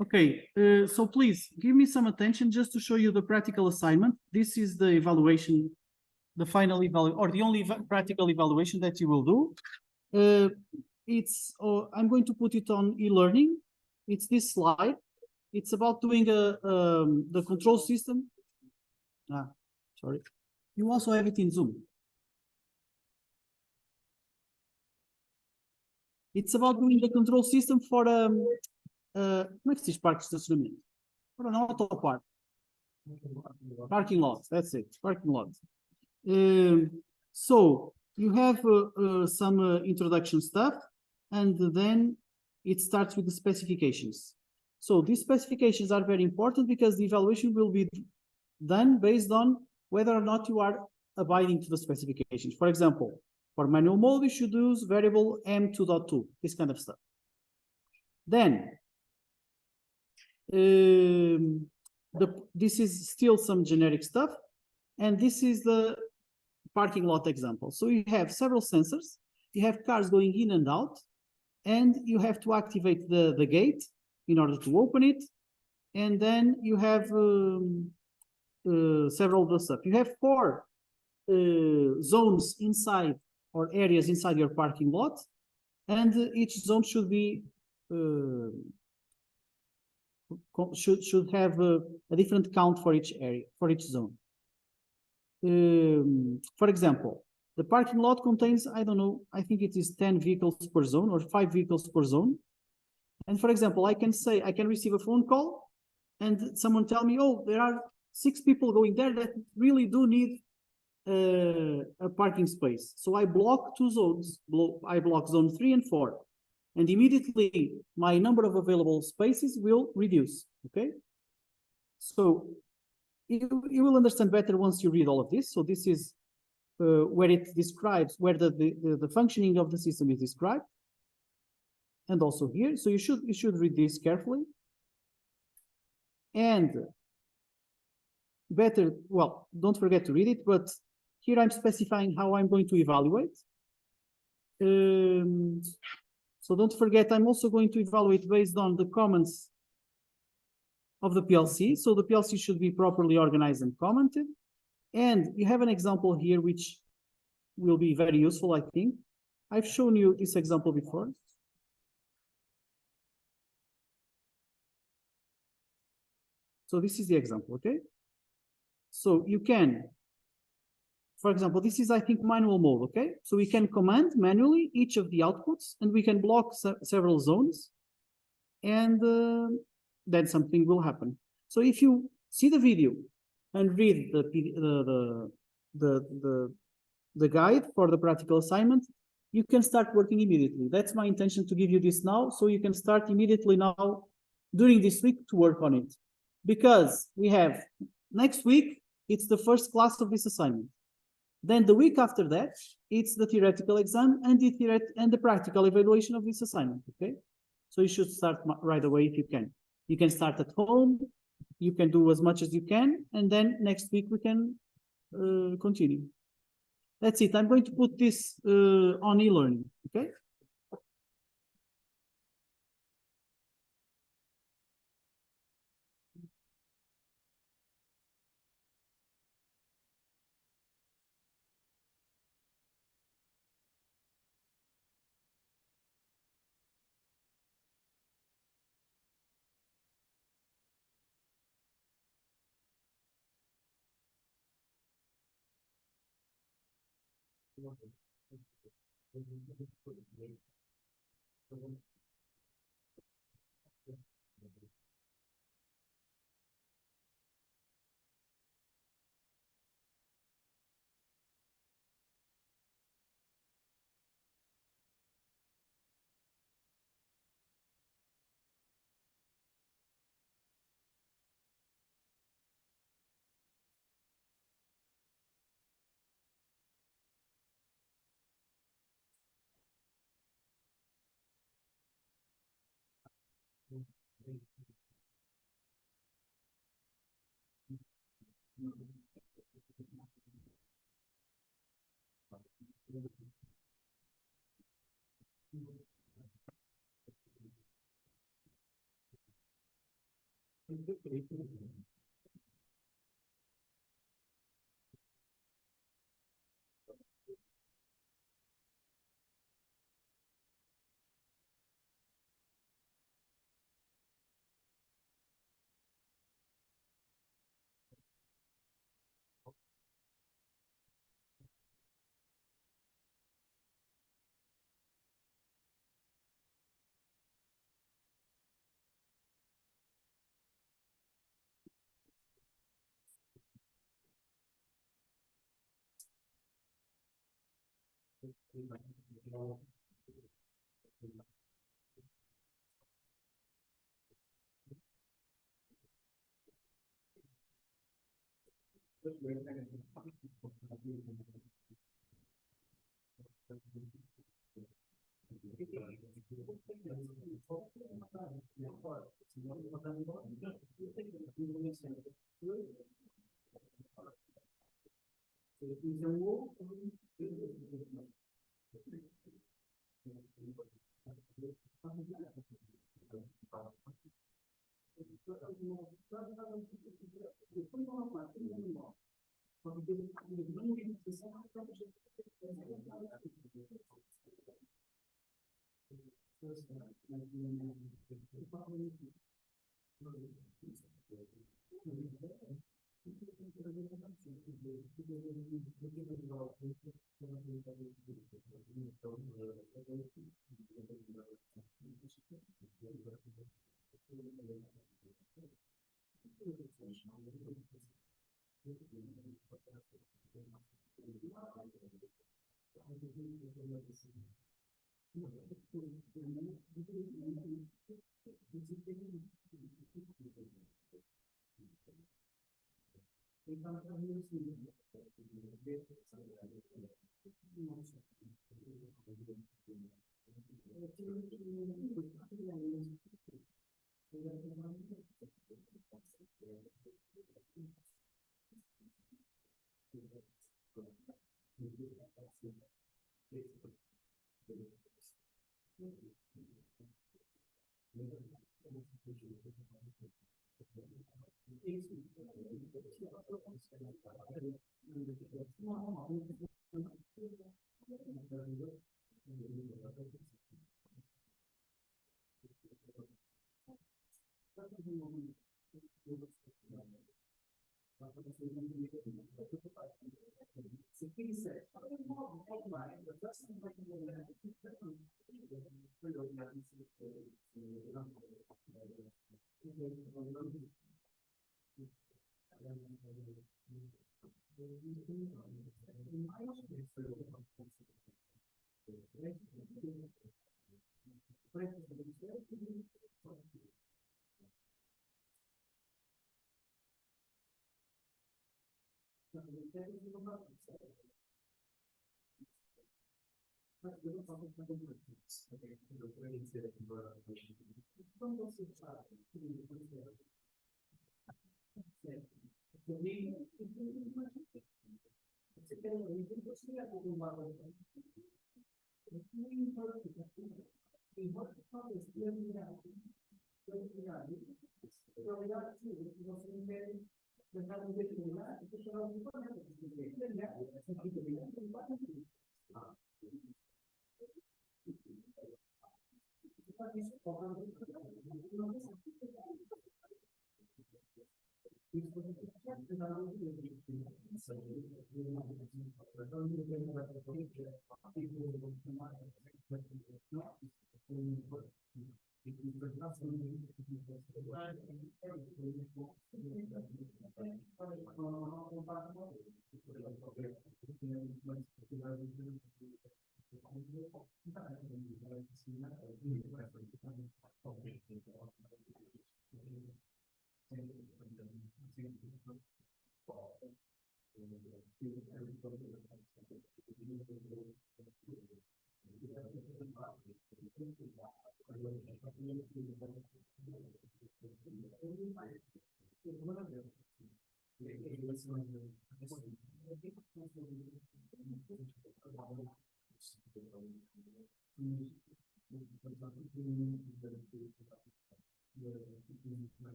Okay, so please give me some attention just to show you the practical assignment. This is the evaluation, the final evaluation, or the only practical evaluation that you will do. I'm going to put it on e-learning. It's this slide. It's about doing the control system. Sorry. You also have it in Zoom. It's about doing the control system for como é que se diz parque de estacionamento? Para um autopark. Parking lot, that's it, parking lot. So you have some introduction stuff, and then it starts with the specifications. So these specifications are very important because the evaluation will be done based on whether or not you are abiding to the specifications. For example, for manual mode, you should use variable M2.2, this kind of stuff. Then, this is still some generic stuff, and this is the parking lot example. So you have several sensors, you have cars going in and out, and you have to activate the gate in order to open it, and then you have several of the stuff. You have 4 zones inside, or areas inside your parking lot, and each zone should be should have a different count for each area, for each zone. For example, the parking lot contains, I don't know, I think it is 10 vehicles per zone or 5 vehicles per zone. And for example, I can say, I can receive a phone call and someone tell me, oh, there are 6 people going there that really do need a parking space. So I block 2 zones, I block zone 3 and 4. And immediately my number of available spaces will reduce, okay? So you will understand better once you read all of this. So this is where it describes, where the functioning of the system is described. And also here, so you should read this carefully. And better, well, don't forget to read it, but here I'm specifying how I'm going to evaluate. So don't forget, I'm also going to evaluate based on the comments of the PLC. So the PLC should be properly organized and commented. And you have an example here, which will be very useful, I think. I've shown you this example before. So this is the example, okay? So you can, for example, this is, I think, manual mode, okay? So we can command manually each of the outputs, and we can block several zones. And then something will happen. So if you see the video and read the guide for the practical assignment, you can start working immediately. That's my intention, to give you this now, so you can start immediately now during this week to work on it. Because we have next week, it's the first class of this assignment. Then the week after that, it's the theoretical exam and the practical evaluation of this assignment, okay? So you should start right away if you can. You can start at home, you can do as much as you can, and then next week we can continue. That's it. I'm going to put this on e-learning, okay?